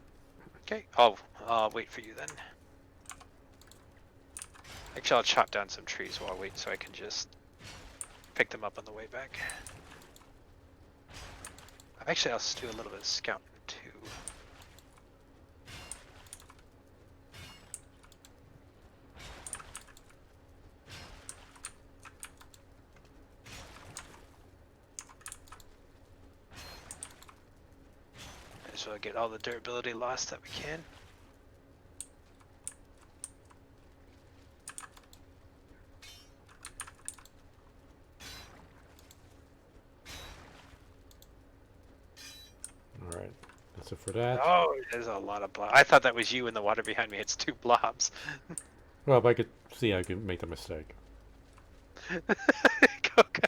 Okay, I'll wait for you then. Actually, I'll chop down some trees while I wait so I can just pick them up on the way back. Actually, I'll do a little bit of scouting too. So I'll get all the durability loss that we can. Alright, that's it for that. Oh, there's a lot of blobs. I thought that was you in the water behind me. It's 2 blobs. Well, if I could see, I could make the mistake. Go, go.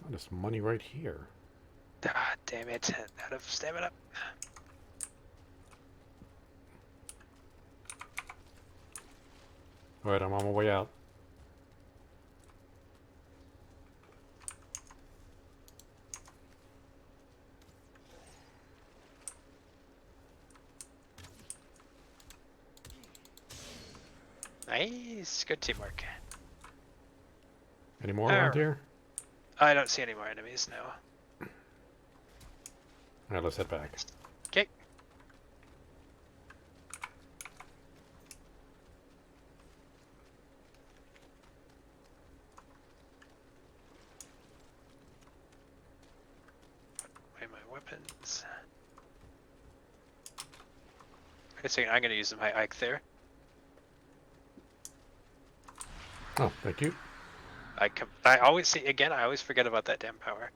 Oh, there's money right here. Ah, damn it. Out of stamina. Alright, I'm on my way out. Nice, good teamwork. Any more around here? I don't see any more enemies now. Alright, let's head back. Okay. Put away my weapons. Wait a second, I'm gonna use my Ike there. Oh, thank you. I always see, again, I always forget about that damn power.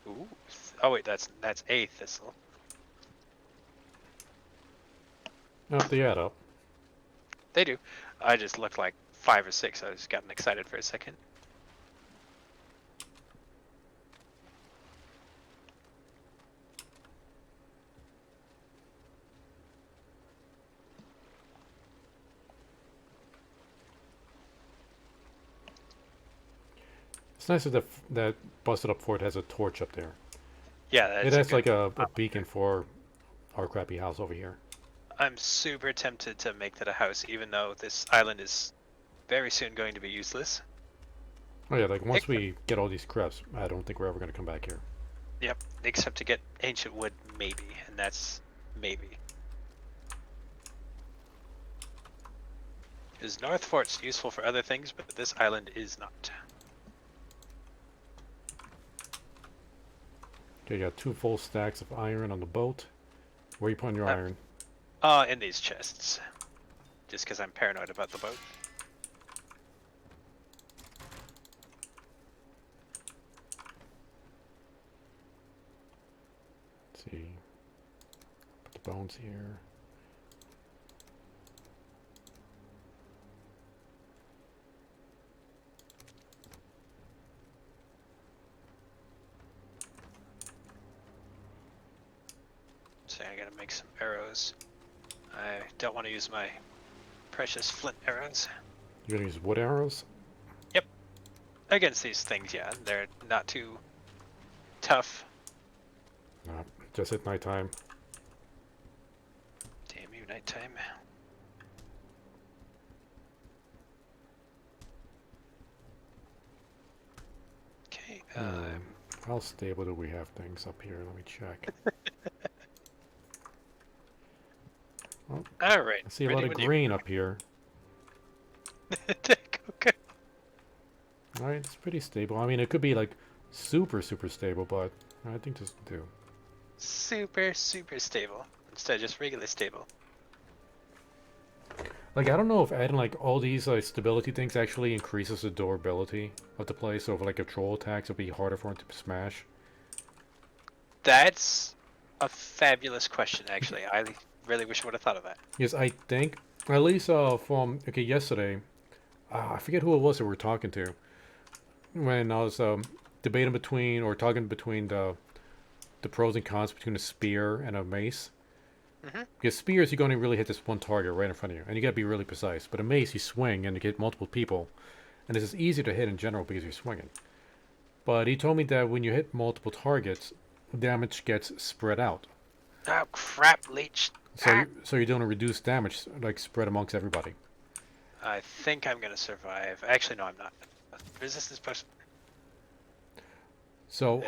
Ooh. Oh wait, that's a thistle. Nope, they add up. They do. I just looked like 5 or 6. I just gotten excited for a second. It's nice that that busted up fort has a torch up there. Yeah, that's It has good. like a beacon for our crappy house over here. I'm super tempted to make that a house, even though this island is very soon going to be useless. Oh yeah, like once we get all these crests, I don't think we're ever going to come back here. Yep, except to get ancient wood, maybe, and that's maybe. Because North Fort's useful for other things, but this island is not. Okay, you got 2 full stacks of iron on the boat. Where are you putting your iron? In these chests. Just because I'm paranoid about the boat. Let's see. Put the bones here. So I gotta make some arrows. I don't want to use my precious flint arrows. You're going to use wood arrows? Yep. Against these things, yeah. They're not too tough. No, just at nighttime. Damn you, nighttime. Okay, How stable do we have things up here? Let me check. Well, alright. I see a lot of green up here. Okay. Alright, it's pretty stable. I mean, it could be like super stable, but I think this will do. Super stable. Instead of just regular stable. Like, I don't know if adding like all these like stability things actually increases the durability of the place. So if like a troll attacks, it'll be harder for him to smash. That's a fabulous question, actually. I really wish I would have thought of that. Yes, I think at least from yesterday, I forget who it was that we were talking to when I was debating between or talking between the pros and cons between a spear and a mace. Because spears, you're going to really hit this one target right in front of you, and you got to be really precise. But a mace, you swing and you hit multiple people, and this is easier to hit in general because you're swinging. But he told me that when you hit multiple targets, damage gets spread out. Oh crap, leech. So you're doing a reduced damage, like spread amongst everybody. I think I'm gonna survive. Actually, no, I'm not. Resistance potion. So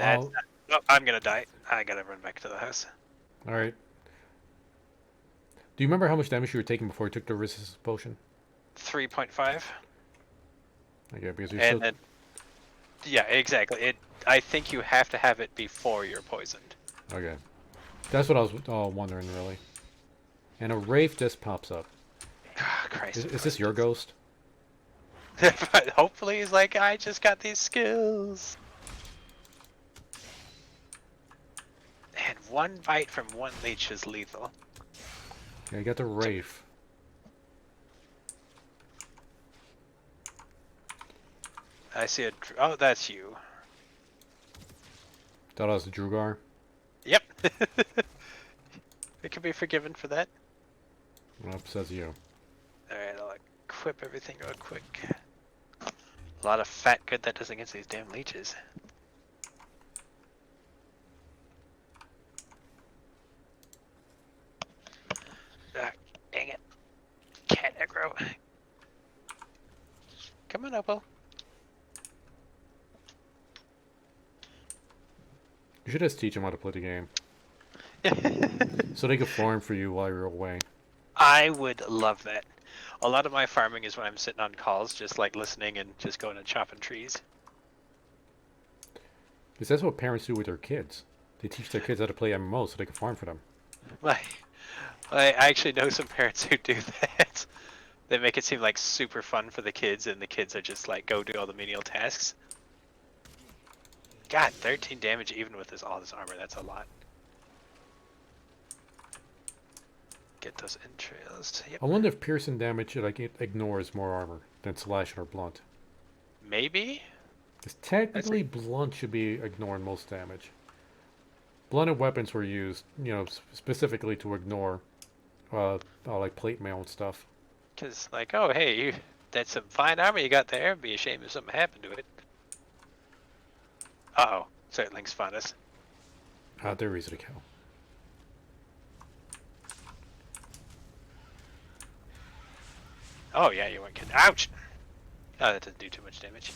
I'm gonna die. I gotta run back to the house. all right. Do you remember how much damage you were taking before you took the resistance potion? 3.5. Okay, because you're And then, yeah, exactly. I think you have to have it before you're poisoned. Okay, that's what I was wondering really. And a wraith just pops up. Oh, Christ. Is this your ghost? But hopefully he's like, I just got these skills. And one bite from one leech is lethal. Yeah, you got the wraith. I see a... Oh, that's you. Thought I was the Drugar. Yep. It can be forgiven for that. Well, says you. Alright, I'll equip everything real quick. A lot of fat good that does against these damn leeches. Dang it. Cat aggro. Come on, Opal. You should just teach them how to play the game. So they can farm for you while you're away. I would love that. A lot of my farming is when I'm sitting on calls, just like listening and just going and chopping trees. Because that's what parents do with their kids. They teach their kids how to play MMOs so they can farm for them. I actually know some parents who do that. They make it seem like super fun for the kids, and the kids are just like, go do all the menial tasks. God, 13 damage even with all this armor, that's a lot. Get those entrails. Yep. I wonder if piercing damage like it ignores more armor than slashing or blunt. Maybe? Because technically blunt should be ignoring most damage. Blunted weapons were used, specifically to ignore like plate mail and stuff. Because, like, oh, hey, that's some fine armor you got there. It'd be a shame if something happened to it. Uh-oh. Certlings found us. They're easy to kill. Oh, yeah, you weren't kidding. Ouch! Oh, that doesn't do too much damage.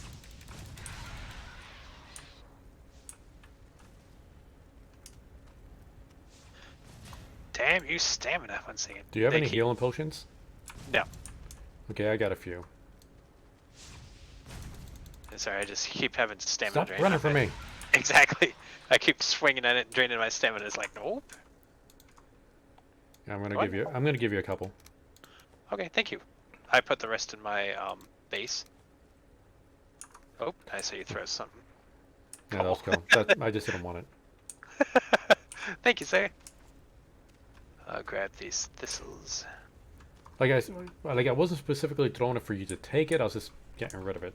Damn, you stamina once again. Do you have any healing potions? No. Okay, I got a few. Sorry, I just keep having stamina. Stop running from me. Exactly. I keep swinging at it and draining my stamina. It's like, nope. Yeah, I'm gonna give you a couple. Okay, thank you. I put the rest in my base. Oh, I saw you throw something. Yeah, that was cool. I just didn't want it. Thank you, sir. I'll grab these thistles. Like I wasn't specifically throwing it for you to take it. I was just getting rid of it.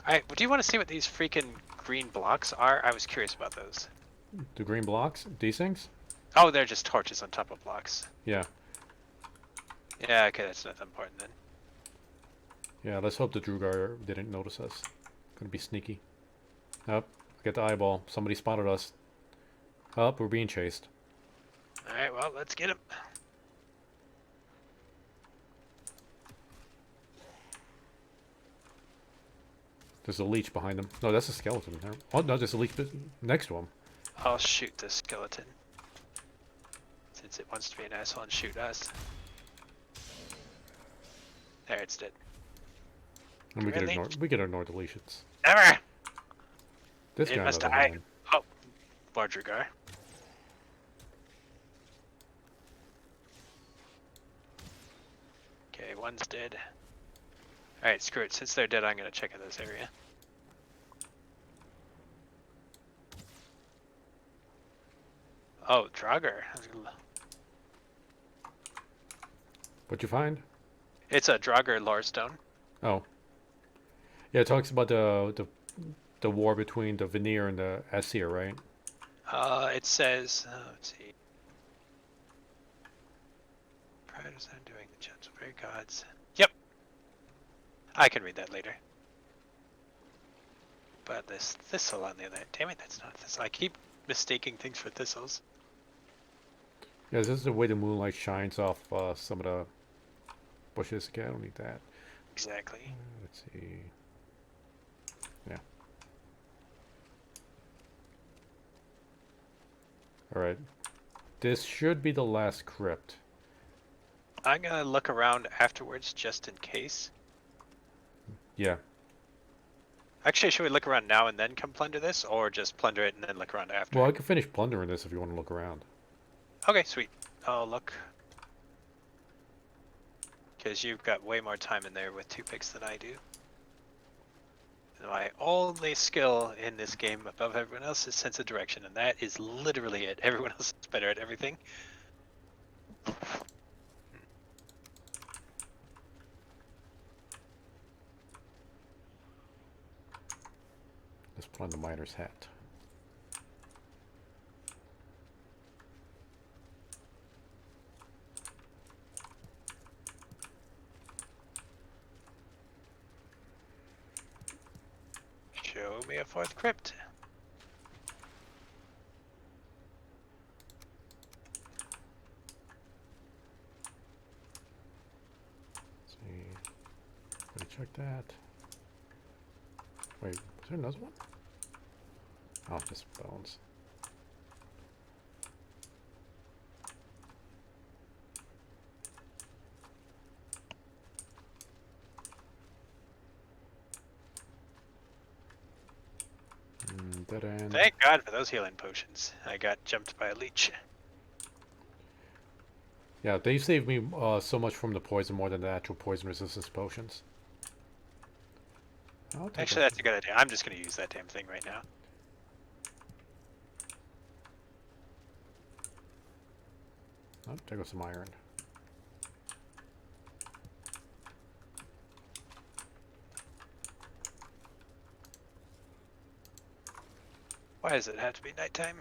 Alright, do you want to see what these freaking green blocks are? I was curious about those. The green blocks? These things? Oh, they're just torches on top of blocks. Yeah. Yeah, okay, that's not important then. Yeah, let's hope the Drugar didn't notice us. Gonna be sneaky. Up, get the eyeball. Somebody spotted us. Up, we're being chased. Alright, well, let's get him. There's a leech behind him. No, that's a skeleton. Oh, no, there's a leech next to him. I'll shoot this skeleton. Since it wants to be an asshole and shoot us. There, it's dead. And we can ignore the leeches. Never! This It guy must knows die. Oh, larger guy. Okay, one's dead. Alright, screw it. Since they're dead, I'm gonna check out this area. Oh, Draugr. What'd you find? It's a Draugr lore stone. Oh. Yeah, it talks about the war between the Veneer and the Aesir, right? It says, let's see. Prior to doing the Gentleberry gods. Yep. I can read that later. But this thistle on the other hand, damn it, that's not thistle. I keep mistaking things for thistles. Yeah, this is the way the moonlight shines off some of the bushes. Okay, I don't need that. Exactly. Let's see. Yeah. Alright. This should be the last crypt. I'm gonna look around afterwards just in case. Yeah. Actually, should we look around now and then come plunder this, or just plunder it and then look around after? Well, I can finish plundering this if you want to look around. Okay, sweet. I'll look. Because you've got way more time in there with 2 picks than I do. And my only skill in this game above everyone else is sense of direction, and that is literally it. Everyone else is better at everything. Let's put on the miner's hat. me a fourth crypt. Let's see. Let me check that. Wait, was there another one? Oh, just bones. Dead end. Thank God for those healing potions. I got jumped by a leech. Yeah, they saved me so much from the poison more than the actual poison resistance potions. Actually, that's a good idea. I'm just going to use that damn thing right now. Oh, there goes some iron. Why does it have to be nighttime?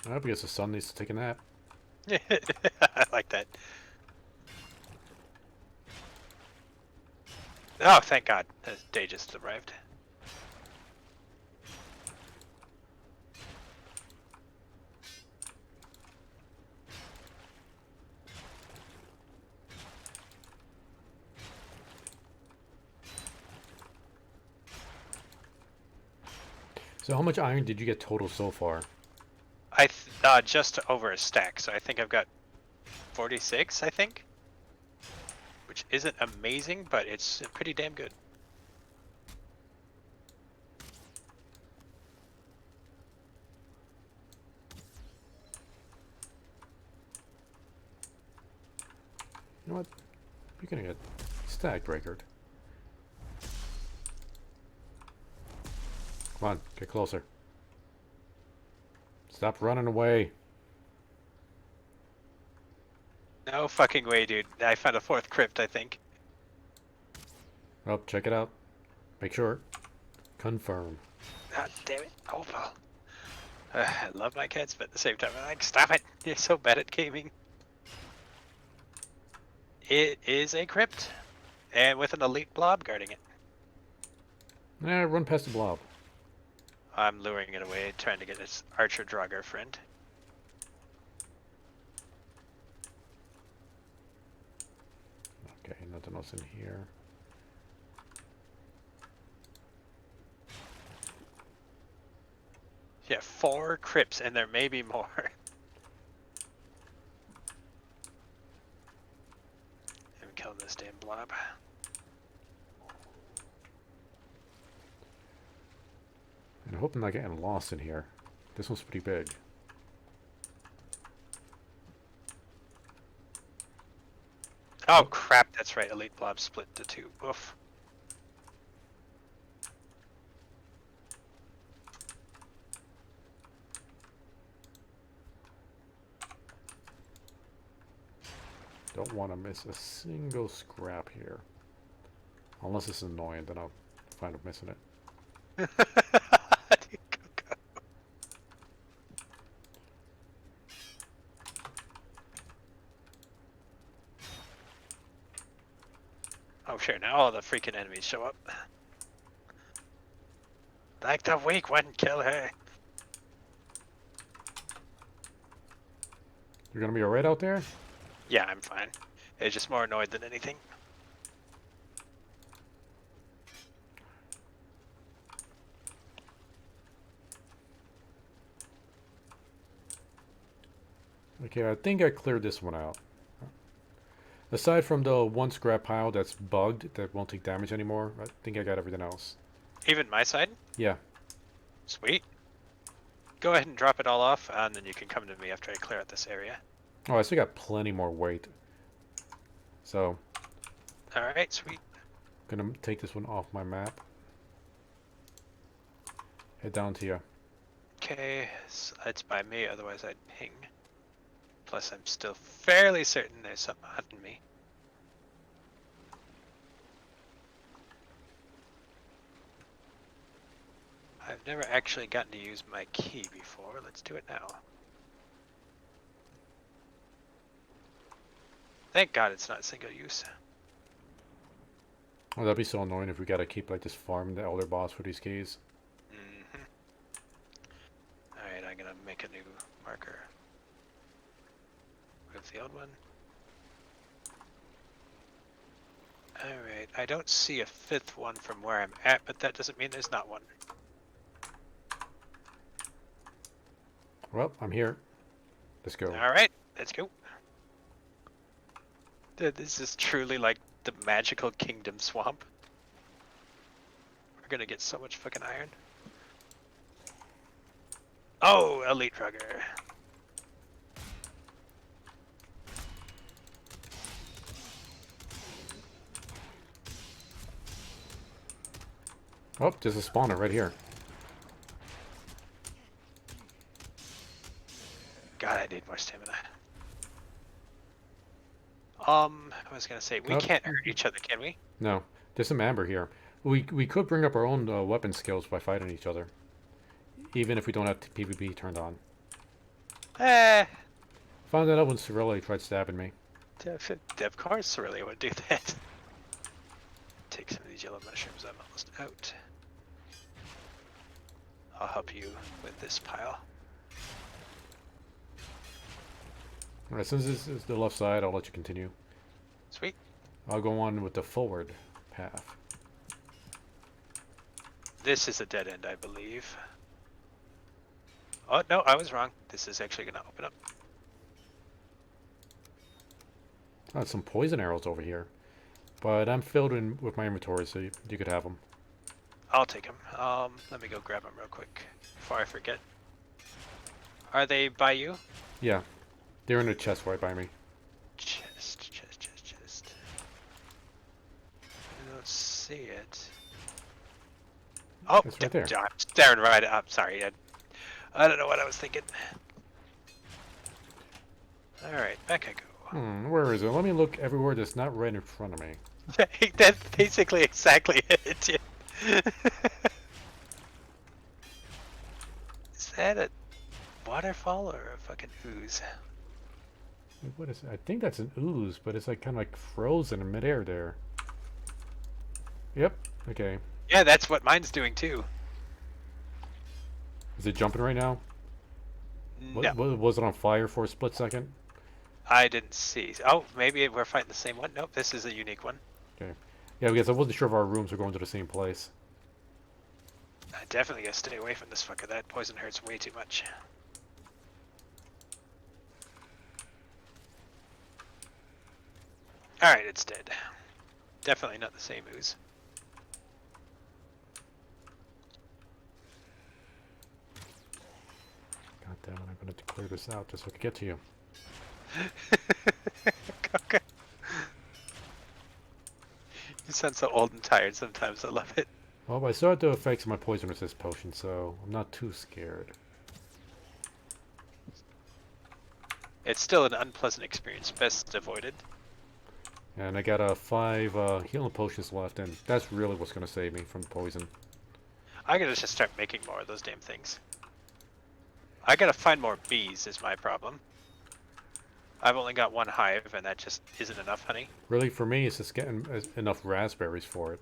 Because the sun needs to take a nap. I like that. Oh, thank God. The day just arrived. So how much iron did you get total so far? Just over a stack, so I think I've got 46, I think. Which isn't amazing, but it's pretty damn good. You know what? You're gonna get stack breakered. Come on, get closer. Stop running away. No fucking way, dude. I found a fourth crypt, I think. Oh, check it out. Make sure. Confirm. God damn it. Oh, well. I love my cats, but at the same time, I'm like, stop it. You're so bad at gaming. It is a crypt, and with an elite blob guarding it. Run past the blob. I'm luring it away, trying to get its archer draugr friend. Okay, nothing else in here. Yeah, 4 crypts, and there may be more. I'm killing this damn blob. And I hope I'm not getting lost in here. This one's pretty big. Oh crap, that's right, elite blob split to 2. Oof. Don't want to miss a single scrap here. Unless it's annoying, then I'll find out missing it. Oh sure, now all the freaking enemies show up. Like the weak one, kill her. You're gonna be alright out there? Yeah, I'm fine. It's just more annoyed than anything. Okay, I think I cleared this one out. Aside from the one scrap pile that's bugged, that won't take damage anymore, I think I got everything else. Even my side? Yeah. Sweet. Go ahead and drop it all off, and then you can come to me after I clear out this area. Oh, I still got plenty more weight. So, Alright, sweet. gonna take this one off my map. Head down to you. Okay, so it's by me, otherwise I'd ping. Plus I'm still fairly certain there's something hunting me. I've never actually gotten to use my key before. Let's do it now. Thank God it's not single use. Oh, that'd be so annoying if we gotta keep like this farming the elder boss for these keys. Mm-hmm. Alright, I'm gonna make a new marker. Move the old one. Alright, I don't see a fifth one from where I'm at, but that doesn't mean there's not one. Well, I'm here. Let's go. Alright, let's go. This is truly like the magical kingdom swamp. We're gonna get so much fucking iron. Oh, elite rugger. Oh, there's a spawner right here. God, I need more stamina. I was gonna say, we Oh. can't hurt each other, can we? No, there's some amber here. We could bring up our own weapon skills by fighting each other, even if we don't have PvP turned on. Found that out when Sorelli tried stabbing me. Of course, Cerelia would do that. Take some of these yellow mushrooms. I'm almost out. I'll help you with this pile. Alright, since this is the left side, I'll let you continue. Sweet. I'll go on with the forward path. This is a dead end, I believe. Oh, no, I was wrong. This is actually going to open up. Oh, some poison arrows over here. But I'm filled in with my inventory, so you could have them. I'll take them. Let me go grab them real quick before I forget. Are they by you? Yeah. They're in a chest right by me. Chest. I don't see it. Oh, It's right there. I'm staring right up. Sorry, I don't know what I was thinking. Alright, back I go. Where is it? Let me look everywhere that's not right in front of me. That's basically exactly it. Is that a waterfall or a fucking ooze? What is it? I think that's an ooze, but it's like kind of like frozen in midair there. Yep. Okay. Yeah, that's what mine's doing too. Is it jumping right now? No, Was it on fire for a split second? I didn't see. Oh, maybe we're fighting the same one. Nope, this is a unique one. Okay. Yeah, because I wasn't sure if our rooms were going to the same place. I definitely gotta stay away from this fucker. That poison hurts way too much. Alright, it's dead. Definitely not the same ooze. God damn it, I'm going to clear this out just so I can get to you. Okay. You sound so old and tired sometimes. I love it. Well, I still have the effects of my poison resist potion, so I'm not too scared. It's still an unpleasant experience. Best avoided. And I got 5 healing potions left, and that's really what's going to save me from poison. I gotta just start making more of those damn things. I gotta find more bees is my problem. I've only got one hive, and that just isn't enough honey. Really, for me, it's just getting enough raspberries for it.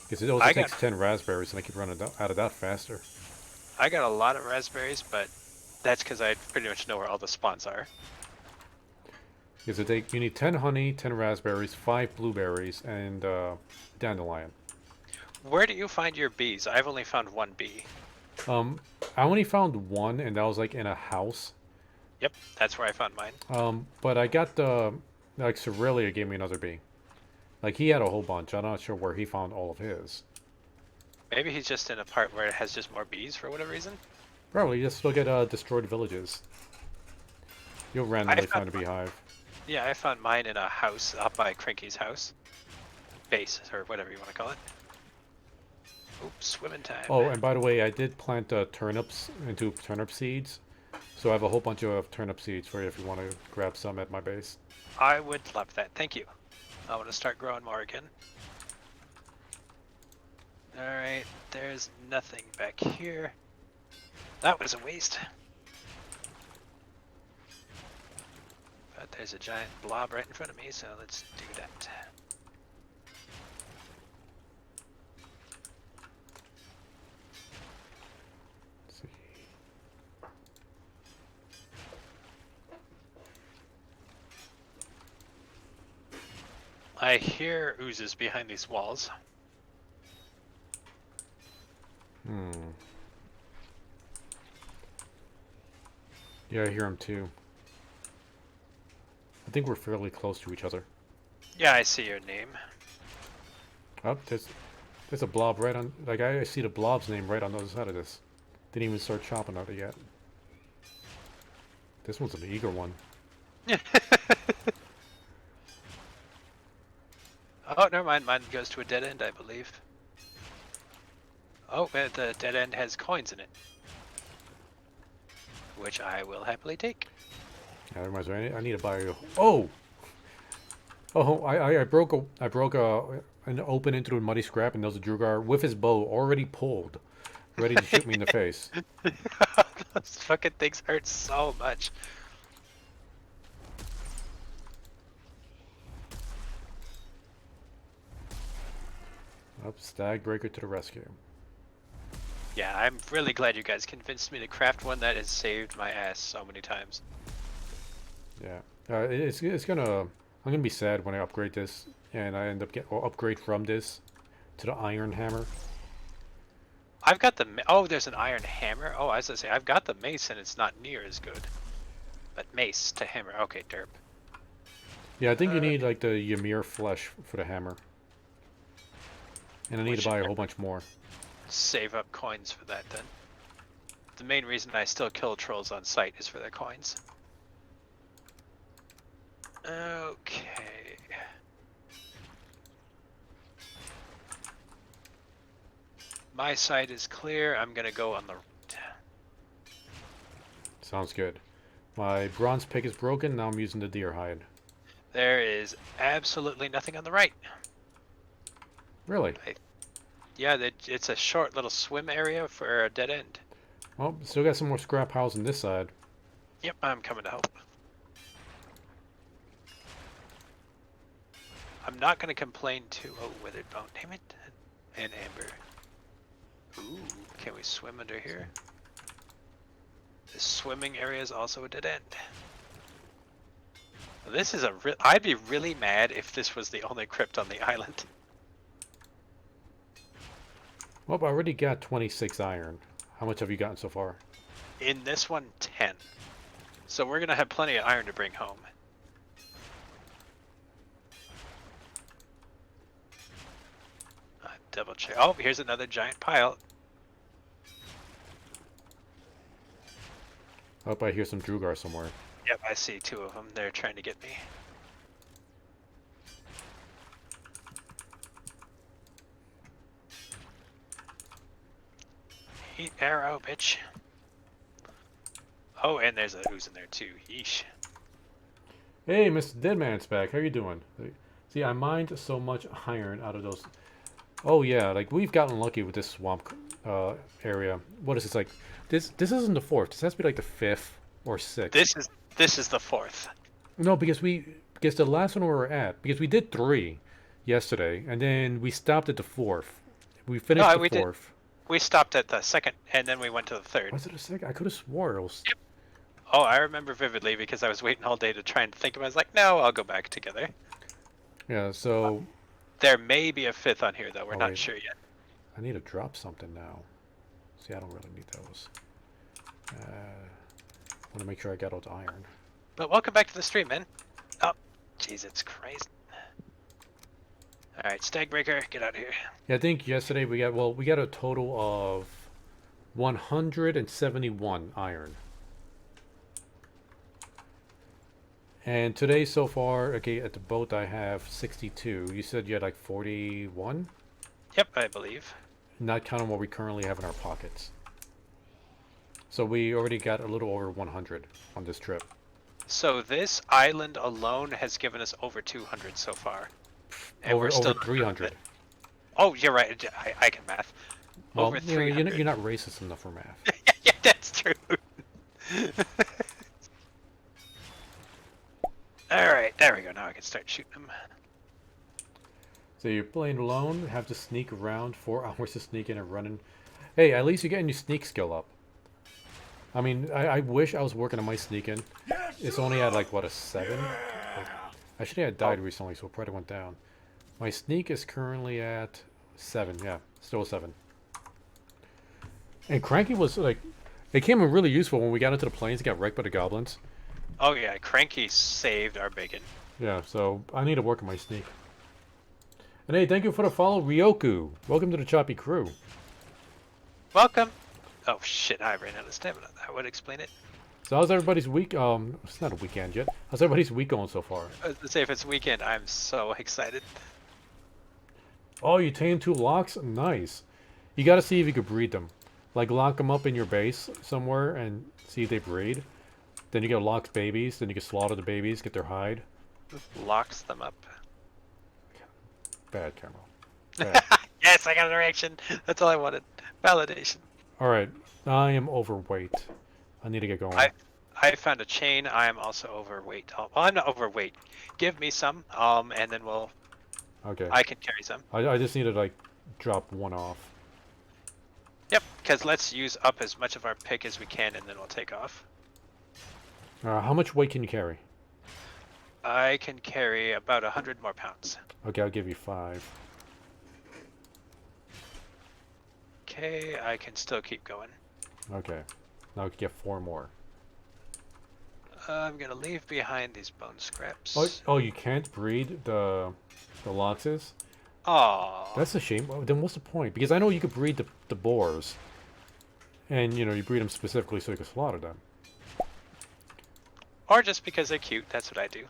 Because it only takes 10 raspberries, and I keep running out of that faster. I got a lot of raspberries, but that's because I pretty much know where all the spawns are. Because you need 10 honey, 10 raspberries, 5 blueberries, and dandelion. Where do you find your bees? I've only found one bee. I only found one, and that was like in a house. Yep, that's where I found mine. But I got like Cerelia gave me another bee. Like he had a whole bunch. I'm not sure where he found all of his. Maybe he's just in a part where it has just more bees for whatever reason. Probably just look at destroyed villages. You'll randomly find a beehive. Yeah, I found mine in a house up by Cranky's house. Base, or whatever you want to call it. Oops, swimming time. Oh, and by the way, I did plant turnips into turnip seeds. So I have a whole bunch of turnip seeds for you if you want to grab some at my base. I would love that. Thank you. I want to start growing more again. Alright, there's nothing back here. That was a waste. But there's a giant blob right in front of me, so let's do that. I hear oozes behind these walls. Yeah, I hear him too. I think we're fairly close to each other. Yeah, I see your name. Oh, there's a blob right on. Like I see the blob's name right on the other side of this. Didn't even start chopping at it yet. This one's an eager one. Oh, never mind. Mine goes to a dead end, I believe. Oh, the dead end has coins in it, which I will happily take. Yeah, that reminds me. I need to buy a. Oh. Oh, I broke an open into a muddy scrap, and there was a Drugar with his bow already pulled, ready to shoot me in the face. Those fucking things hurt so much. Up, Stag Breaker to the rescue. Yeah, I'm really glad you guys convinced me to craft one that has saved my ass so many times. Yeah, it's gonna. I'm gonna be sad when I upgrade this, and I end up upgrade from this to the iron hammer. I've got the oh, there's an iron hammer. Oh, I was gonna say I've got the mace and it's not near as good. But mace to hammer. Okay, derp. Yeah, I think you need like the Ymir flesh for the hammer, and I need to buy a whole bunch more. Save up coins for that then. The main reason I still kill trolls on sight is for their coins. Okay. My side is clear. I'm gonna go on the right. Sounds good. My bronze pick is broken. Now I'm using the deer hide. There is absolutely nothing on the right. Really? Yeah, it's a short little swim area for a dead end. Well, still got some more scrap house on this side. Yep, I'm coming to help. I'm not going to complain too. Oh, withered bone, damn it. And amber. Ooh, can we swim under here? The swimming area is also a dead end. This is I'd be really mad if this was the only crypt on the island. Well, I already got 26 iron. How much have you gotten so far? In this one, 10. So we're going to have plenty of iron to bring home. Double check. Oh, here's another giant pile. Oh, I hear some Drugar somewhere. Yep, I see two of them. They're trying to get me. Eat arrow, bitch. Oh, and there's a who's in there too. Yeesh. Hey, Mr. Deadman's back. How you doing? See, I mined so much iron out of those. Oh yeah, like we've gotten lucky with this swamp area. What is this like? This isn't the fourth. This has to be like the fifth or sixth. This is the fourth. No, because the last one we were at, because we did 3 yesterday, and then we stopped at the fourth. We finished the fourth. We stopped at the second, and then we went to the third. Was it a second? I could have swore it was. Yep. Oh, I remember vividly because I was waiting all day to try and think of it. I was like, no, I'll go back together. Yeah, so. There may be a fifth on here, though. We're not sure yet. I need to drop something now. See, I don't really need those. Want to make sure I got all the iron. But welcome back to the stream, man. Oh, jeez, it's crazy. All right, Stagbreaker, get out of here. Yeah, I think yesterday we got a total of 171 iron. And today so far, okay, at the boat I have 62. You said you had like 41? Yep, I believe. Not counting what we currently have in our pockets. So we already got a little over 100 on this trip. So this island alone has given us over 200 so far. And over we're still 300. Oh, you're right. I can math. Well, over 300. You're not racist enough for math. Yeah, that's true. Alright, there we go. Now I can start shooting them. So you're playing alone, have to sneak around 4 hours to sneak in and running. Hey, at least you're getting your sneak skill up. I mean, I wish I was working on my sneaking. It's only at like, what, a 7? Like, actually, I died recently, so it probably went down. My sneak is currently at 7. Yeah, still 7. And Cranky was like, it came in really useful when we got into the plains and got wrecked by the goblins. Oh yeah, Cranky saved our bacon. Yeah, so I need to work on my sneak. And hey, thank you for the follow, Ryoku. Welcome to the Choppy Crew. Welcome. Oh shit, I ran out of stamina. That would explain it. So how's everybody's week? It's not a weekend yet. How's everybody's week going so far? Let's say if it's weekend, I'm so excited. Oh, you tamed 2 locks? Nice. You gotta see if you could breed them. Like, lock them up in your base somewhere and see if they breed. Then you get locked babies, then you can slaughter the babies, get their hide. Locks them up. Bad camera. Bad. Yes, I got a reaction. That's all I wanted. Validation. Alright, I am overweight. I need to get going. I found a chain. I am also overweight. Well, I'm not overweight. Give me some, and then we'll. Okay. I can carry some. I just need to, like, drop 1 off. Yep, because let's use up as much of our pick as we can, and then we'll take off. How much weight can you carry? I can carry about 100 more pounds. Okay, I'll give you 5. Okay, I can still keep going. Okay. Now I can get 4 more. I'm gonna leave behind these bone scraps. Oh, you can't breed the Loxes? Oh. That's a shame. Then what's the point? Because I know you could breed the boars. And, you know, you breed them specifically so you can slaughter them. Or just because they're cute, that's what I do.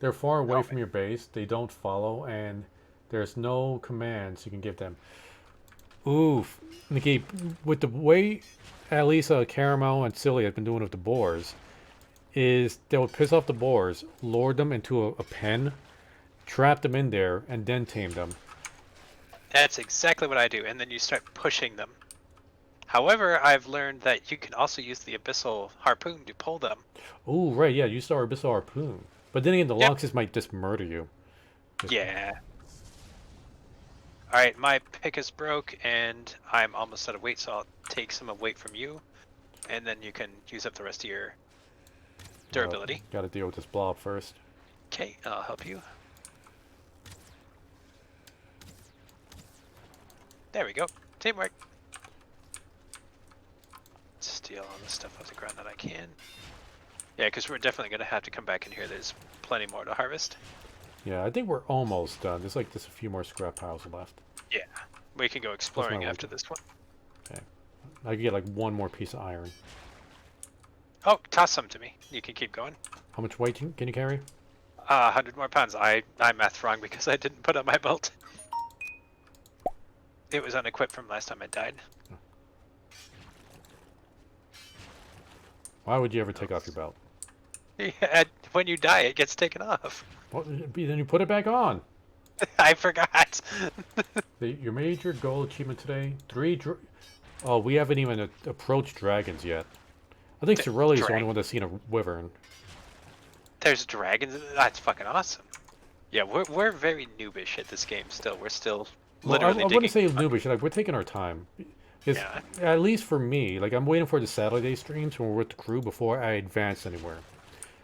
They're far away from your base. They don't follow, and there's no commands you can give them. Oof. Nikki, with the way at least Caramel and Silly have been doing with the boars, is they would piss off the boars, lure them into a pen, trap them in there, and then tame them. That's exactly what I do, and then you start pushing them. However, I've learned that you can also use the Abyssal Harpoon to pull them. Oh, right, yeah, you saw Abyssal Harpoon. But then again, the Loxes might just murder you. Yeah. Alright, my pick is broke, and I'm almost out of weight, so I'll take some of weight from you, and then you can use up the rest of your durability. Gotta deal with this blob first. Okay, I'll help you. There we go. Teamwork. Steal all the stuff off the ground that I can. Yeah, because we're definitely going to have to come back in here. There's plenty more to harvest. Yeah, I think we're almost done. There's like just a few more scrap piles left. Yeah, we can go exploring after this one. Okay. I can get like 1 more piece of iron. Oh, toss some to me. You can keep going. How much weight can you carry? 100 more pounds. I mathed wrong because I didn't put on my belt. It was unequipped from last time I died. Why would you ever take off your belt? Yeah, when you die, it gets taken off. Well, then you put it back on. I forgot. Your major goal achievement today: 3. Oh, we haven't even approached dragons yet. I think Sorelli's the only one that's seen a wyvern. There's dragons. That's fucking awesome. Yeah, we're very noobish at this game still. We're still literally. I wouldn't say noobish. Like, we're taking our time. Yeah. At least for me, like I'm waiting for the Saturday streams when we're with the crew before I advance anywhere.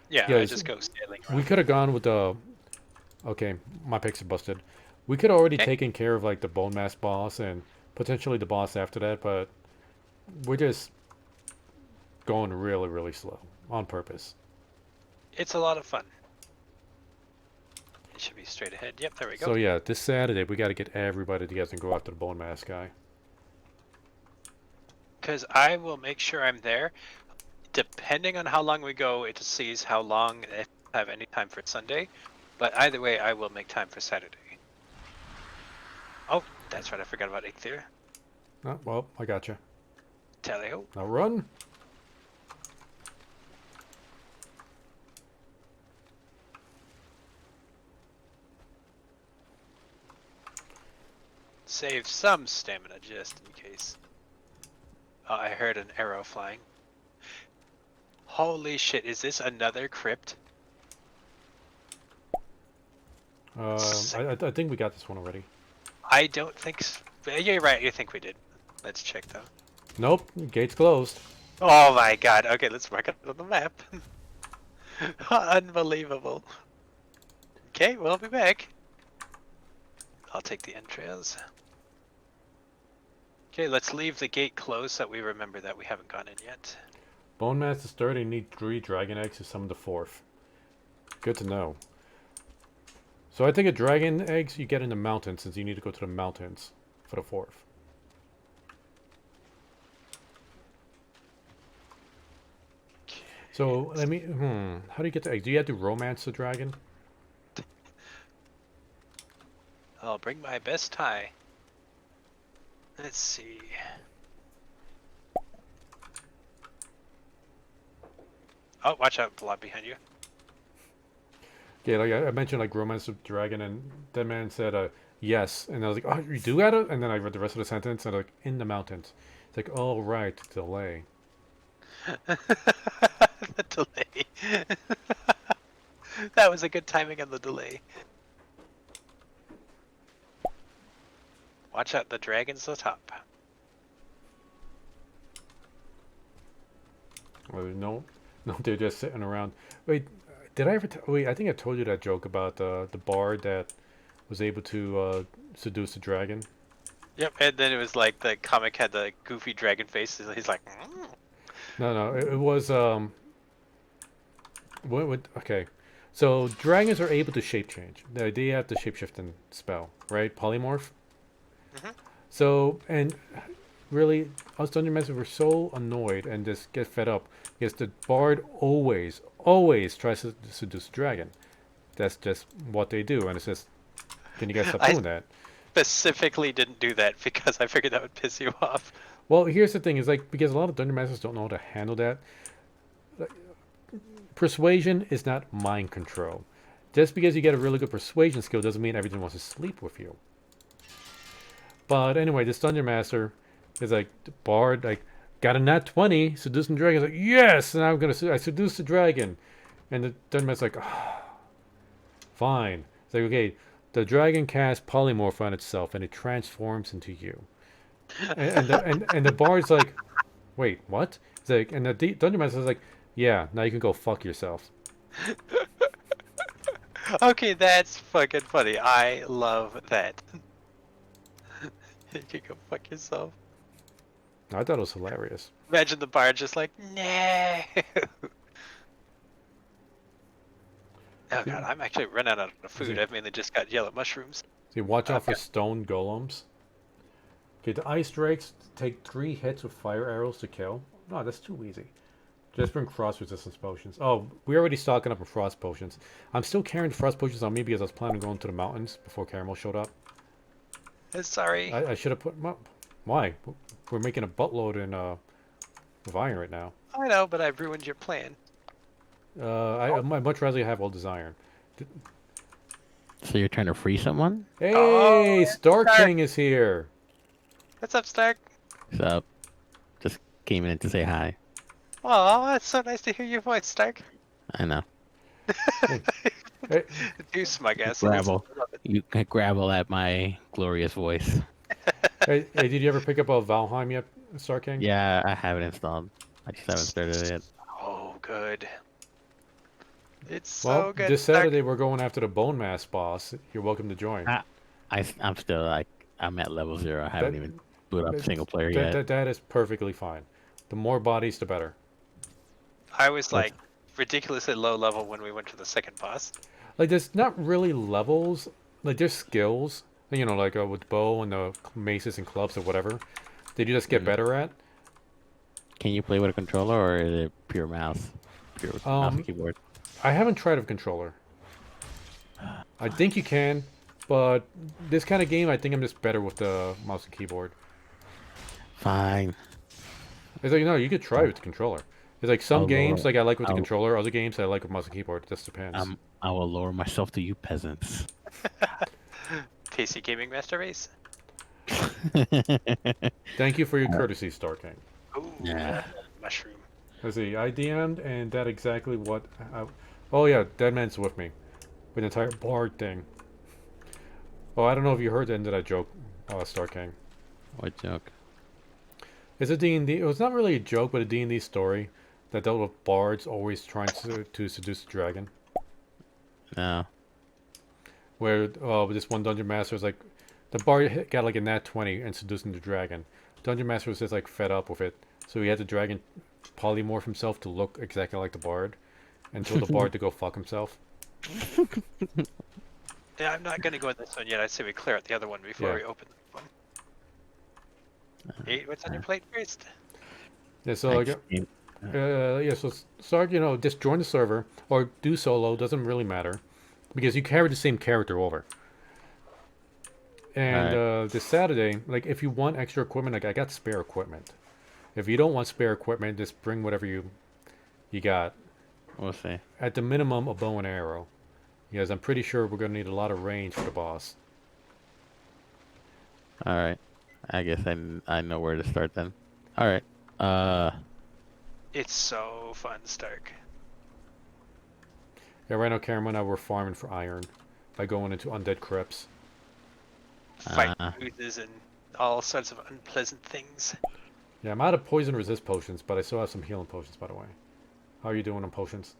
Yeah, I just go sailing around. We could have gone with the. Okay, my picks are busted. We could have already taken care of like the Bone Mask boss and potentially the boss after that, but we're just going really, really slow on purpose. It's a lot of fun. It should be straight ahead. Yep, there we go. So yeah, this Saturday we got to get everybody together and go after the Bone Mask guy. Because I will make sure I'm there. Depending on how long we go, it sees how long if I have any time for Sunday. But either way, I will make time for Saturday. Oh, that's right. I forgot about Eikthyr. Oh, well, I got you. Tally-ho. Now run. Save some stamina just in case. Oh, I heard an arrow flying. Holy shit, is this another crypt? I think we got this one already. I don't think so. You're right, you think we did. Let's check though. Nope, gate's closed. Oh my god, okay, let's mark it on the map. Unbelievable. Okay, we'll be back. I'll take the entrails. Okay, let's leave the gate closed so that we remember that we haven't gone in yet. Bone Master's third, and you need 3 dragon eggs to summon the 4th. Good to know. So I think a dragon eggs you get in the mountains, since you need to go to the mountains for the 4th. So let me. How do you get the eggs? Do you have to romance the dragon? I'll bring my best tie. Let's see. Oh, watch out, blob behind you. Yeah, like I mentioned, like romance the dragon, and that man said, yes, and I was like, oh, you do got it? And then I read the rest of the sentence, and like, in the mountains. It's like, oh right, delay. The delay. That was a good timing on the delay. Watch out, the dragon's the top. Oh, no, they're just sitting around. Wait, did I ever? Wait, I think I told you that joke about the bard that was able to seduce the dragon. Yep, and then it was like the comic had the goofy dragon face. He's like, mm. No, it was okay. So dragons are able to shape change. They have the shapeshifting spell, right? Polymorph. Mhm. So, and really, us dungeon masters were so annoyed and just get fed up because the bard always tries to seduce the dragon. That's just what they do, and it's just, can you guys stop doing that? Specifically didn't do that because I figured that would piss you off. Well, here's the thing: is like because a lot of dungeon masters don't know how to handle that. Like, persuasion is not mind control. Just because you get a really good persuasion skill doesn't mean everyone wants to sleep with you. But anyway, this dungeon master is like the bard, like got a nat 20, seducing the dragon. He's like, yes, and I seduce the dragon, and the dungeon master's like, oh, fine. It's like, okay, the dragon casts polymorph on itself, and it transforms into you. And the bard's like, wait, what? It's like, and the dungeon master's like, yeah, now you can go fuck yourself. Okay, that's fucking funny. I love that. You can go fuck yourself. I thought it was hilarious. Imagine the bard just like, no. Oh god, I'm actually running out of food. I've mainly just got yellow mushrooms. See, watch out for stone golems. Okay, the ice drakes take 3 hits with fire arrows to kill. No, that's too easy. Just bring frost resistance potions. Oh, we're already stocking up on frost potions. I'm still carrying the frost potions on me because I was planning on going to the mountains before Caramel showed up. Sorry. I should have put... Why? We're making a buttload in of iron right now. I know, but I've ruined your plan. I'd much rather have all this iron. So you're trying to free someone? Hey, Stark Stark. King is here. What's up, Stark? So, just came in to say hi. Oh, it's so nice to hear your voice, Stark. I know. Hey, Too smug ass. Gravel. You can gravel at my glorious voice. hey, did you ever pick up a Valheim yet, Stark King? Yeah, I have it installed. I just haven't started it yet. Oh, good. It's Well, so good. this Stark. Saturday we're going after the Bone Mass boss. You're welcome to join. I'm still like, I'm at level 0. I haven't even boot up single player yet. That is perfectly fine. The more bodies, the better. I was like ridiculously low level when we went to the second boss. Like, there's not really levels. Like, there's skills. You know, like with bow and the maces and clubs or whatever. Did you just get better at? Can you play with a controller or is it pure mouse? Pure mouse and keyboard? I haven't tried a controller. I think you can, but this kind of game, I think I'm just better with the mouse and keyboard. Fine. It's like, no, you could try with the controller. It's like some games, like I like with the I'll- controller. Other games, I like with mouse and keyboard. It just depends. I will lower myself to you peasants. KC Gaming Master Race. Thank you for your courtesy, Star King. Ooh, Yeah. mushroom. Let's see, I DM'd, and that exactly what... oh yeah, Deadman's with me. With the entire bard thing. Oh, I don't know if you heard the end of that joke, Star King. What joke? It's a D&D... It was not really a joke, but a D&D story that dealt with bards always trying to seduce the dragon. No. where this one dungeon master was like, the bard got like a nat 20 and seducing the dragon. Dungeon master was just like fed up with it, so he had the dragon polymorph himself to look exactly like the bard, and told the bard to go fuck himself. Yeah, I'm not gonna go in this one yet. I say we clear out the other one before Yeah. we open this one. Hey, what's on your plate first? Yeah, so like, yeah, so start, just join the server or do solo. Doesn't really matter, because you carry the same character over. And this Saturday, like, if you want extra equipment, like I got spare equipment. If you don't want spare equipment, just bring whatever you got. We'll see. At the minimum, a bow and arrow, because I'm pretty sure we're gonna need a lot of range for the boss. All right. I guess I know where to start then. All right. It's so fun, Stark. Yeah, right now, Cameron and I were farming for iron by going into undead crypts. Fight oozes and all sorts of unpleasant things. Yeah, I'm out of poison resist potions, but I still have some healing potions, by the way. How are you doing on potions?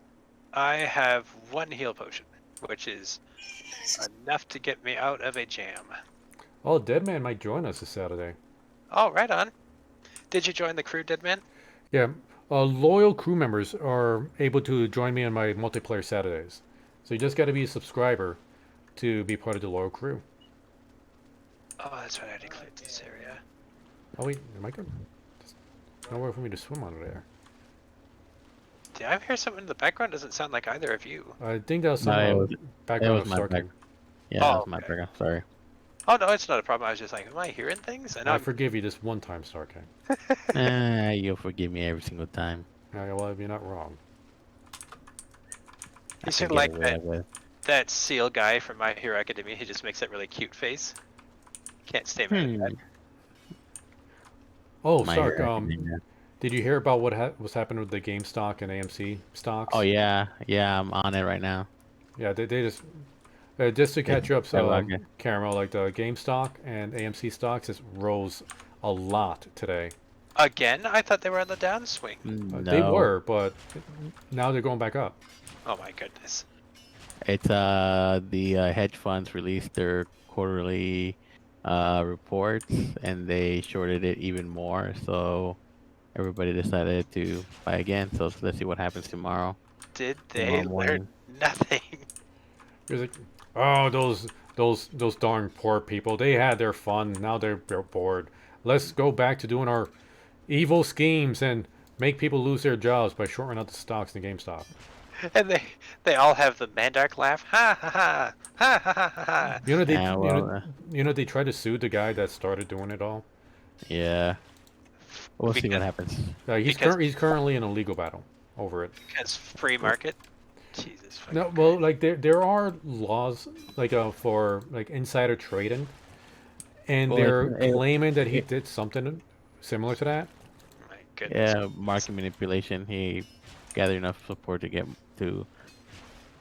I have one heal potion, which is enough to get me out of a jam. Oh, Deadman might join us this Saturday. Oh, right on. Did you join the crew, Deadman? Yeah, loyal crew members are able to join me on my multiplayer Saturdays. So you just got to be a subscriber to be part of the loyal crew. Oh, that's right. I declared this area. Oh wait, am I good? There's nowhere for me to swim under there. Did I hear something in the background? Doesn't sound like either of you. I think that was some it background was of my Starking. Yeah, Oh, that was my okay. background. Sorry. Oh no, it's not a problem. I was just like, am I hearing things? And I forgive you this one time, Starking. You'll forgive me every single time. Yeah, well, you're not wrong. You I should can like get away that, with. that seal guy from My Hero Academia. He just makes that really cute face. Can't stay mad at that. Oh, My Stark, Hero Academia. did you hear about what was happening with the game stock and AMC stocks? Oh yeah, I'm on it right now. Yeah, they just to catch you up, so skyrocketed. Caramel, like the GameStop and AMC stocks just rose a lot today. Again? I thought they were on the downswing. No, They were, but now they're going back up. Oh my goodness. It's the hedge funds released their quarterly reports and they shorted it even more. So everybody decided to buy again. So let's see what happens tomorrow. Did Tomorrow they learn morning. nothing? It was like, oh, those darn poor people. They had their fun. Now they're bored. Let's go back to doing our evil schemes and make people lose their jobs by shorting out the stocks in GameStop. And they all have the Mandark laugh. Ha ha ha ha ha ha ha. You know they Yeah, well, they tried to sue the guy that started doing it all. yeah. We'll see what Because- happens. He's currently in a legal battle over it. Because free market. Jesus. fucking No, well, like there are laws like for like insider trading, and Well, they're it- claiming that he did something similar to that. My goodness. Yeah, market manipulation. He gathered enough support to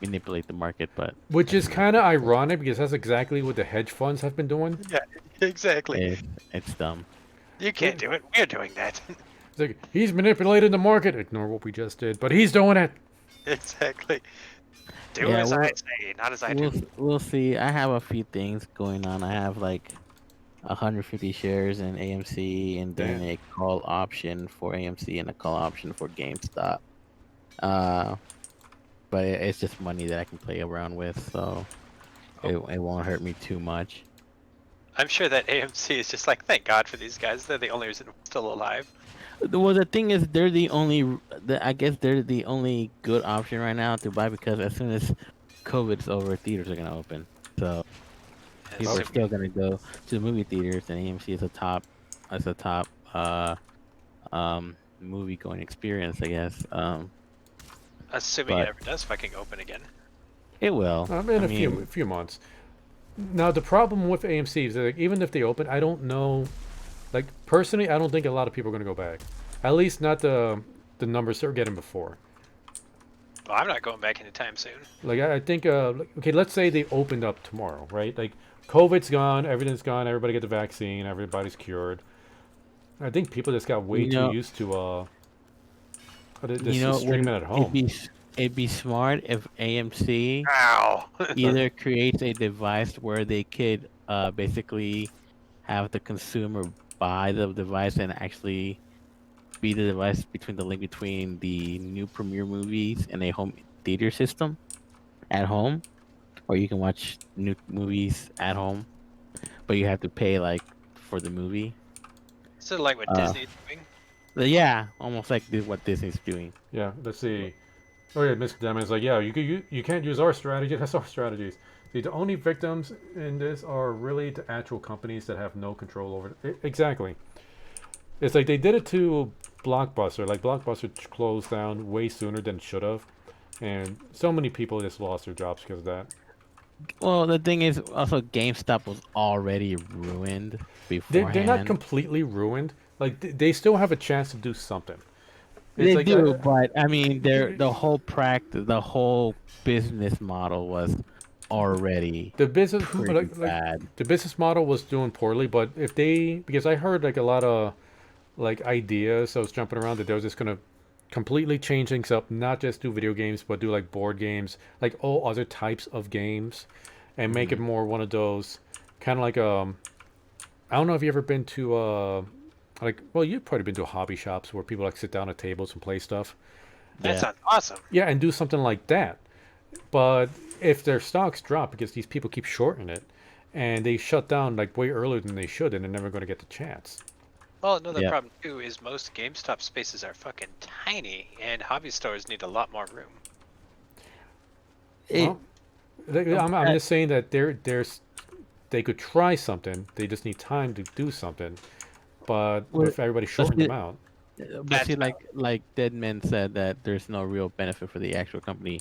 manipulate the market, but Which is kind of ironic because that's exactly what the hedge funds have been doing. Yeah, exactly. it's dumb. You can't do it. We're doing that. It's like he's manipulated the market. Ignore what we just did, but he's doing it. Exactly. Do Yeah, as I well, say, not as I do. We'll see. I have a few things going on. I have like 150 shares in AMC and then Damn. a call option for AMC and a call option for GameStop. But it's just money that I can play around with, so it won't hurt me too much. I'm sure that AMC is just like, thank God for these guys. They're the only reason we're still alive. Well, the thing is, they're the only. I guess they're the only good option right now to buy because as soon as COVID's over, theaters are gonna open. So And people are so- still gonna go to the movie theaters, and AMC is a top, movie going experience, I guess. assuming but- it ever does fucking open again. It will. In a few months. Now the problem with AMC is that like, even if they open, I don't know. Like personally, I don't think a lot of people are going to go back. At least not the numbers they were getting before. Well, I'm not going back anytime soon. Like I think, okay, let's say they opened up tomorrow, right? Like COVID's gone, everything's gone, everybody get the vaccine, everybody's cured. I think people just got way too used to just streaming at home. it'd be smart if AMC Ow! either creates a device where they could basically have the consumer buy the device and actually be the device between the link between the new premiere movies and a home theater system at home, or you can watch new movies at home, but you have to pay like for the movie. So like what Uh, Disney's doing. but yeah, almost like what Disney's doing. Yeah, let's see. Oh yeah, Mr. Demon's like, yeah, you can't use our strategy. That's our strategies. See, the only victims in this are really the actual companies that have no control over it. Exactly. It's like they did it to Blockbuster. Like Blockbuster closed down way sooner than it should have, and so many people just lost their jobs because of that. Well, the thing is, also GameStop was already ruined They're not beforehand. completely ruined. Like they still have a chance to do something. It's They like do, but I mean, the whole business model was already the business pretty like bad. the business model was doing poorly. But if they, because I heard like a lot of like ideas, so I was jumping around that they was just gonna completely change things up, not just do video games, but do like board games, like all other types of games, and make it Hmm. more one of those kind of like I don't know if you ever been to like, well, you've probably been to hobby shops where people like sit down at tables and play stuff. That Yeah. sounds awesome. Yeah, and do something like that. But if their stocks drop because these people keep shorting it, and they shut down like way earlier than they should, and they're never going to get the chance. Well, another Yeah. problem too is most GameStop spaces are fucking tiny, and hobby stores need a lot more room. It. Well, I'm But, just saying that they could try something. They just need time to do something. But well, if everybody but shortened see, them out, but That's see, like Deadman said that there's no real benefit for the actual company,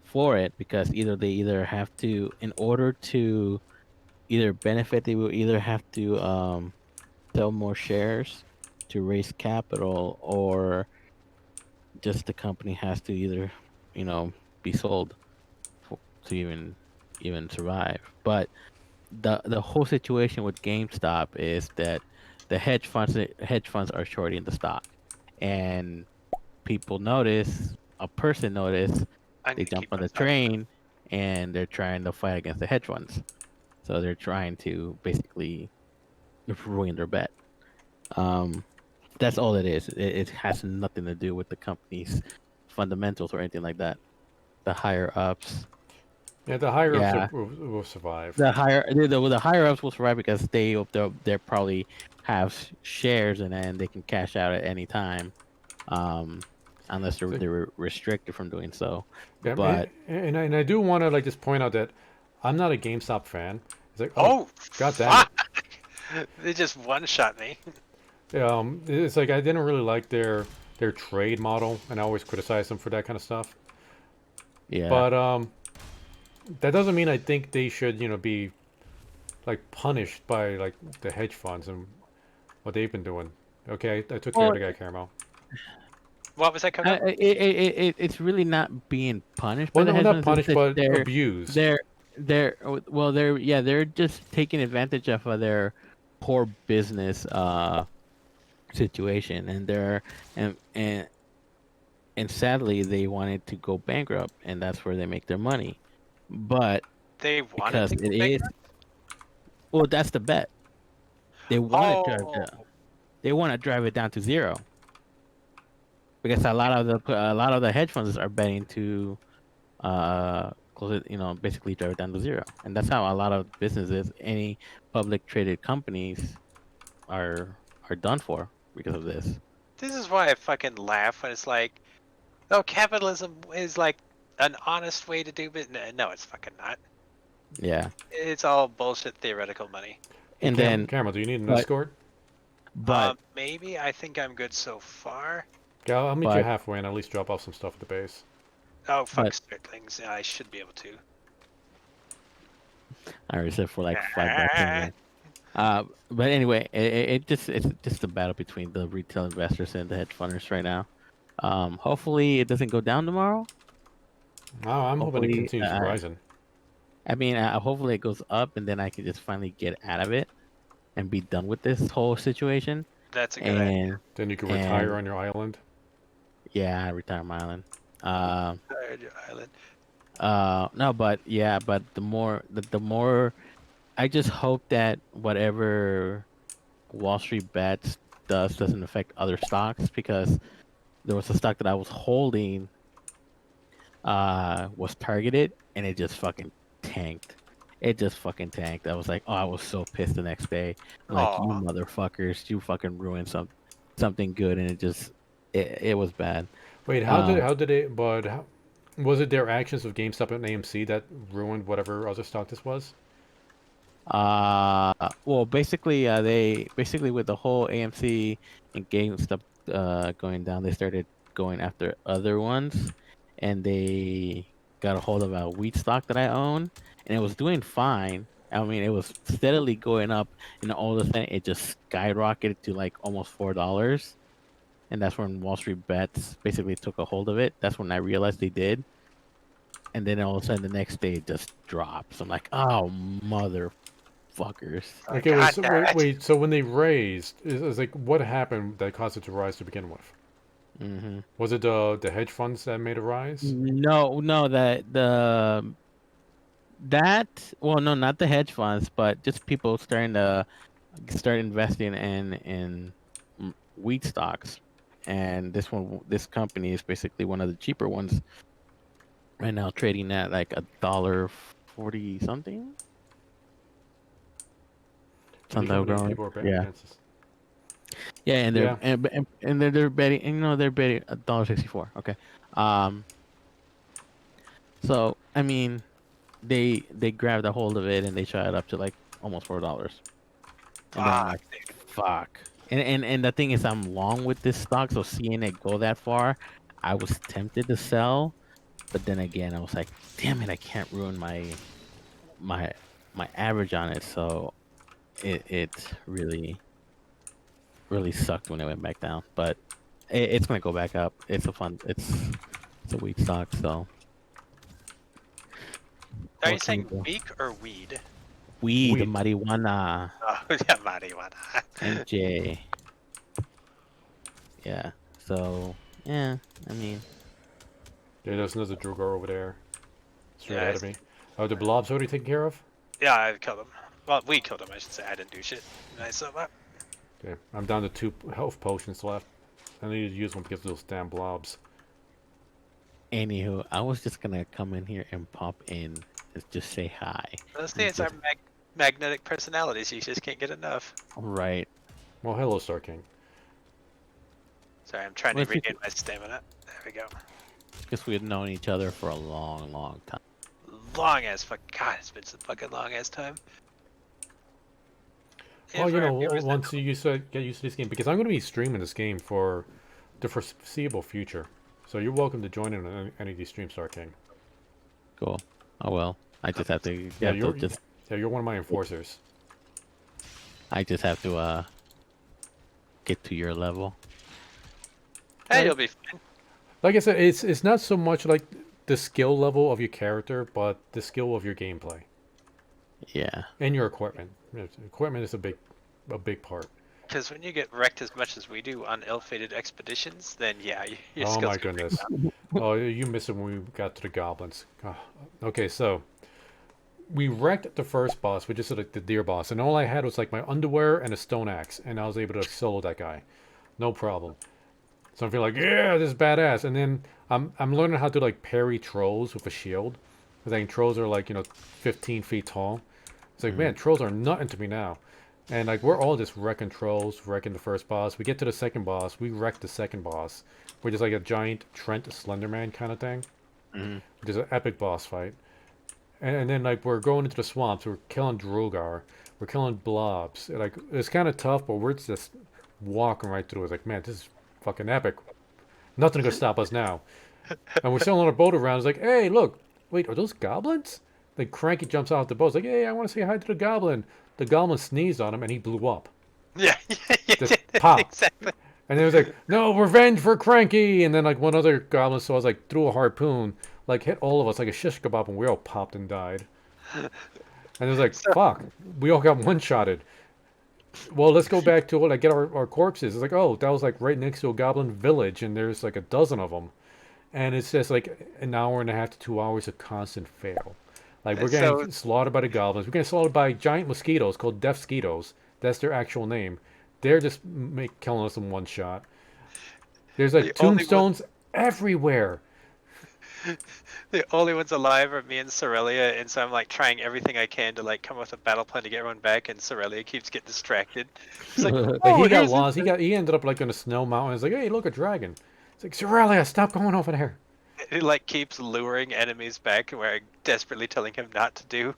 for it because they either have to, in order to either benefit, they will either have to sell more shares to raise capital, or just the company has to either, you know, be sold to even survive. But the whole situation with GameStop is that the hedge funds are shorting the stock, and people notice, a person notice, I they need to jump keep on my the thumb. train, and they're trying to fight against the hedge funds. So they're trying to basically ruin their bet. Um, that's all it is. It has nothing to do with the company's fundamentals or anything like that. The higher ups, yeah, the higher ups yeah, will survive. the higher ups will survive because they probably have shares in it and they can cash out at any time, um, unless So, they're restricted from doing so. yeah, But and I do want to like just point out that I'm not a GameStop fan. It's like, oh, Oh, god damn it. fuck! They just one-shot me. It's like I didn't really like their trade model, and I always criticize them for that kind of stuff. yeah, But that doesn't mean I think they should, be like punished by like the hedge funds and what they've been doing. Okay, I took care of well, the guy, Caramel. What was that, Coco? it's really not being punished by Well, the no, hedge not funds. It's punished, that but abused. they're just taking advantage of their poor business situation, and and and and sadly they wanted to go bankrupt, and that's where they make their money. But They wanted because to it go is, bankrupt? well, that's the bet. They want to Oh, they want to drive it down to zero, because a lot of the hedge funds are betting to close it, basically drive it down to zero, and that's how a lot of businesses, any public traded companies, are done for because of this. this is why I fucking laugh when it's like, oh, capitalism is like an honest way to do business. No, it's fucking not. Yeah, It's all bullshit theoretical money. Hey, and then Caramel, do you need an but escort? but Maybe I think I'm good so far. Yeah, I'll meet you but halfway and at least drop off some stuff at the base. Oh, fuck but Stritlings. Yeah, I should be able to. I reserved for like 5 bucks anyway. But anyway, it's just a battle between the retail investors and the hedge funders right now. Hopefully it doesn't go down tomorrow. Oh, I'm hoping it Hopefully, continues rising. I mean, hopefully it goes up, and then I can just finally get out of it and be done with this whole situation. That's a good idea. And Then you can retire and on your island. yeah, I retire my island. Tired Island. No, but yeah, but the more I just hope that whatever Wall Street Bets doesn't affect other stocks, because there was a stock that I was holding was targeted, and it just fucking tanked. It just fucking tanked. I was like, oh, I was so pissed the next day. I'm like, you Aw. motherfuckers, you fucking ruined something good, and it was bad. Wait, Um, how did it? But how, was it their actions of GameStop and AMC that ruined whatever other stock this was? well, basically, they basically with the whole AMC and GameStop going down, they started going after other ones, and they got a hold of a wheat stock that I own, and it was doing fine. I mean, it was steadily going up, and all of a sudden, it just skyrocketed to like almost $4, and that's when Wall Street Bets basically took a hold of it. That's when I realized they did, and then all of a sudden, the next day, it just drops. I'm like, oh motherfuckers. Okay, wait, God so damn it. so when they raised, is like what happened that caused it to rise to begin with? Mm-hmm. Was it the hedge funds that made a rise? No, no, that well, no, not the hedge funds, but just people starting to start investing in wheat stocks, and this company is basically one of the cheaper ones right now, trading at like $1.40 At least something how many going. people are betting Yeah, against us? yeah, and they're Yeah. they're betting, and, they're betting $1.64. Okay, um, so I mean, they grabbed a hold of it and they shot it up to like almost $4. And then I'm Fuck, like, dude. fuck. And the thing is, I'm long with this stock, so seeing it go that far, I was tempted to sell, but then again, I was like, damn it, I can't ruin my my average on it. So it really sucked when it went back down, but it's gonna go back up. It's a weak stock, so Are you what can you saying do? weak or weed? Weed, Wheat. marijuana, Oh, yeah, marijuana. MJ. Yeah. So yeah, I mean, Yeah, there's another Drogar over there, straight Yeah, ahead of me. Oh, the blobs already taken care of? yeah, I killed him. Well, we killed him, I should say. I didn't do shit. Nice of that. Okay, I'm down to 2 health potions left. I need to use one because of those damn blobs. anywho, I was just gonna come in here and pop in, just say hi, Those and things are just magnetic personalities. You just can't get enough. right. Well, hello, Star King. Sorry, I'm trying Well, to it's regain my stamina. There we go. because we had known each other for a long time. Long ass fuck. God, it's been some fucking long ass time. Well, And for our viewers that once you get used to this game, because I'm going to be streaming this game for the foreseeable future. So you're welcome to join in on any of these streams, Star King. Cool. Oh well, I just have to. You Yeah, have to just. you're one of my enforcers. I just have to get to your level. hey, Like, you'll be fine. like I said, it's not so much like the skill level of your character, but the skill of your gameplay Yeah. and your equipment. Equipment is a big part. Because when you get wrecked as much as we do on ill-fated expeditions, then yeah, your Oh skills my go pretty goodness. down. Oh, you missed it when we got to the goblins. Oh, okay, so we wrecked the first boss, which is like the deer boss, and all I had was like my underwear and a stone axe, and I was able to solo that guy, no problem. So I'm feeling like, yeah, this is badass. And then I'm learning how to like parry trolls with a shield, because I think trolls are like 15 feet tall. It's like, man, trolls are nothing to me now. And like we're all just wrecking trolls, wrecking the first boss. We get to the second boss, we wreck the second boss, which is like a giant Trent Slenderman kind of thing, Hmm. which is an epic boss fight. And then like we're going into the swamps, we're killing Drogar, we're killing blobs. Like it's kind of tough, but we're just walking right through. It's like, man, this is fucking epic. Nothing gonna stop us now. And we're sailing on a boat around. It's like, hey, look, wait, are those goblins? Like Cranky jumps off the boat. It's like, hey, I want to say hi to the goblin. The goblin sneezed on him and he blew up. Yeah, you Just did pop. exactly. And then it was like, no, revenge for Cranky. And then like one other goblin saw us like threw a harpoon, like hit all of us like a shish kebab, and we all popped and died. And it was like, So, fuck, we all got one-shotted. Well, let's go back to like get our corpses. It's like, oh, that was like right next to a goblin village, and there's like a dozen of them. and it's just like an hour and a half to 2 hours of constant fail. Like we're So getting slaughtered by the goblins. We're getting slaughtered by giant mosquitoes called death skeetos. That's their actual name. They're just killing us in one shot. There's the like only one, tombstones everywhere. the only ones alive are me and Sorelia, and so I'm like trying everything I can to like come up with a battle plan to get everyone back, and Sorelia keeps getting distracted. She's like, Like "Oh, he got here's this." lost. He ended up like on a snow mountain. It's like, hey, look, a dragon. It's like, Aurelia, stop going over there. It like keeps luring enemies back, where I'm desperately telling him not to do.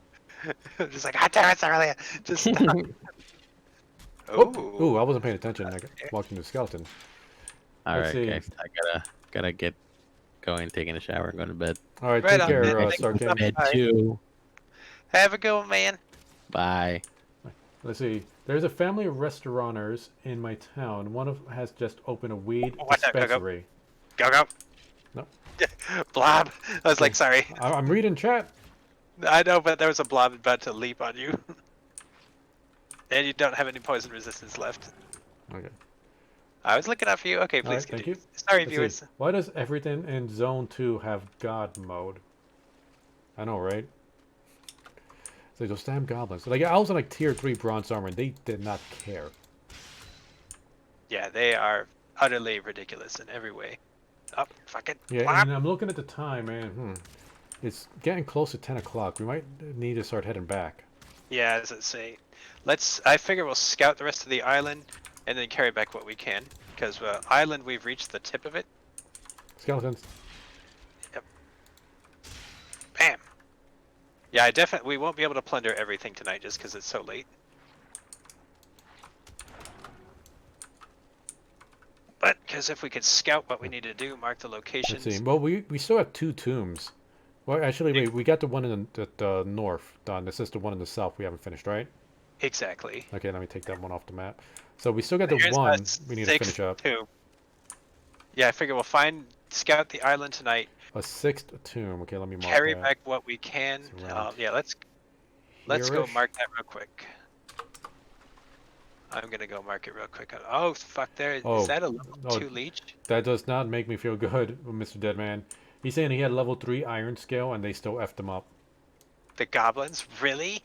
I'm just like, "God damn it, Sorelia, just stop." Ooh, I Oh, wasn't paying attention. I walked into the skeleton. All Let's right, see. guys. I gotta get going, taking a shower, and going to bed. All right, right take on, I'm man. care, Thanks for Sarkin. stopping bed by. too. Have a good one, man. Bye. Let's see. There's a family of restaurateurs in my town. One of has just opened a weed Watch out, go, go. dispensary. Go, go. No. Blob. I was like, sorry. I'm reading chat. I know, but there was a blob about to leap on you. And you don't have any poison resistance left. Okay. I was looking out for you. Okay, All please right, thank continue. you. Sorry, Let's viewers. see. Why does everything in Zone 2 have God mode? I know, right? It's like those damn goblins. Like I was in like tier 3 bronze armor and they did not care. Yeah, they are utterly ridiculous in every way. Oh, fucking Yeah, blob. and I'm looking at the time, man. It's getting close to 10 o'clock. We might need to start heading back. Yeah, as I say. I figure we'll scout the rest of the island and then carry back what we can. Because island, we've reached the tip of it. Skeletons. Yep. Bam. Yeah, we won't be able to plunder everything tonight just because it's so late. But because if we could scout what we need to do, mark the locations. Let's see. Well, we still have 2 tombs. Well, actually, wait. We got the one in the north done. This is the one in the south we haven't finished, right? Exactly. Okay, let me take that one off the map. So we still got the Here's one a we need to finish up. tomb. Yeah, I figure we'll scout the island tonight. A 6th tomb. Okay, let me mark Carry that. back what we can. It's around Yeah, let's go here-ish. mark that real quick. I'm gonna go mark it real quick. Oh fuck! Is that a level 2 leech? That does not make me feel good, Mr. Deadman. He's saying he had level 3 iron scale and they still effed him up. The goblins? Really?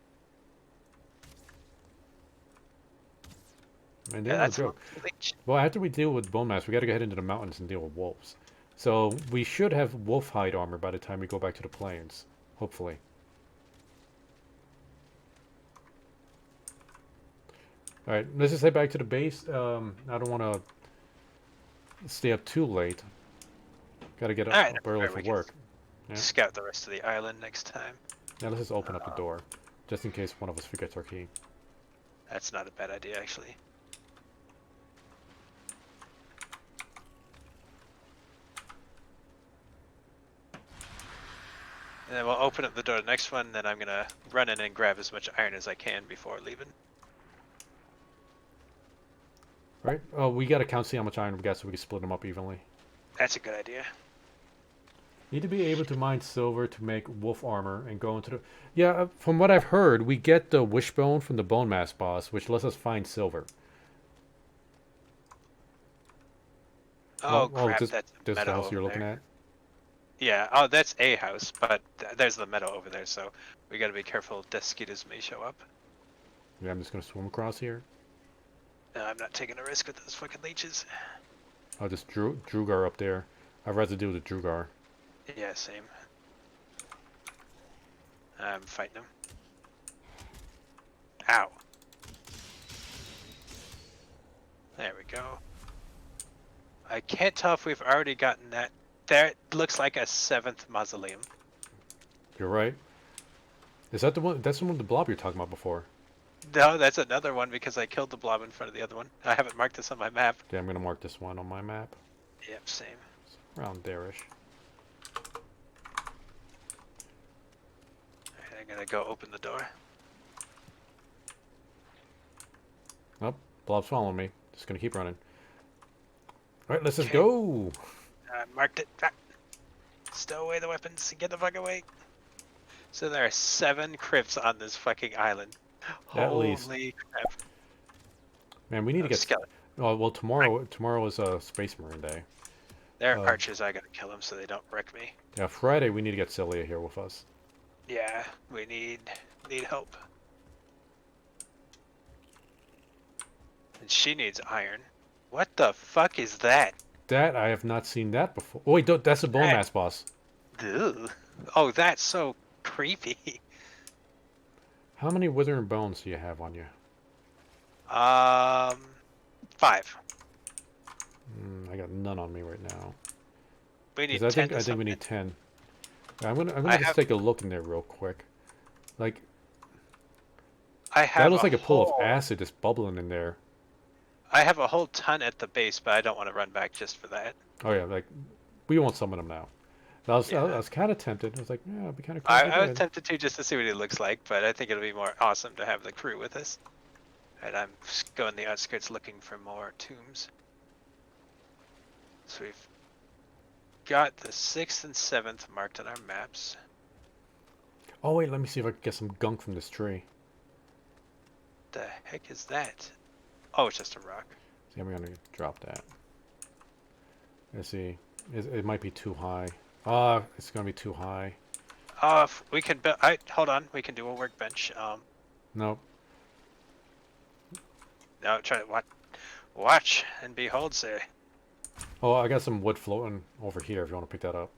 And Yeah, they're no that's a joke. level 2 leech. Well, after we deal with bone mass, we got to go head into the mountains and deal with wolves. So we should have wolf hide armor by the time we go back to the plains, hopefully. All right, let's just head back to the base. I don't want to stay up too late. Got to get up, Alright, up early we for can work. Yeah. Scout the rest of the island next time. Now let's just open up the door, just in case one of us forgets our key. That's not a bad idea, actually. And then we'll open up the door to the next one, then I'm gonna run in and grab as much iron as I can before leaving. Right? Oh, we got to count, see how much iron we got so we can split them up evenly. That's a good idea. Need to be able to mine silver to make wolf armor and go into the... Yeah, from what I've heard, we get the wishbone from the bone mass boss, which lets us find silver. Oh crap, this that's the meadow house you're over looking there. at? Yeah, oh that's a house, but there's the meadow over there, so we gotta be careful. Desquitas may show up. Yeah, I'm just going to swim across here. No, I'm not taking a risk with those fucking leeches. I'll just Drugar up there. I'd rather deal with the Drugar. Yeah, same. I'm fighting him. Ow. There we go. I can't tell if we've already gotten that. There looks like a 7th mausoleum. You're right. Is that the one? That's the one with the blob you're talking about before. No, that's another one because I killed the blob in front of the other one. I haven't marked this on my map. Okay, I'm going to mark this one on my map. Yep, same. It's around there-ish. Alright, I'm gonna go open the door. Nope, blob's following me. Just going to keep running. Alright, let's just Okay. go! I marked it. Ah. Stow away the weapons. Get the fuck away. So there are 7 crypts on this fucking island. At least. Holy crap. Man, we need to get... Skeleton. Oh, well, tomorrow is Space Marine Day. They're archers. I gotta kill them so they don't wreck me. Yeah, Friday we need to get Celia here with us. Yeah, we need help. And she needs iron. What the fuck is that? That I have not seen that before. Oh wait, that's a bone mass boss. Ugh. Oh, that's so creepy. How many withering bones do you have on you? 5. I got none on me right now. We need 10. 10. I think we need 10. I'm gonna just take a look in there real quick. Like that looks like a pool of acid just bubbling in there. I have a whole ton at the base, but I don't want to run back just for that. Oh yeah, like we won't summon them now. I was kind of tempted. I was like, yeah, it'd be kind of cool. I was tempted to just to see what he looks like, but I think it'll be more awesome to have the crew with us. And I'm going the outskirts looking for more tombs. So we've got the 6th and 7th marked on our maps. Oh wait, let me see if I can get some gunk from this tree. The heck is that? Oh, it's just a rock. See, I'm gonna drop that. Let's see. It might be too high. It's gonna be too high. We can build. Hold on. We can do a workbench. Nope. No, try to watch and behold, say. Oh, I got some wood floating over here if you want to pick that up.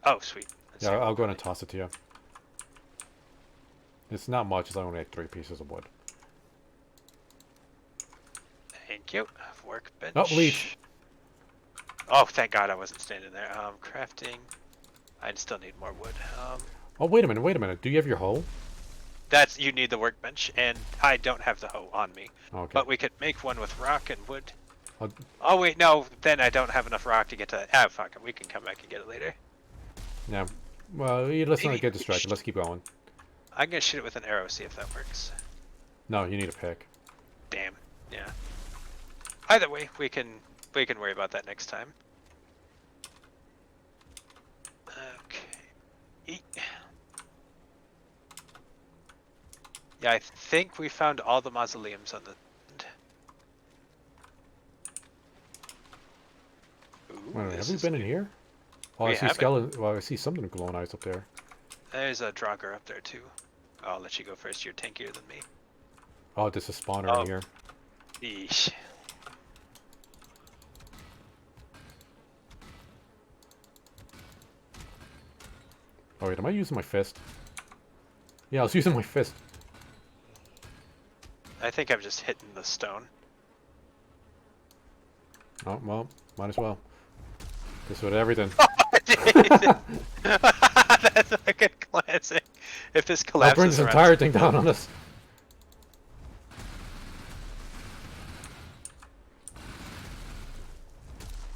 Oh, sweet. Yeah, I'll go ahead and toss it to you. It's not much, it's only like 3 pieces of wood. Thank you. Workbench. Oh, leech. Oh, thank God I wasn't standing there. Crafting. I'd still need more wood. Oh, wait a minute. Do you have your hoe? You need the workbench, and I don't have the hoe on me. Okay. But we could make one with rock and wood. Oh wait, no. Then I don't have enough rock to get to that. Ah, fuck it. We can come back and get it later. Yeah. Well, let's not get distracted. Let's keep going. I'm gonna shoot it with an arrow, see if that works. No, you need a pick. Damn. Yeah. Either way, we can worry about that next time. Okay. Eat. Yeah, I think we found all the mausoleums on the. Ooh, Wait, have we been in here? Oh, I see skeleton. Well, I see something glowing eyes up there. There's a Draugr up there too. I'll let you go first. You're tankier than me. Oh, there's a spawner in here. Yeesh. Oh wait, am I using my fist? Yeah, I was using my fist. I think I'm just hitting the stone. Oh, well, might as well. Just with everything. That's a good classic. If this collapses, I'll bring this entire thing down on us.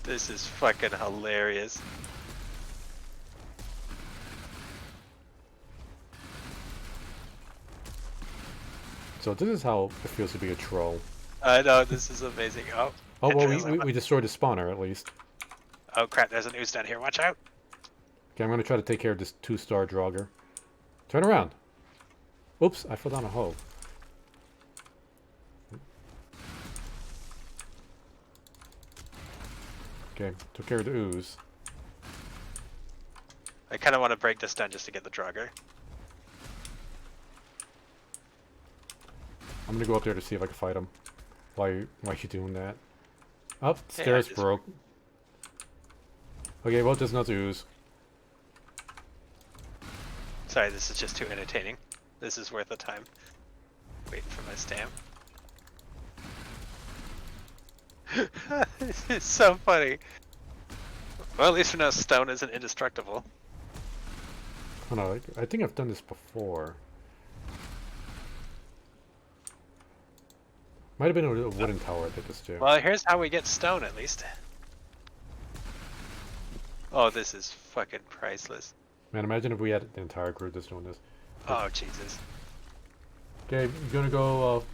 This is fucking hilarious. So this is how it feels to be a troll. I know, this is amazing. Oh, well, we destroyed the spawner at least. Oh crap, there's an ooze down here. Watch out. Okay, I'm going to try to take care of this 2-star Draugr. Turn around. Oops, I fell down a hole. Okay, took care of the ooze. I kind of want to break this down just to get the Draugr. I'm going to go up there to see if I can fight him. Why you doing that? Oh, stairs broke. Okay, well, there's another ooze. Sorry, this is just too entertaining. This is worth the time. Waiting for my stamp. This is so funny. Well, at least we know stone isn't indestructible. Oh no, I think I've done this before. Might have been a wooden tower I did this too. Well, here's how we get stone at least. Oh, this is fucking priceless. Man, imagine if we had the entire crew just doing this. Oh, Jesus. Okay, you're gonna go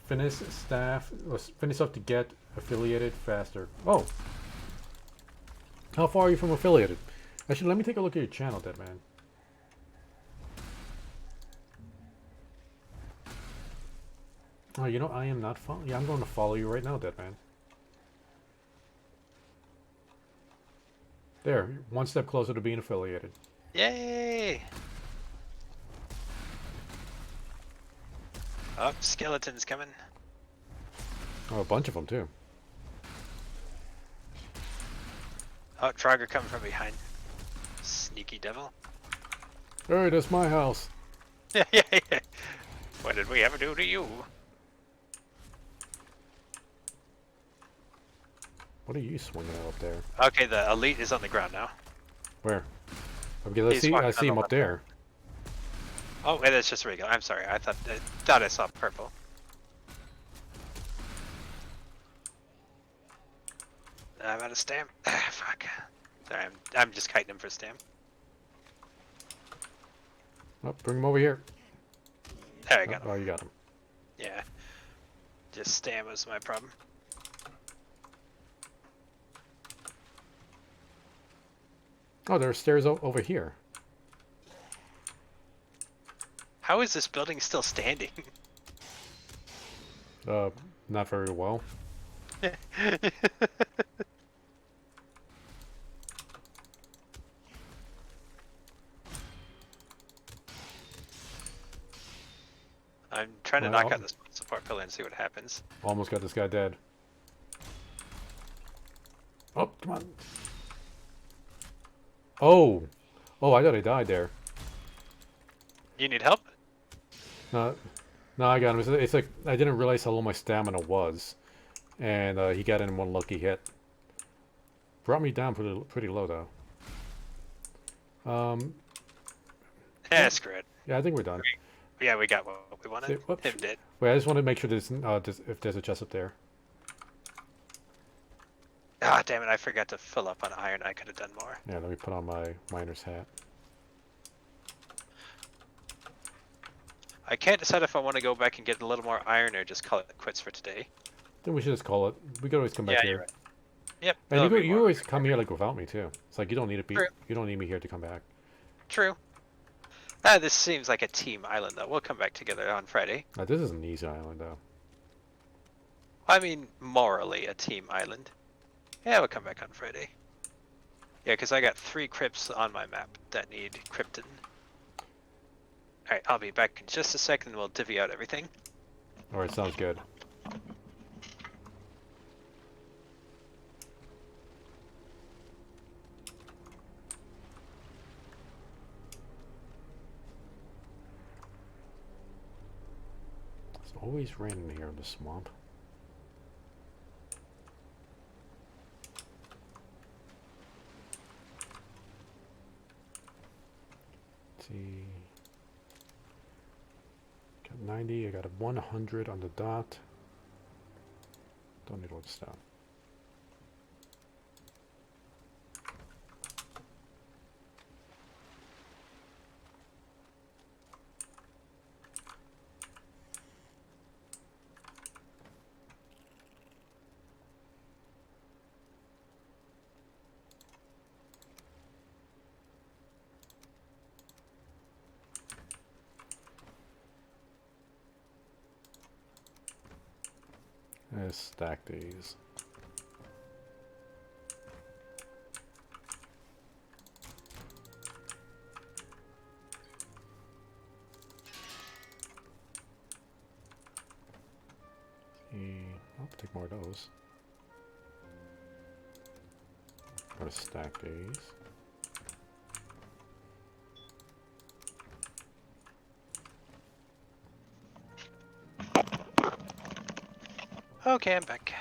finish staff, or finish up to get affiliated faster. Oh! How far are you from affiliated? Actually, let me take a look at your channel, Dead Man. Oh, you know, I am not following. Yeah, I'm going to follow you right now, Dead Man. There, one step closer to being affiliated. Yay! Oh, skeletons coming. Oh, a bunch of them too. Oh, Trogger coming from behind. Sneaky devil. Hey, that's my house. Yeah, yeah, yeah. What did we ever do to you? What are you swinging at up there? Okay, the elite is on the ground now. Where? Okay, let's He's see. I walking see on him the up there. Oh, wait, that's just regular. I'm sorry. I thought I saw purple. I'm out of stam. Ah, fuck. Sorry, I'm just kiting him for stam. Oh, bring him over here. There, I got him. Oh, you got him. Yeah. Just stam was my problem. Oh, there are stairs over here. How is this building still standing? Not very well. I'm trying to Well, knock out this support pillar and see what happens. Almost got this guy dead. Oh, come on. Oh. Oh, I thought he died there. You need help? No, no, I got him. It's like I didn't realize how low my stamina was, and he got in one lucky hit. Brought me down pretty low though. Yeah, screw it. Yeah, I think we're done. Yeah, we got what we wanted. See, whoops. Him did. Wait, I just want to make sure if there's a chest up there. Ah, damn it! I forgot to fill up on iron. I could have done more. Yeah, let me put on my miner's hat. I can't decide if I want to go back and get a little more iron or just call it quits for today. I think we should just call it. We could always come back Yeah, here. you're right. Yep. And that'll be you more always quick. come here like without me too. It's like you don't need to be. True. You don't need me here to come back. True. This seems like a team island, though. We'll come back together on Friday. This is an easy island though. I mean, morally a team island. Yeah, we'll come back on Friday. Yeah, because I got 3 crypts on my map that need krypton. Alright, I'll be back in just a second and we'll divvy out everything. All right, sounds good. It's always raining here in the swamp. Let's see. Got 90. I got a 100 on the dot. Don't need all the stuff. Let's stack these. I'll take more of those. Gotta stack these. Okay, I'm back.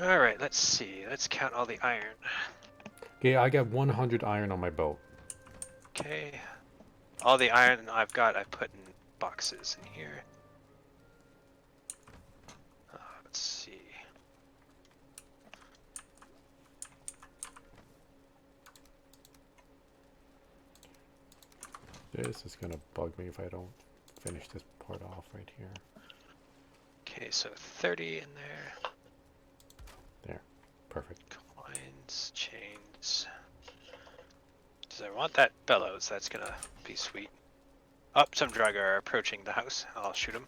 Alright, let's see. Let's count all the iron. Okay, I got 100 iron on my boat. Okay. All the iron I've got, I put in boxes in here. Let's see. This is gonna bug me if I don't finish this part off right here. Okay, so 30 in there. There. Perfect. Coins, chains. Does I want that bellows? That's gonna be sweet. Oh, some Draga are approaching the house. I'll shoot them.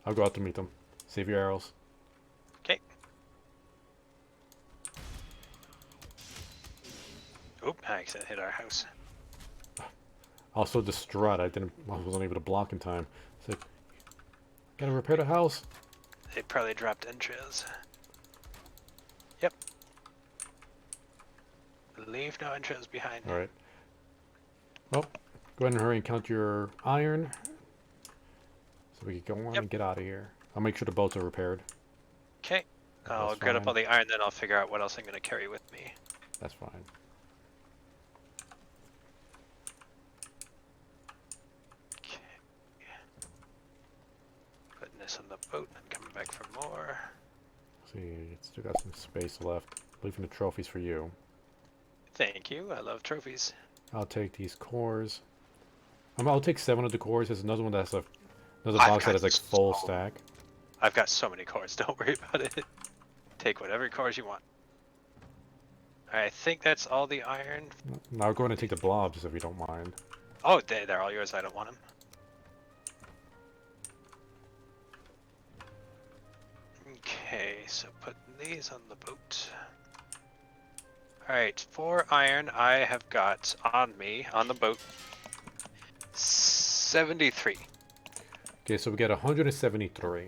I'll go out to meet them. Save your arrows. Okay. Oop, I accidentally hit our house. Also distraught. I wasn't able to block in time. It's like, gotta repair the house. They probably dropped entrails. Yep. Leave no entrails behind. All right. Well, go ahead and hurry and count your iron, so we can go on and get out of here. I'll make sure the boats are repaired. Okay. I'll That's get up fine. all the iron, then I'll figure out what else I'm going to carry with me. That's fine. Okay. Putting this on the boat and coming back for more. See, it's still got some space left. Leaving the trophies for you. Thank you. I love trophies. I'll take these cores. I'll take 7 of the cores. There's another one that's another I've box that got has like full stack. I've got so many cores. Don't worry about it. Take whatever cores you want. I think that's all the iron. Now go ahead and take the blobs if you don't mind. Oh, they're all yours. I don't want them. Okay, so put these on the boat. Alright, 4 iron I have got on me, on the boat. 73. Okay, so we got 173.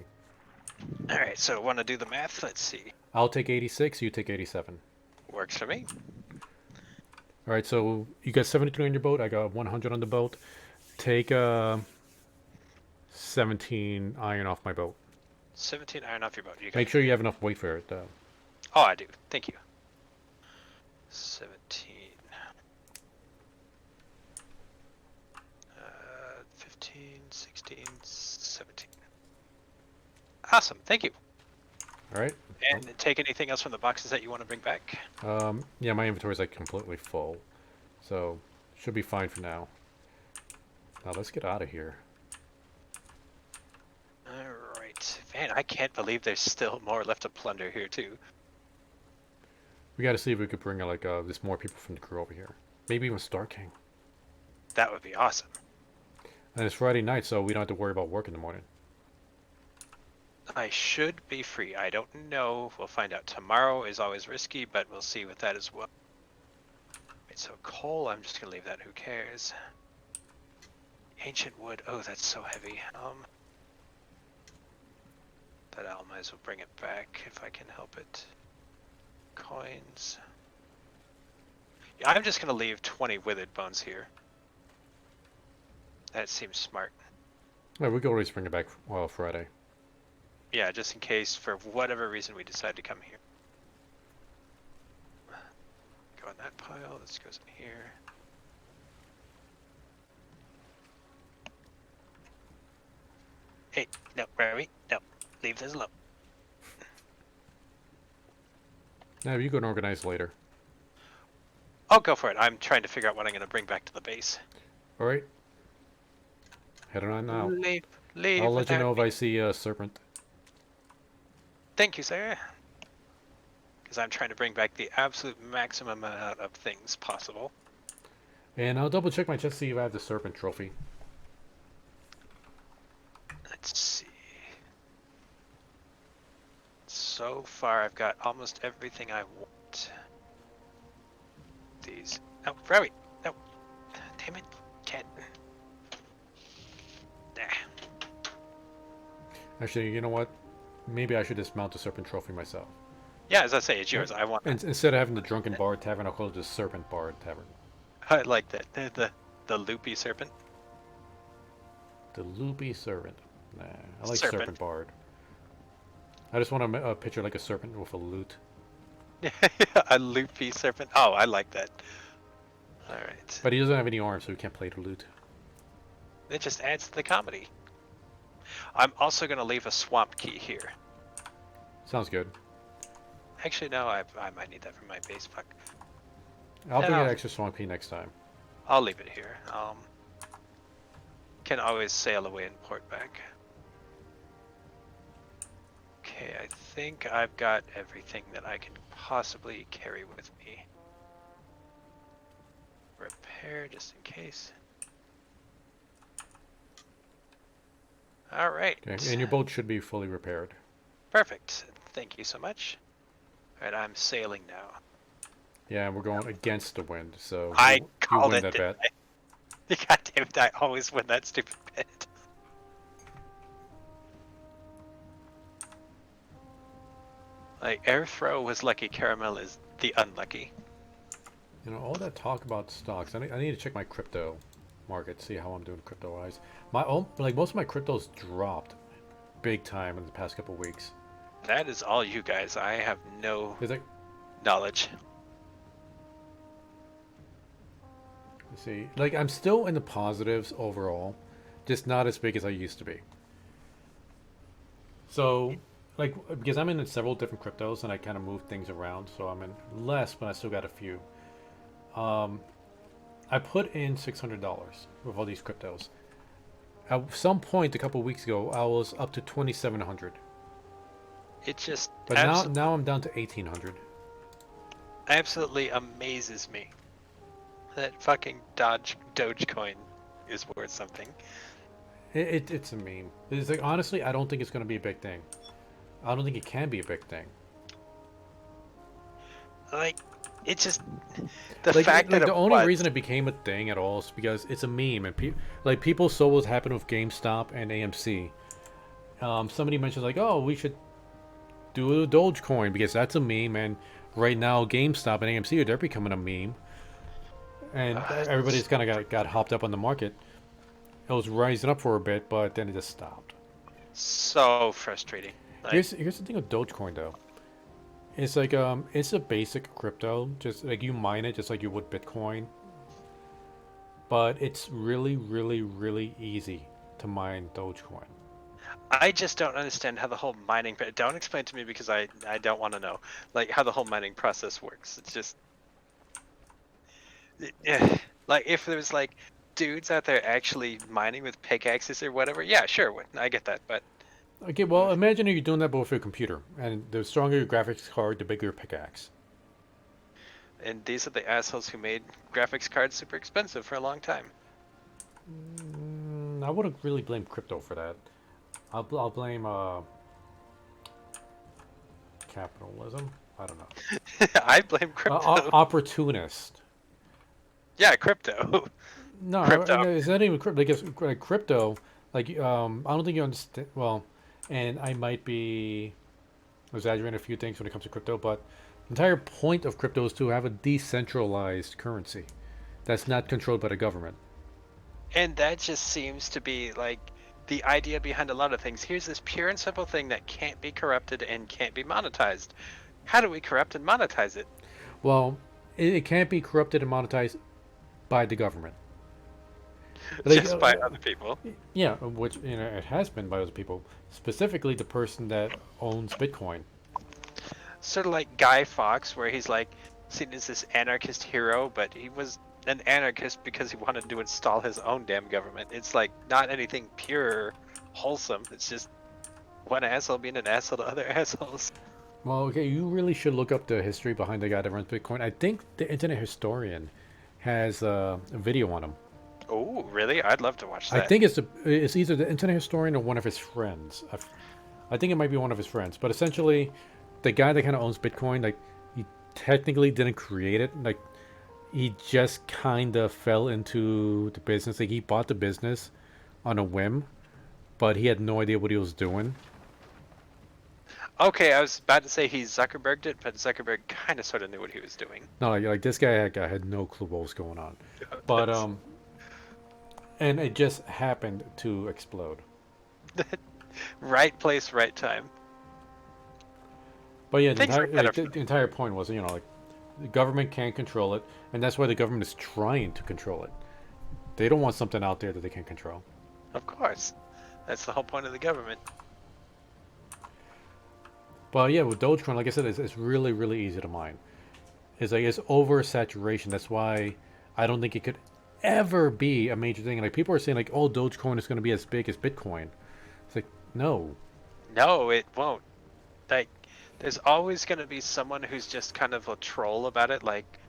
Alright, so want to do the math? Let's see. I'll take 86, you take 87. Works for me. Alright, so you got 73 on your boat, I got 100 on the boat. Take 17 iron off my boat. 17 iron off your boat. You got Make sure you have enough weight for it, though. Oh, I do. Thank you. 17. 15, 16, 17. Awesome. Thank you. Alright? And take anything else from the boxes that you want to bring back. Yeah, my inventory is like completely full. So, should be fine for now. Now let's get out of here. Alright. Man, I can't believe there's still more left to plunder here, too. We gotta see if we could bring like there's more people from the crew over here. Maybe even Star King. That would be awesome. And it's Friday night, so we don't have to worry about work in the morning. I should be free. I don't know. We'll find out. Tomorrow is always risky, but we'll see with that as well. Wait, so coal, I'm just going to leave that. Who cares? Ancient wood. Oh, that's so heavy. That I might as well bring it back if I can help it. Coins. Yeah, I'm just going to leave 20 withered bones here. That seems smart. Yeah, we can always bring it back Friday. Yeah, just in case for whatever reason we decide to come here. Go in that pile. This goes in here. Hey, no, where are we? No, leave this alone. Yeah, you can organize later. Oh, go for it. I'm trying to figure out what I'm going to bring back to the base. Alright. Heading on now. Leave. I'll let you without know if me. I see a serpent. Thank you, sir. Because I'm trying to bring back the absolute maximum amount of things possible. And I'll double check my chest to see if I have the serpent trophy. Let's see. So far, I've got almost everything I want. These. No, where are we? No. Damn it. Can't. Nah. Actually, you know what? Maybe I should just mount the serpent trophy myself. Yeah, as I say, it's yours. I want. Instead of having the drunken bard tavern, I'll call it the serpent bard tavern. I like that. The loopy serpent. The loopy serpent. Nah, I like Serpent. serpent bard. I just want to picture like a serpent with a lute. A loopy serpent. Oh, I like that. All right. But he doesn't have any arms, so he can't play the lute. It just adds to the comedy. I'm also going to leave a swamp key here. Sounds good. Actually, no, I might need that for my base. Fuck. I'll bring No. an extra swamp key next time. I'll leave it here. Can always sail away and port back. Okay, I think I've got everything that I can possibly carry with me. Repair just in case. All right. Okay, and your boat should be fully repaired. Perfect. Thank you so much. All right, I'm sailing now. Yeah, and we're going against the wind, so I you called win it. that bet. God damn it! I always win that stupid bet. Like Airthrow was lucky, Caramel is the unlucky. You know, all that talk about stocks. I need to check my crypto market, see how I'm doing crypto-wise. Like most of my cryptos dropped big time in the past couple weeks. That is all you guys. I have no It's like, knowledge. let's see, like I'm still in the positives overall, just not as big as I used to be. So, like, because I'm in several different cryptos and I kind of move things around, so I'm in less, but I still got a few. I put in $600 with all these cryptos. At some point a couple weeks ago, I was up to 2,700, It just but now I'm down to 1,800. absolutely amazes me that fucking Dogecoin is worth something. It's a meme. It's like honestly, I don't think it's gonna be a big thing. I don't think it can be a big thing. Like, it just the Like, fact that the it only was, reason it became a thing at all is because it's a meme, and people saw what happened with GameStop and AMC. Somebody mentioned like, oh, we should do a Dogecoin because that's a meme, and right now GameStop and AMC they're becoming a meme, and everybody's kind of got hopped up on the market. It was rising up for a bit, but then it just stopped. so frustrating. Like, Here's the thing with Dogecoin though. It's like it's a basic crypto, just like you mine it just like you would Bitcoin. But it's really, really, really easy to mine Dogecoin. I just don't understand how the whole mining. Don't explain to me because I don't want to know like how the whole mining process works. It's just yeah. Like if there's like dudes out there actually mining with pickaxes or whatever, yeah, sure, I get that. But Okay, well imagine you're doing that but with your computer, and the stronger your graphics card, the bigger your pickaxe. and these are the assholes who made graphics cards super expensive for a long time. I wouldn't really blame crypto for that. I'll blame capitalism. I don't know. I blame crypto. Opportunist. Yeah, crypto. No, Crypto. it's not even crypto. Like crypto, like I don't think you understand. Well, and I might be exaggerating a few things when it comes to crypto, but the entire point of crypto is to have a decentralized currency that's not controlled by the government. And that just seems to be like the idea behind a lot of things. Here's this pure and simple thing that can't be corrupted and can't be monetized. How do we corrupt and monetize it? Well, it can't be corrupted and monetized by the government. Like, Just by other people. yeah, which it has been by other people, specifically the person that owns Bitcoin. Sort of like Guy Fawkes, where he's like seen as this anarchist hero, but he was an anarchist because he wanted to install his own damn government. It's like not anything pure, wholesome. It's just one asshole being an asshole to other assholes. Well, okay, you really should look up the history behind the guy that runs Bitcoin. I think the Internet Historian has a video on him. Oh, really? I'd love to watch that. I think it's either the Internet Historian or one of his friends. I think it might be one of his friends. But essentially, the guy that kind of owns Bitcoin, like, he technically didn't create it. Like, he just kind of fell into the business. Like, he bought the business on a whim, but he had no idea what he was doing. Okay, I was about to say he Zuckerberged it, but Zuckerberg kind of sort of knew what he was doing. No, like this guy had no clue what was going on. But and it just happened to explode. Right place, right time. But yeah, Things like that are the entire point was, like the government can't control it, and that's why the government is trying to control it. They don't want something out there that they can't control. Of course. That's the whole point of the government. But yeah, with Dogecoin, like I said, it's really, really easy to mine. It's like it's oversaturation. That's why I don't think it could ever be a major thing. Like people are saying, like, oh, Dogecoin is going to be as big as Bitcoin. It's like, no. No, it won't. Like, there's always going to be someone who's just kind of a troll about it. Like,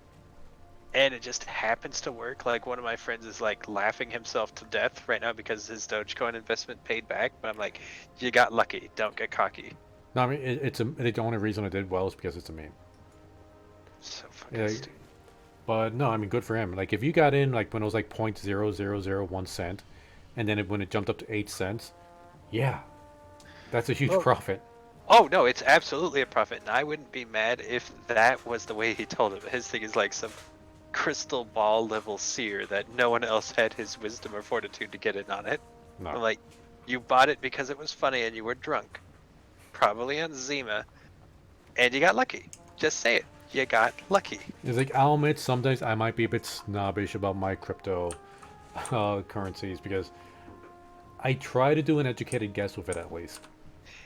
and it just happens to work. Like one of my friends is like laughing himself to death right now because his Dogecoin investment paid back. But I'm like, you got lucky. Don't get cocky. No, I mean the only reason I did well is because it's a meme. So fucking Yeah, stupid. but no, I mean good for him. Like if you got in like when it was like 0.0001 cent, and then when it jumped up to 8 cents, yeah, that's a huge Well, profit. oh no, it's absolutely a profit, and I wouldn't be mad if that was the way he told it. His thing is like some crystal ball level seer that no one else had his wisdom or fortitude to get in on it. I'm No, like, you bought it because it was funny and you were drunk, probably on Zima, and you got lucky. Just say it. You got lucky. it's like I'll admit sometimes I might be a bit snobbish about my crypto currencies because I try to do an educated guess with it at least.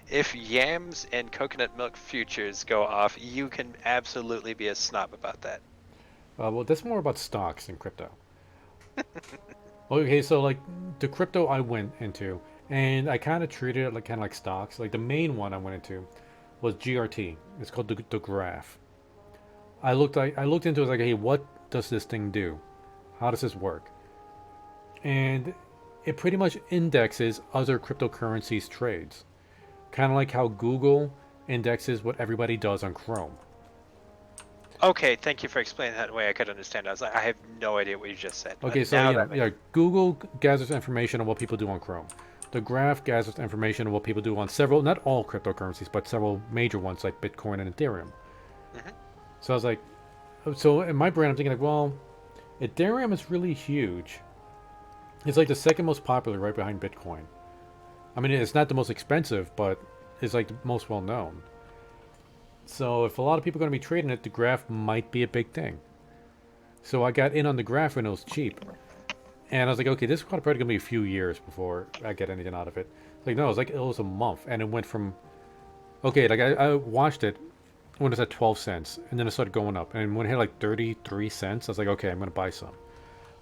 If yams and coconut milk futures go off, you can absolutely be a snob about that. Well, that's more about stocks than crypto. Okay, so like the crypto I went into, and I kind of treated it like kind of like stocks. Like the main one I went into was GRT. It's called the graph. I looked into it like, hey, what does this thing do? How does this work? And it pretty much indexes other cryptocurrencies trades, kind of like how Google indexes what everybody does on Chrome. Okay, thank you for explaining that in a way I could understand. I was like, I have no idea what you just said. But Okay, so now that makes Google gathers information on what people do on Chrome. The graph gathers information on what people do on several, not all cryptocurrencies, but several major ones like Bitcoin and Ethereum. Mhm. So I was like, so in my brain, I'm thinking like, well, Ethereum is really huge. It's like the second most popular, right behind Bitcoin. I mean, it's not the most expensive, but it's like the most well known. So if a lot of people are going to be trading it, the graph might be a big thing. So I got in on the graph when it was cheap. And I was like, okay, this is probably gonna be a few years before I get anything out of it. Like, no, it was a month, and it went from okay, like I watched it when it was at 12 cents, and then it started going up, and when it hit like 33 cents, I was like, okay, I'm gonna buy some.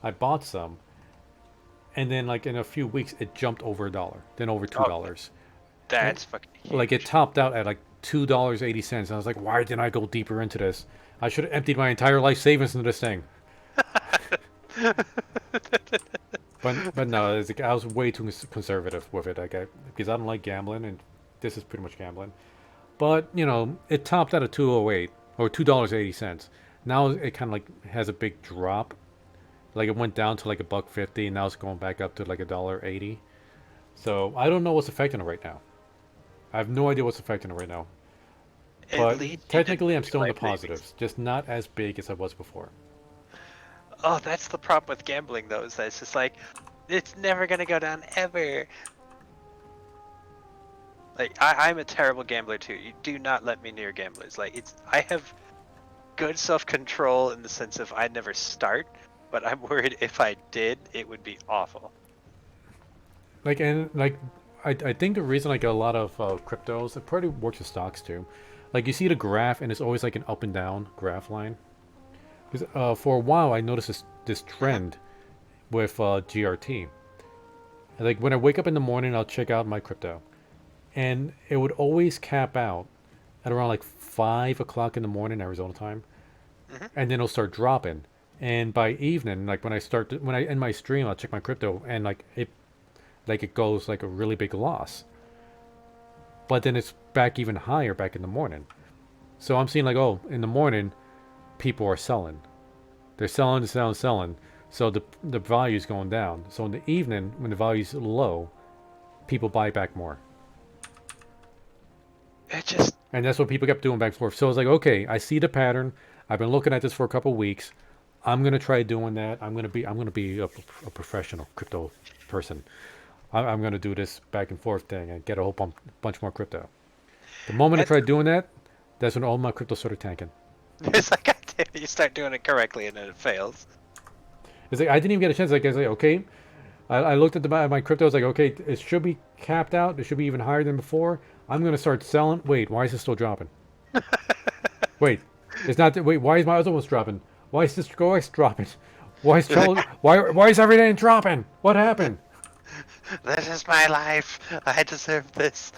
I bought some, and then like in a few weeks, it jumped over $1, then over Oh, $2. that's fucking huge. Like it topped out at like $2.80. I was like, why didn't I go deeper into this? I should have emptied my entire life savings into this thing. But no, it's like I was way too conservative with it. Because I don't like gambling, and this is pretty much gambling. But it topped out at 208 or $2.80. Now it kind of like has a big drop. Like it went down to like $1.50, and now it's going back up to like $1.80. So I don't know what's affecting it right now. I have no idea what's affecting it right now. At But least you didn't technically, I'm do still in the life savings. positives, just not as big as I was before. Oh, that's the problem with gambling, though, is that it's just like, it's never gonna go down ever. Like, I'm a terrible gambler too. You do not let me near gamblers. Like, I have good self-control in the sense of I never start, but I'm worried if I did, it would be awful. I think the reason I get a lot of cryptos, it probably works with stocks too. Like you see the graph, and it's always like an up and down graph line. Because for a while, I noticed this trend with GRT. Like when I wake up in the morning, I'll check out my crypto, and it would always cap out at around like 5 o'clock in the morning Arizona time, Hmm. and then it'll start dropping. And by evening, like when I end my stream, I'll check my crypto, and like it goes like a really big loss. But then it's back even higher back in the morning. So I'm seeing like, oh, in the morning, people are selling. They're selling, selling, selling. So the value is going down. So in the evening, when the value is low, people buy back more. It just, And that's what people kept doing back and forth. So I was like, okay, I see the pattern. I've been looking at this for a couple weeks. I'm gonna try doing that. I'm gonna be a professional crypto person. I'm gonna do this back and forth thing and get a whole bunch more crypto. The moment I that's, tried doing that, that's when all my crypto started tanking. it's like, goddamn, you start doing it correctly and then it fails. It's like I didn't even get a chance. Like I was like, okay, I looked at my crypto. I was like, okay, it should be capped out. It should be even higher than before. I'm gonna start selling. Wait, why is it still dropping? Wait, it's not. Wait, why is my other ones dropping? Why is this GoX dropping? Why is why is everything dropping? What happened? This is my life. I deserve this.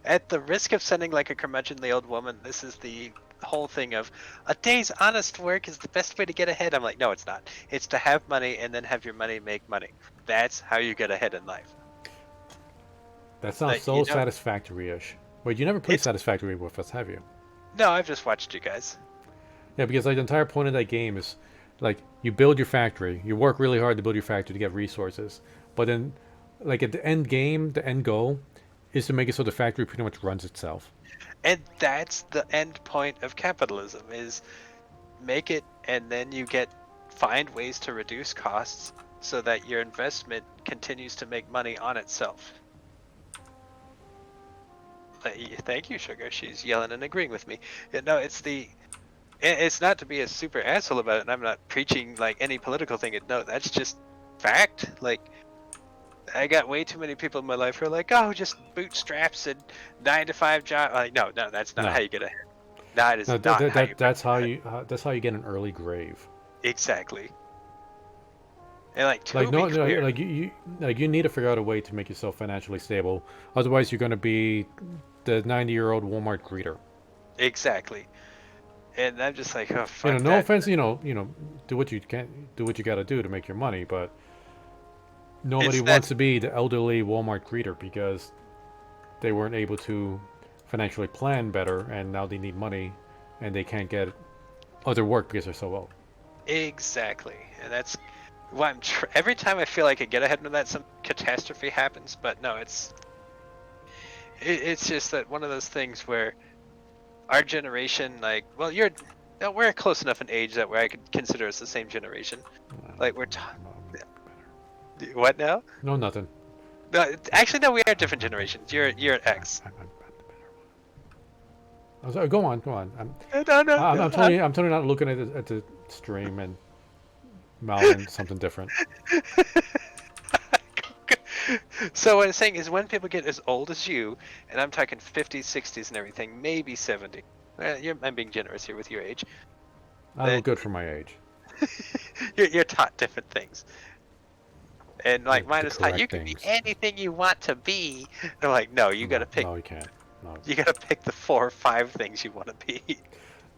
At the risk of sounding like a curmudgeonly old woman, this is the whole thing of a day's honest work is the best way to get ahead. I'm like, no, it's not. It's to have money and then have your money make money. That's how you get ahead in life. That sounds so satisfactory-ish. Wait, you never played Satisfactory with us, have you? No, I've just watched you guys. Yeah, because like the entire point of that game is like you build your factory, you work really hard to build your factory to get resources, but then like at the end game, the end goal is to make it so the factory pretty much runs itself. And that's the end point of capitalism, is make it and then you find ways to reduce costs so that your investment continues to make money on itself. Thank you, Sugar. She's yelling and agreeing with me. No, it's not to be a super asshole about it, and I'm not preaching like any political thing. No, that's just fact. Like, I got way too many people in my life who are like, oh, just bootstraps and 9-to-5 job. Like, no, that's not how you get ahead. That is not how you. That's how you get an early grave. Exactly. And you need to figure out a way to make yourself financially stable. Otherwise, you're going to be the 90-year-old Walmart greeter. Exactly. And I'm just like, oh, fuck no offense, do what you can, do what you got to do to make your money, but nobody wants to be the elderly Walmart greeter because they weren't able to financially plan better, and now they need money, and they can't get other work because they're so old. Exactly, and that's why every time I feel like I get ahead of that, some catastrophe happens. But no, it's just that one of those things where our generation, like, well, we're close enough in age that where I could consider us the same generation. Like what now? No, nothing. No, actually, no, we are different generations. You're an X. I'm sorry, go on. I'm totally not looking at the stream and mouthing something different. So what I'm saying is, when people get as old as you, and I'm talking 50s, 60s, and everything, maybe 70. I'm being generous here with your age. I look good for my age. You're taught different things. And like mine is taught, you can be anything you want to be. And I'm like, no, you gotta pick. No, you can't. No. You gotta pick the 4 or 5 things you want to be.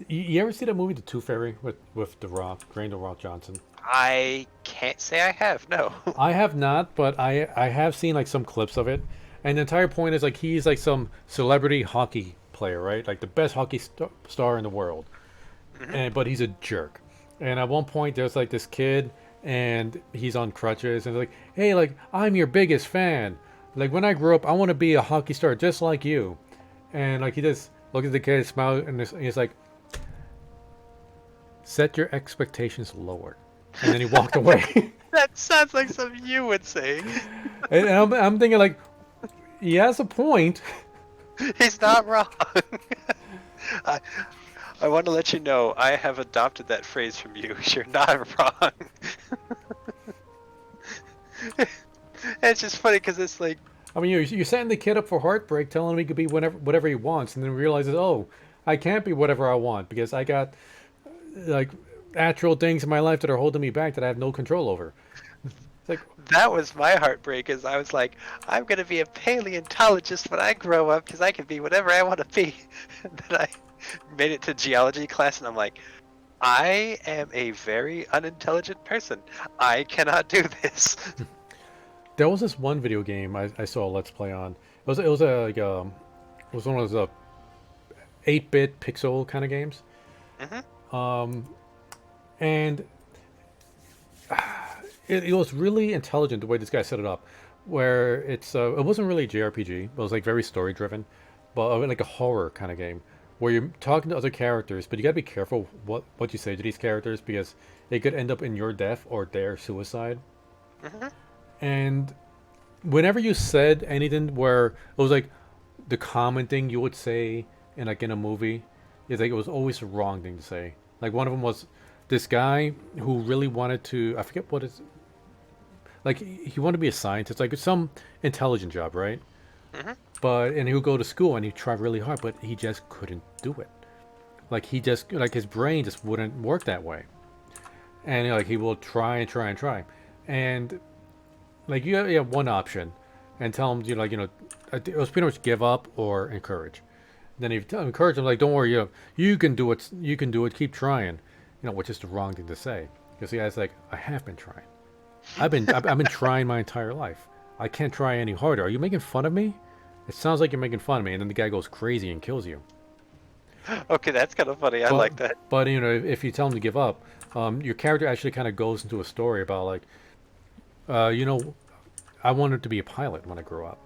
You ever see that movie, The Tooth Fairy, with The Rock, Dwayne The Rock Johnson? I can't say I have, no. I have not, but I have seen like some clips of it, and the entire point is like he's like some celebrity hockey player, right? Like the best hockey star in the world, but he's a jerk. And at one point, there's like this kid, and he's on crutches, and they're like, "Hey, like I'm your biggest fan. Like when I grow up, I want to be a hockey star just like you." And like he just look at the kid, smile, and he's like, "Set your expectations lower." And then he walked away. That sounds like something you would say. And I'm thinking like, he has a point. He's not wrong. I want to let you know I have adopted that phrase from you. You're not wrong. It's just funny because it's like, I mean, you're setting the kid up for heartbreak, telling him he could be whatever he wants, and then realizes, oh, I can't be whatever I want because I got like natural things in my life that are holding me back that I have no control over. It's like, that was my heartbreak, is I was like, I'm gonna be a paleontologist when I grow up because I can be whatever I want to be. And then I made it to geology class, and I'm like, I am a very unintelligent person. I cannot do this. There was this one video game I saw a Let's Play on. It was one of those 8-bit pixel kind of games. And it was really intelligent the way this guy set it up, where it wasn't really a JRPG, but it was like very story driven, but like a horror kind of game where you're talking to other characters, but you gotta be careful what you say to these characters because it could end up in your death or their suicide. And whenever you said anything where it was like the common thing you would say in a movie, is like it was always the wrong thing to say. Like one of them was this guy who really wanted to, I forget what it's, like he wanted to be a scientist, like some intelligent job, right? And he would go to school and he'd try really hard, but he just couldn't do it. Like his brain just wouldn't work that way. And like he will try and try and try. And like you have one option and tell him, it was pretty much give up or encourage. Then if you encourage them, like, don't worry, you can do it. You can do it. Keep trying. Which is the wrong thing to say. Because the guy's like, I have been trying. I've been trying my entire life. I can't try any harder. Are you making fun of me? It sounds like you're making fun of me. And then the guy goes crazy and kills you. Okay, that's kind of funny. I like that. But if you tell him to give up, your character actually kind of goes into a story about like, I wanted to be a pilot when I grew up,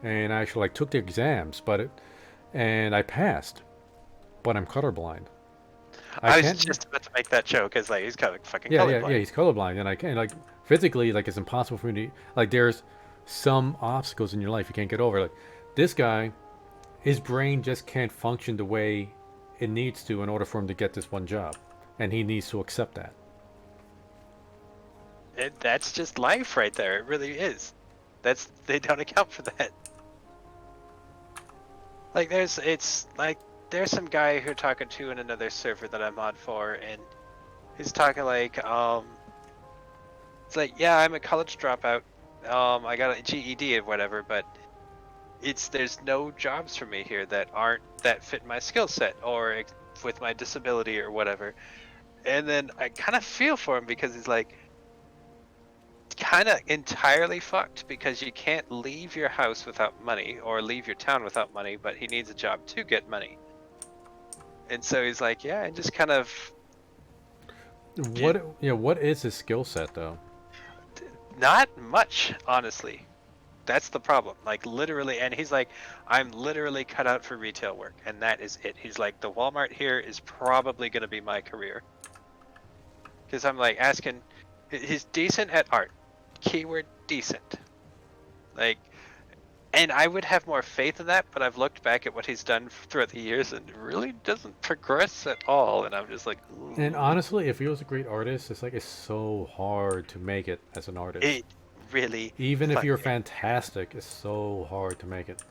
and I actually like took the exams, and I passed, but I'm colorblind. I was just about to make that joke because like he's kind of fucking colorblind. Yeah, he's colorblind, and I can't like physically like it's impossible for me to like. There's some obstacles in your life you can't get over. Like this guy, his brain just can't function the way it needs to in order for him to get this one job, and he needs to accept that. That's just life right there. It really is. They don't account for that. Like there's some guy who talking to in another server that I'm on for, and he's talking like it's like, yeah, I'm a college dropout. I got a GED or whatever, but there's no jobs for me here that fit my skill set or with my disability or whatever. And then I kind of feel for him because he's like kind of entirely fucked because you can't leave your house without money or leave your town without money, but he needs a job to get money. And so he's like, yeah, and just kind of what is his skill set though? Not much, honestly. That's the problem. Like literally, and he's like, I'm literally cut out for retail work, and that is it. He's like, the Walmart here is probably going to be my career. Because I'm like asking, he's decent at art. Keyword decent. Like, and I would have more faith in that, but I've looked back at what he's done throughout the years and it really doesn't progress at all. And I'm just like, ooh. And honestly, if he was a great artist, it's so hard to make it as an artist. It really, even if you're fantastic, it's so hard to make it.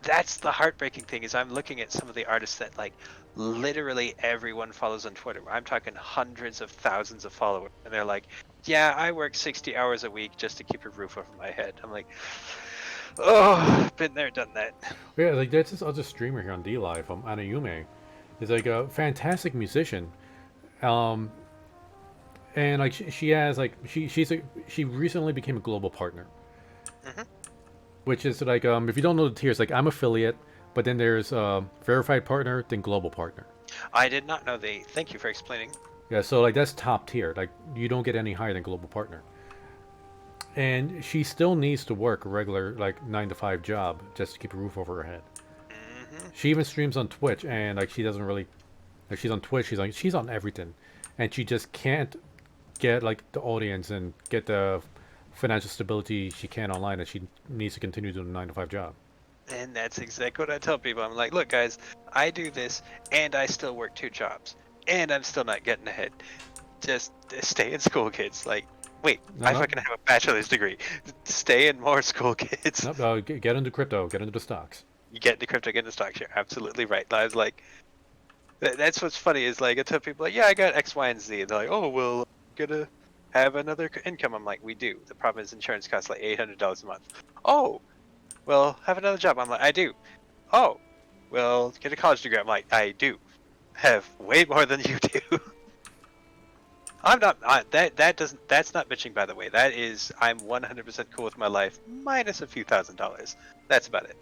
That's the heartbreaking thing is I'm looking at some of the artists that like literally everyone follows on Twitter. I'm talking hundreds of thousands of followers, and they're like, yeah, I work 60 hours a week just to keep a roof over my head. I'm like, oh, been there, done that. Yeah, like there's this other streamer here on DLive, Anayume. He's like a fantastic musician, and like she has like she recently became a global partner, which is like if you don't know the tiers, like I'm affiliate, but then there's verified partner, then global partner. I did not know the. Thank you for explaining. Yeah, so like that's top tier. Like you don't get any higher than global partner. And she still needs to work a regular like 9 to 5 job just to keep a roof over her head. She even streams on Twitch, and like she doesn't really, like she's on Twitch, she's on everything, and she just can't get like the audience and get the financial stability she can online, and she needs to continue doing a 9 to 5 job. And that's exactly what I tell people. I'm like, look, guys, I do this, and I still work 2 jobs, and I'm still not getting ahead. Just stay in school, kids. Like, wait, I fucking have a bachelor's degree. Stay in more school, kids. No, get into crypto, get into the stocks. You get into crypto, get into stocks. You're absolutely right. I was like, that's what's funny is like I tell people like, yeah, I got X, Y, and Z, and they're like, oh, well, I'm gonna have another income. I'm like, we do. The problem is insurance costs like $800 a month. Oh, well, have another job. I'm like, I do. Oh, well, get a college degree. I'm like, I do. Have way more than you do. I'm not that's not bitching, by the way. That is, I'm 100% cool with my life minus a few $1,000s. That's about it.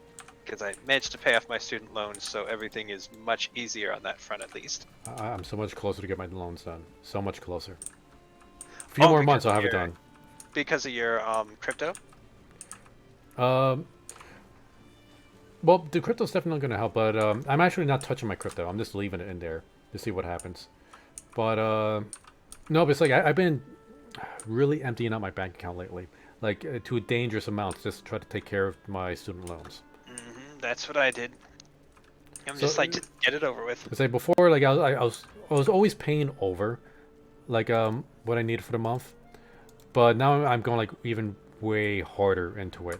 Because I managed to pay off my student loans, so everything is much easier on that front at least. I'm so much closer to get my loans done. So much closer. A few more months, I'll have it done. Because of your crypto? Well, the crypto's definitely going to help, but I'm actually not touching my crypto. I'm just leaving it in there to see what happens. But no, but it's like I've been really emptying out my bank account lately, like to dangerous amounts, just to try to take care of my student loans. That's what I did. I'm just like, just get it over with. It's like before, like I was always paying over, like what I needed for the month, but now I'm going like even way harder into it.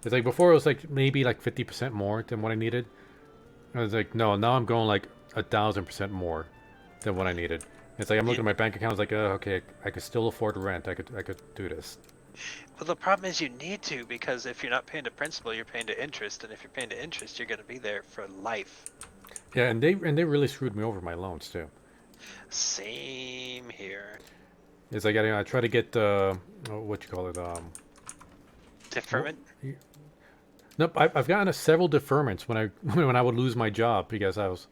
It's like before it was like maybe like 50% more than what I needed. I was like, no, now I'm going like 1,000% more than what I needed. It's like I'm looking at my bank account. It's like, okay, I could still afford rent. I could do this. Well, the problem is you need to, because if you're not paying to principal, you're paying to interest, and if you're paying to interest, you're going to be there for life. Yeah, and they really screwed me over my loans too. Same here. Is I try to get what you call it Deferment? nope, I've gotten several deferments when I when I would lose my job because I was,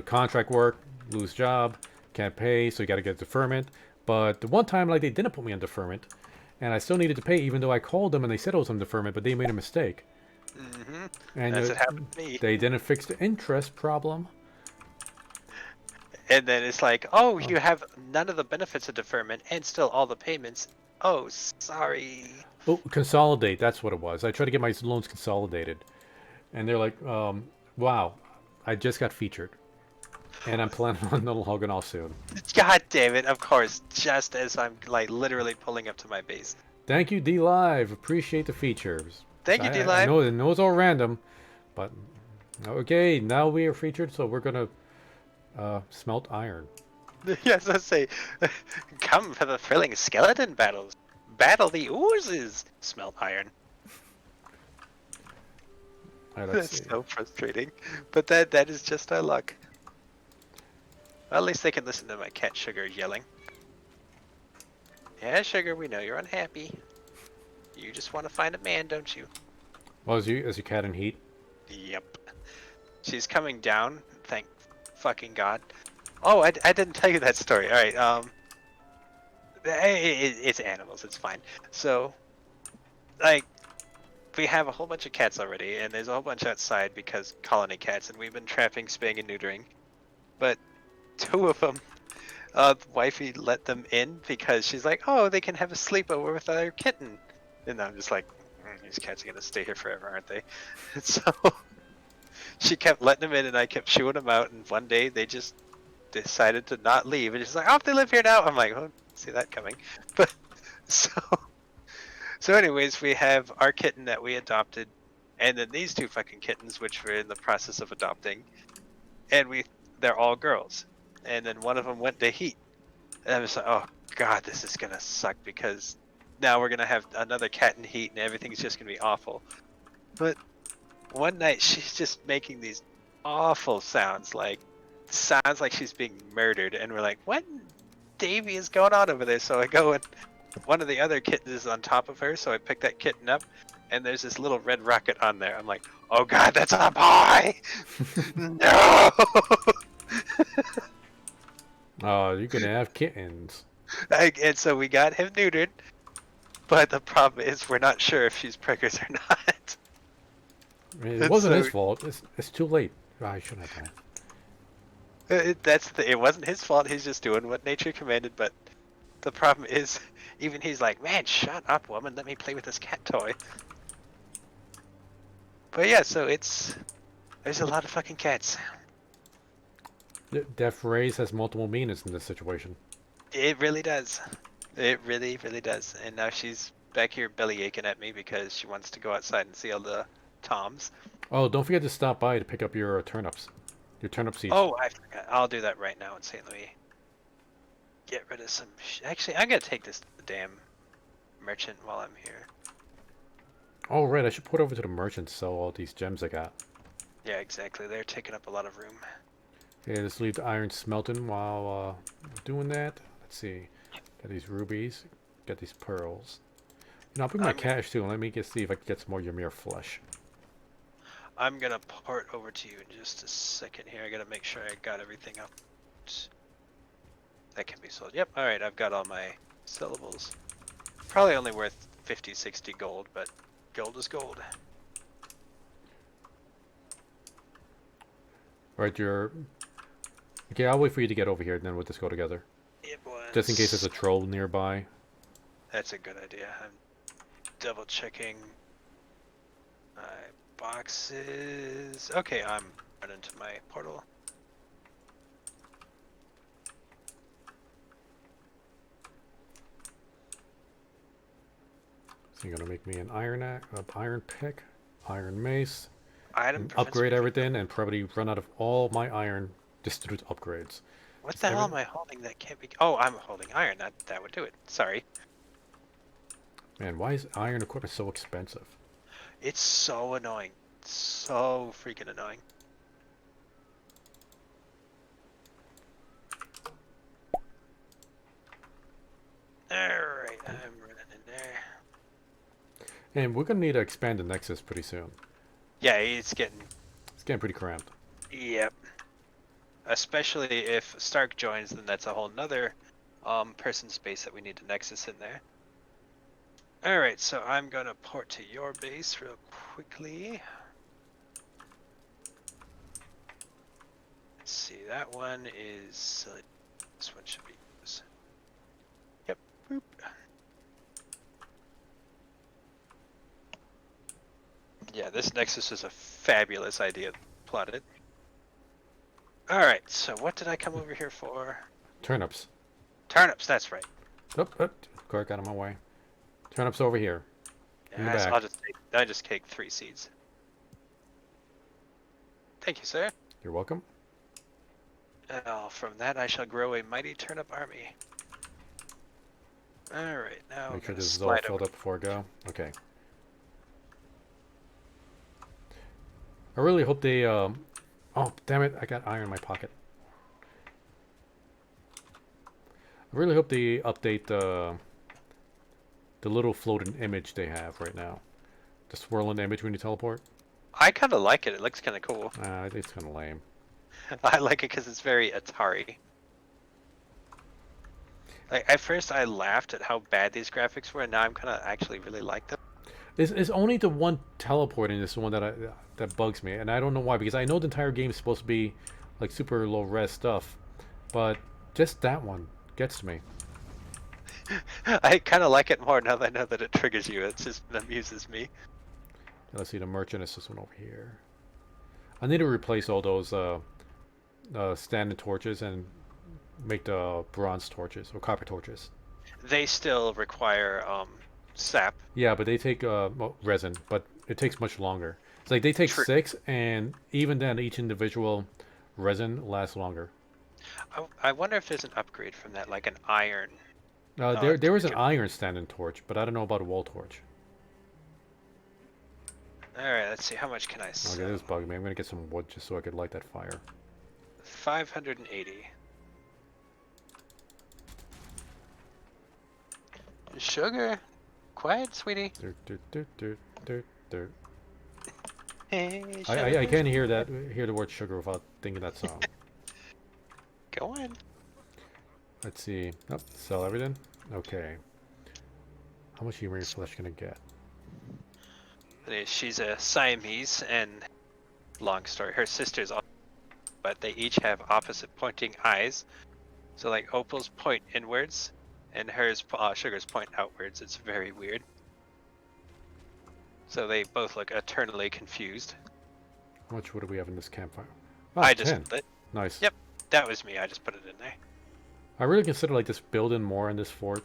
contract work, lose job, can't pay, so you got to get deferment. But the one time, like, they didn't put me on deferment, and I still needed to pay, even though I called them and they said it was on deferment, but they made a mistake. Mm-hmm. And That's what happened to me. they didn't fix the interest problem. And then it's like, oh, you have none of the benefits of deferment and still all the payments. Oh, sorry. Oh, consolidate, that's what it was. I tried to get my loans consolidated, and they're like, wow, I just got featured, and I'm planning on logging off soon. God damn it, of course, just as I'm like literally pulling up to my base. Thank you, DLive. Appreciate the features. Thank you, I DLive. know it's all random, but okay, now we are featured, so we're gonna smelt iron. Yes, let's say, come for the thrilling skeleton battles. Battle the oozes. Smelt iron. All right, let's That's see. so frustrating. But that is just our luck. Well, at least they can listen to my cat Sugar yelling. Yeah, Sugar, we know you're unhappy. You just want to find a man, don't you? Well, as your cat in heat. Yep. She's coming down, thank fucking God. Oh, I didn't tell you that story. Alright, it's animals, it's fine. So, like, we have a whole bunch of cats already, and there's a whole bunch outside because colony cats, and we've been trapping, spaying, and neutering. But two of them, wifey let them in because she's like, oh, they can have a sleepover with our kitten. And I'm just like, these cats are gonna stay here forever, aren't they? And so she kept letting them in, and I kept shooing them out. And one day they just decided to not leave, and she's like, oh, they live here now. I'm like, oh, see that coming. But so anyways, we have our kitten that we adopted, and then these two fucking kittens, which we're in the process of adopting, and they're all girls. And then one of them went to heat, and I was like, oh God, this is gonna suck because now we're gonna have another cat in heat, and everything's just gonna be awful. But one night she's just making these awful sounds like she's being murdered, and we're like, what Davy is going on over there? So I go, and one of the other kittens is on top of her, so I pick that kitten up, and there's this little red rocket on there. I'm like, oh God, that's a boy! No! Oh, you can have kittens. And so we got him neutered, but the problem is we're not sure if she's preggers or not. I mean, it wasn't his fault. It's too late. Oh, I shouldn't have done it. It wasn't his fault. He's just doing what nature commanded. But the problem is, even he's like, man, shut up, woman. Let me play with this cat toy. But yeah, so there's a lot of fucking cats. Death Rays has multiple meanings in this situation. It really does. It really, really does. And now she's back here belly aching at me because she wants to go outside and see all the toms. Oh, don't forget to stop by to pick up your turnips. Your turnip seeds. Oh, I forgot. I'll do that right now in St. Louis. Get rid of some... Actually, I'm going to take this to the damn merchant while I'm here. Oh, right. I should put over to the merchant and sell all these gems I got. Yeah, exactly. They're taking up a lot of room. Okay, let's leave the iron smelting while doing that. Let's see. Got these rubies. Got these pearls. You know, I'll bring my cash too, and let me see if I can get some more Ymir flesh. I'm gonna port over to you in just a second here. I gotta make sure I got everything up. That can be sold. Yep, alright, I've got all my syllables. Probably only worth 50, 60 gold, but gold is gold. Right, okay, I'll wait for you to get over here, and then we'll just go together. It was... Just in case there's a troll nearby. That's a good idea. I'm double checking my boxes. Okay, I'm running to my portal. So you're gonna make me an iron pick, iron mace, Item upgrade everything, and probably run out of all my iron just to do upgrades. What the hell am I holding that can't be... Oh, I'm holding iron. That would do it. Sorry. Man, why is iron equipment so expensive? It's so annoying. So freaking annoying. Alright, I'm running in there. And we're gonna need to expand the Nexus pretty soon. Yeah, it's getting... It's getting pretty cramped. Yep. Especially if Stark joins, then that's a whole nother person space that we need to Nexus in there. Alright, so I'm gonna port to your base real quickly. Let's see, that one is... this one should be yours. Yep, boop. Yeah, this Nexus is a fabulous idea plotted. Alright, so what did I come over here for? Turnips. Turnips, that's right. Oh, Cork out of my way. Turnips over here. In the Yes, back. I just take 3 seeds. Thank you, sir. You're welcome. From that I shall grow a mighty turnip army. Alright, now Make sure I'm this is all slide filled over. up before I go. Okay. I really hope they, oh, damn it, I got iron in my pocket. I really hope they update the little floating image they have right now. The swirling image when you teleport. I kind of like it. It looks kind of cool. It's kind of lame. I like it because it's very Atari. Like at first I laughed at how bad these graphics were, and now I'm kind of actually really like them. It's only the one teleporting is the one that bugs me, and I don't know why, because I know the entire game is supposed to be like super low res stuff, but just that one gets to me. I kind of like it more now that I know that it triggers you. It just amuses me. Let's see, the merchant is this one over here. I need to replace all those standing torches and make the bronze torches or copper torches. They still require sap. Yeah, but they take well, resin, but it takes much longer. It's like they take True. 6, and even then, each individual resin lasts longer. I wonder if there's an upgrade from that, like an iron. There is an iron standing torch, but I don't know about a wall torch. Alright, let's see. How much can I sell? Okay, this is bugging me. I'm gonna get some wood just so I could light that fire. 580. Sugar? Quiet, sweetie. Hey, sugar. I can't hear the word sugar without thinking that song. Go on. Let's see. Oh, sell everything? Okay. How much humor flesh can I get? She's a Siamese, and long story, her sisters, but they each have opposite pointing eyes. So like Opal's point inwards, and hers, Sugar's point outwards. It's very weird. So they both look eternally confused. How much wood do we have in this campfire? Oh, I 10. just lit. Nice. Yep, that was me. I just put it in there. I really consider like just building more in this fort.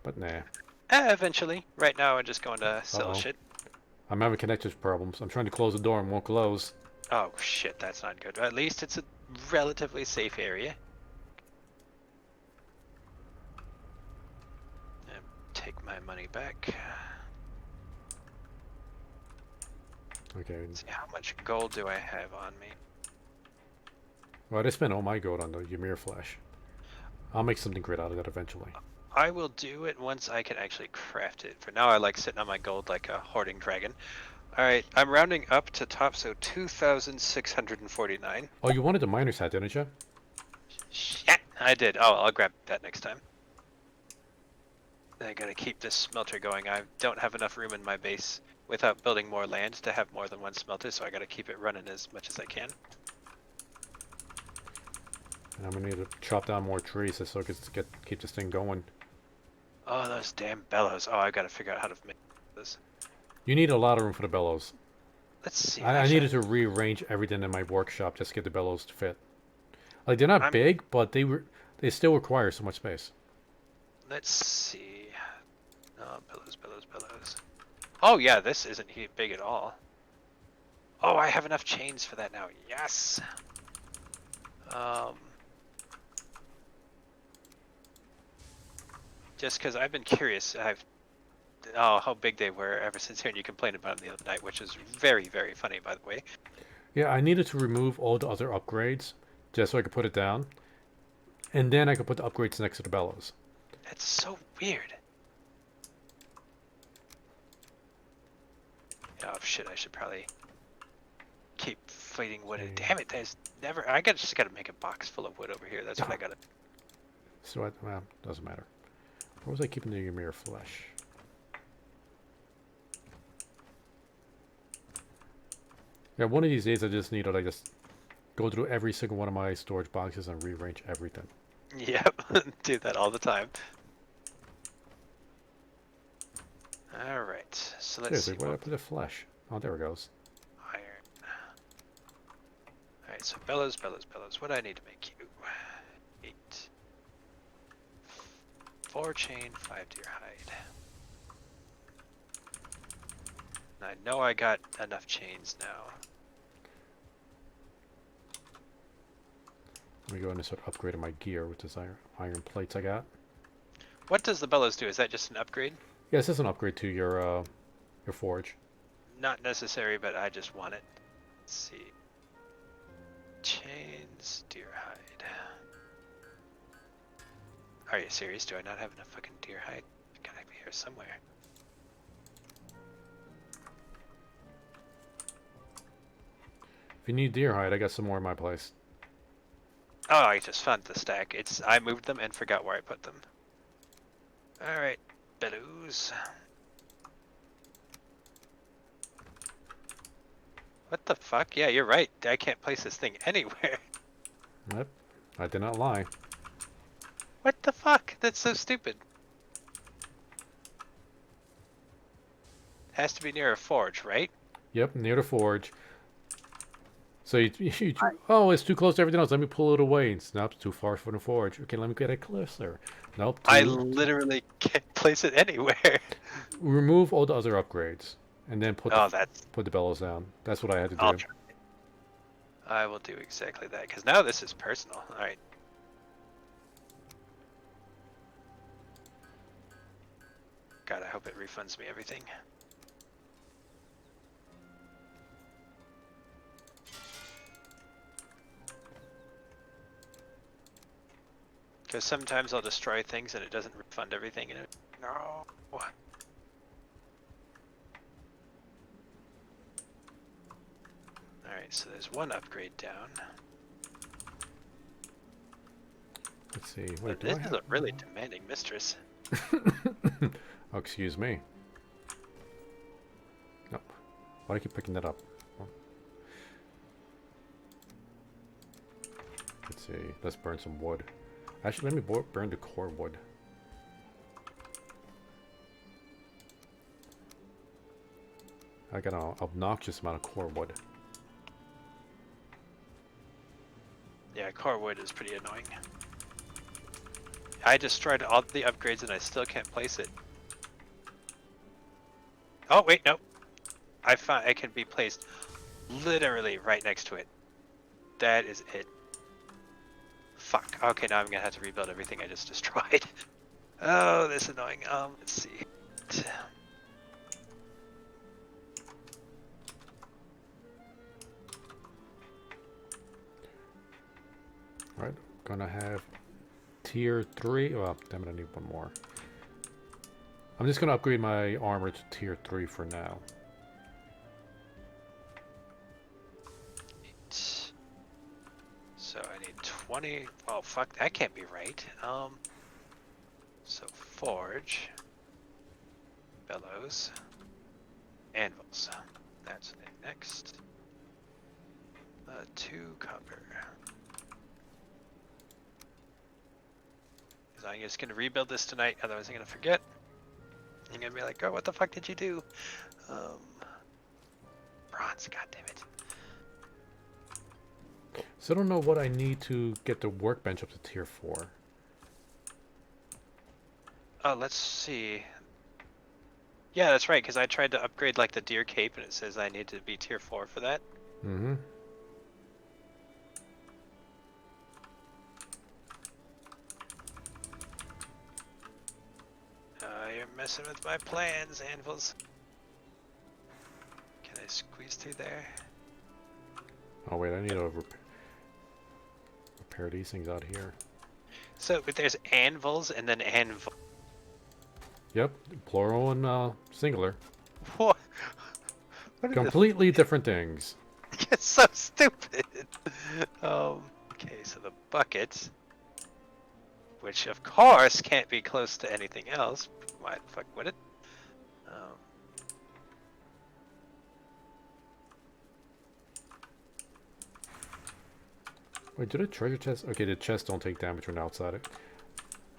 But nah. Eventually. Right now, I'm just going to sell shit. I'm having connection problems. I'm trying to close the door and won't close. Oh shit, that's not good. At least it's a relatively safe area. Take my money back. Okay. Let's see, how much gold do I have on me? Well, I spent all my gold on the Ymir flash. I'll make something great out of that eventually. I will do it once I can actually craft it. For now, I like sitting on my gold like a hoarding dragon. Alright, I'm rounding up to top, so 2,649. Oh, you wanted the miner's hat, didn't you? Shit! I did. Oh, I'll grab that next time. I gotta keep this smelter going. I don't have enough room in my base without building more land to have more than one smelter, so I gotta keep it running as much as I can. And I'm gonna need to chop down more trees just so I can keep this thing going. Oh, those damn bellows. Oh, I gotta figure out how to make this. You need a lot of room for the bellows. Let's see. I needed to rearrange everything in my workshop just to get the bellows to fit. Like, they're not big, but they still require so much space. Let's see. Oh, bellows. Oh yeah, this isn't big at all. Oh, I have enough chains for that now. Yes. Just because I've been curious. How big they were ever since hearing you complain about them the other night, which is very, very funny, by the way. Yeah, I needed to remove all the other upgrades just so I could put it down. And then I could put the upgrades next to the bellows. That's so weird. Oh shit! I should probably keep fighting wood. Okay. Damn it! There's never. Just gotta make a box full of wood over here. That's what I gotta. So, well, doesn't matter. Where was I keeping the Ymir flesh? Yeah, one of these days I just need to like just go through every single one of my storage boxes and rearrange everything. Yep, do that all the time. All right, so let's Seriously, see. where did I put the flesh? Oh, there it goes. Iron. All right, so bellows. What do I need to make you? 8. 4 chain, 5 deer hide. I know I got enough chains now. Let me go in and start upgrading my gear with this iron plates I got. What does the bellows do? Is that just an upgrade? Yeah, this is an upgrade to your forge. Not necessary, but I just want it. Let's see. Chains, deer hide. Are you serious? Do I not have enough fucking deer hide? It gotta be here somewhere. If you need deer hide, I got some more in my place. Oh, I just found the stack. I moved them and forgot where I put them. Alright, bellows. What the fuck? Yeah, you're right. I can't place this thing anywhere. Yep, I did not lie. What the fuck? That's so stupid. Has to be near a forge, right? Yep, near the forge. So oh, it's too close to everything else. Let me pull it away. Nope, it's too far from the forge. Okay, let me get it closer. Nope. I literally can't place it anywhere. Remove all the other upgrades, and then put that's. put the bellows down. That's what I had to do. I'll try. I will do exactly that, because now this is personal. Alright. God, I hope it refunds me everything. Because sometimes I'll destroy things and it doesn't refund everything, and no. Alright, so there's one upgrade down. Let's see. Wait, This is a really demanding mistress. Oh, excuse me. Nope. Why do I keep picking that up? Let's see. Let's burn some wood. Actually, let me burn the core wood. I got an obnoxious amount of core wood. Yeah, core wood is pretty annoying. I destroyed all the upgrades and I still can't place it. Oh, wait, no. I found it can be placed literally right next to it. That is it. Fuck. Okay, now I'm gonna have to rebuild everything I just destroyed. Oh, this is annoying. Let's see. Alright, gonna have tier 3. Well, damn it, I need one more. I'm just gonna upgrade my armor to tier 3 for now. So I need 20. Oh, fuck. That can't be right. So forge, bellows, anvils. That's next. 2 copper. Because I'm just gonna rebuild this tonight. Otherwise, I'm gonna forget. I'm gonna be like, oh, what the fuck did you do? Bronze. God damn it. So I don't know what I need to get the workbench up to tier 4. Oh, let's see. Yeah, that's right, because I tried to upgrade like the deer cape and it says I need to be tier 4 for that. Mm-hmm. you're messing with my plans, anvils. Can I squeeze through there? Oh wait, I need to repair these things out here. So, but there's anvils and then anvil. Yep, plural and singular. What? What are Completely different things. It's so stupid. Okay, so the bucket, which of course can't be close to anything else. Why the fuck would it? Wait, did a treasure chest? Okay, the chests don't take damage when outside it.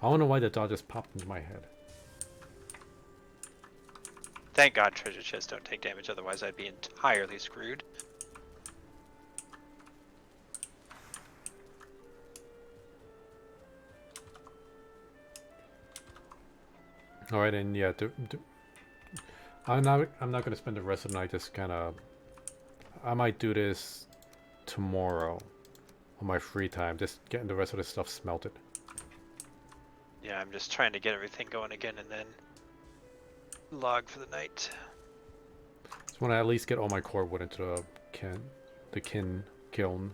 I don't know why that dot just popped into my head. Thank God treasure chests don't take damage, otherwise I'd be entirely screwed. All right, and yeah, I'm not going to spend the rest of the night just kind of. I might do this tomorrow on my free time, just getting the rest of the stuff smelted. Yeah, I'm just trying to get everything going again and then log for the night. Just want to at least get all my core wood into the kiln.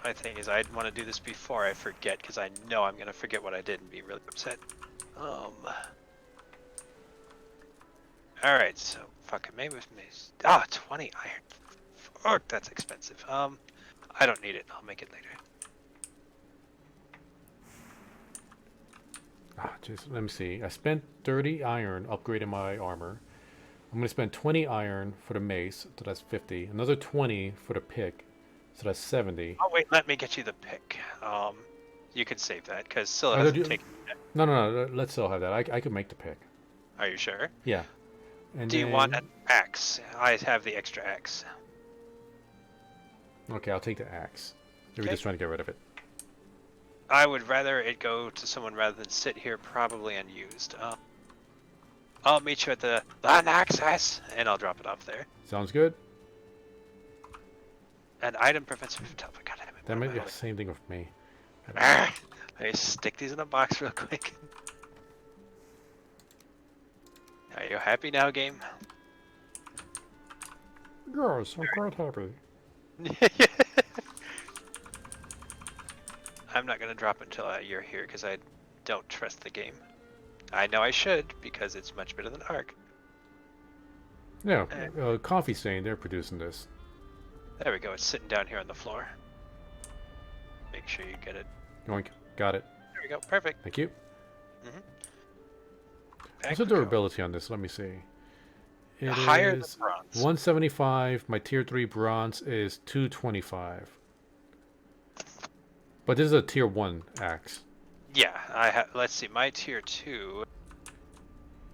My thing is, I'd want to do this before I forget, because I know I'm gonna forget what I did and be really upset. All right, so fucking maybe with me. 20 iron. Fuck, that's expensive. I don't need it. I'll make it later. Jeez, let me see. I spent 30 iron upgrading my armor. I'm gonna spend 20 iron for the mace, so that's 50. Another 20 for the pick, so that's 70. Oh wait, let me get you the pick. You can save that because Scylla hasn't taken it. No. Let's still have that. I could make the pick. Are you sure? Yeah. And Do you want an axe? I have the extra axe. Okay, I'll take the axe. We're just trying to get rid of it. I would rather it go to someone rather than sit here probably unused. I'll meet you at the access, and I'll drop it off there. Sounds good. An item prevents me from telling. God damn it. That might be the same thing with me. Let me stick these in a box real quick. Are you happy now, game? Yes, I'm quite happy. I'm not gonna drop until you're here because I don't trust the game. I know I should because it's much better than Ark. Yeah, Coffee Stain, they're producing this. There we go. It's sitting down here on the floor. Make sure you get it. Yoink, got it. There we go. Perfect. Thank you. Mm-hmm. What's the durability on this? Let me see. It higher is than bronze. 175. My tier 3 bronze is 225. But this is a tier 1 axe. Yeah, I have. Let's see. My tier 2.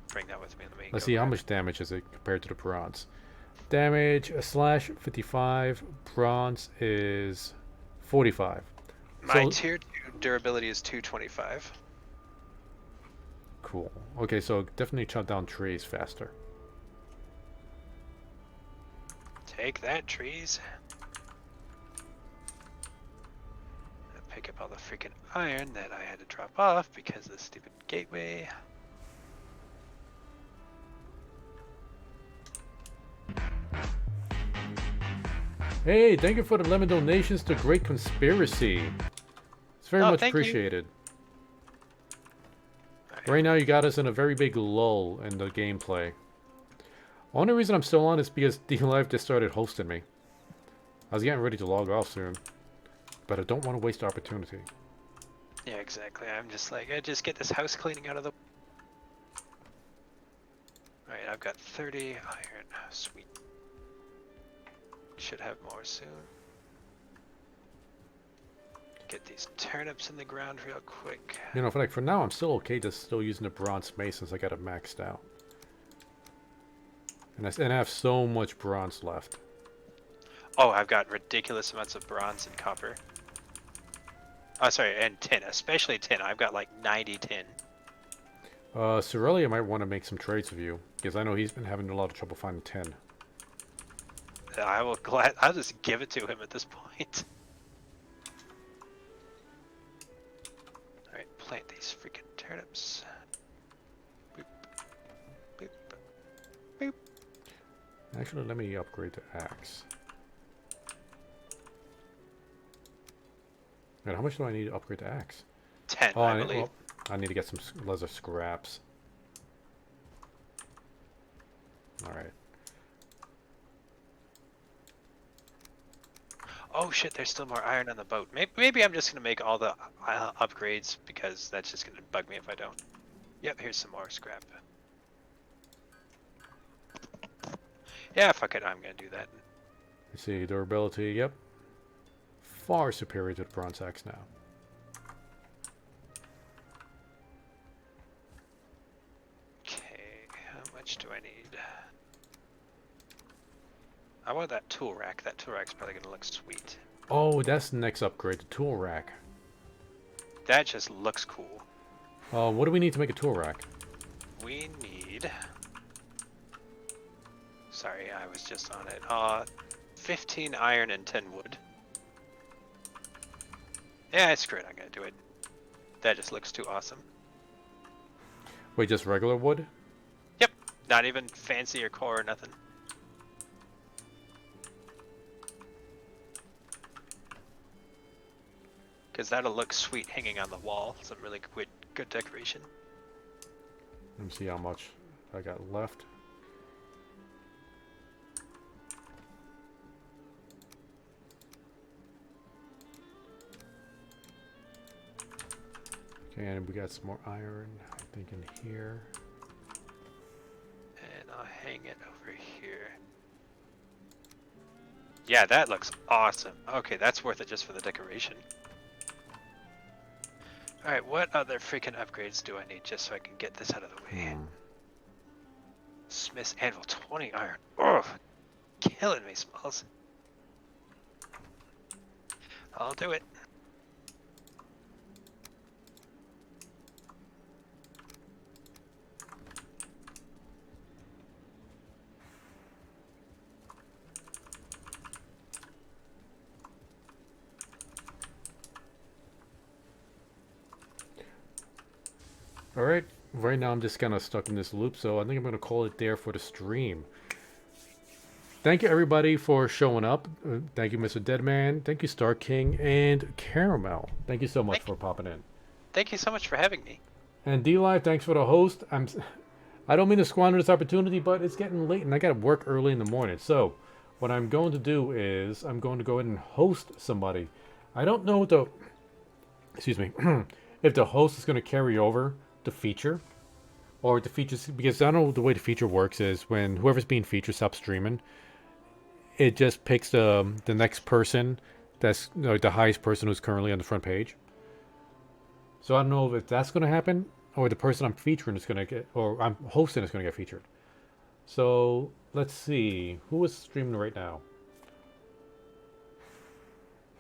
Bring that with me. Let's see how much damage is it compared to the bronze. Damage slash 55. Bronze is 45. My tier 2 durability is 225. Cool. Okay, so definitely chop down trees faster. Take that, trees. Pick up all the freaking iron that I had to drop off because of the stupid gateway. Hey, thank you for the lemon donations to Great Conspiracy. It's very much appreciated. Right now you got us in a very big lull in the gameplay. Only reason I'm still on is because DLive just started hosting me. I was getting ready to log off soon. But I don't want to waste the opportunity. Yeah, exactly. I'm just like, I just get this house cleaning out of the... Alright, I've got 30 iron. Sweet. Should have more soon. Get these turnips in the ground real quick. You know, for now, I'm still okay just still using the bronze mace since I got it maxed out. And I have so much bronze left. Oh, I've got ridiculous amounts of bronze and copper. Oh, sorry, and tin, especially tin. I've got like 90 tin. Sorelli might want to make some trades with you, because I know he's been having a lot of trouble finding tin. I'll just give it to him at this point. Alright, plant these freaking turnips. Boop. Actually, let me upgrade the axe. And how much do I need to upgrade the axe? 10, Oh, I believe. well, I need to get some leather scraps. Alright. Oh shit, there's still more iron on the boat. Maybe I'm just gonna make all the upgrades because that's just gonna bug me if I don't. Yep, here's some more scrap. Yeah, fuck it, I'm gonna do that. Let's see, durability, yep. Far superior to the bronze axe now. Okay, how much do I need? I want that tool rack. That tool rack's probably gonna look sweet. Oh, that's the next upgrade, the tool rack. That just looks cool. What do we need to make a tool rack? We need... Sorry, I was just on it. 15 iron and 10 wood. Yeah, screw it, I'm gonna do it. That just looks too awesome. Wait, just regular wood? Yep, not even fancy or core or nothing. Because that'll look sweet hanging on the wall. Some really good decoration. Let me see how much I got left. Okay, and we got some more iron, I think, in here. And I'll hang it over here. Yeah, that looks awesome. Okay, that's worth it just for the decoration. Alright, what other freaking upgrades do I need just so I can get this out of the way? Smith's Anvil, 20 iron. Ugh, killing me, Smalls. I'll do it. Alright, right now I'm just kind of stuck in this loop, so I think I'm going to call it there for the stream. Thank you everybody for showing up. Thank you, Mr. Deadman. Thank you, Star King and Caramel. Thank you so much for popping in. Thank you so much for having me. And DLive, thanks for the host. I don't mean to squander this opportunity, but it's getting late and I got to work early in the morning. So what I'm going to do is I'm going to go ahead and host somebody. I don't know what the... Excuse me. If the host is going to carry over the feature, or the features, because I don't know the way the feature works is when whoever's being featured stops streaming, it just picks the next person that's the highest person who's currently on the front page. So I don't know if that's going to happen, or the person I'm featuring is going to get, or I'm hosting is going to get featured. So let's see who is streaming right now.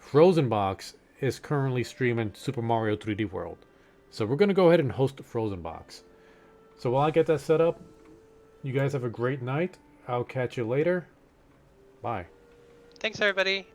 Frozenbox is currently streaming Super Mario 3D World. So we're going to go ahead and host Frozenbox. So while I get that set up, you guys have a great night. I'll catch you later. Bye. Thanks, everybody.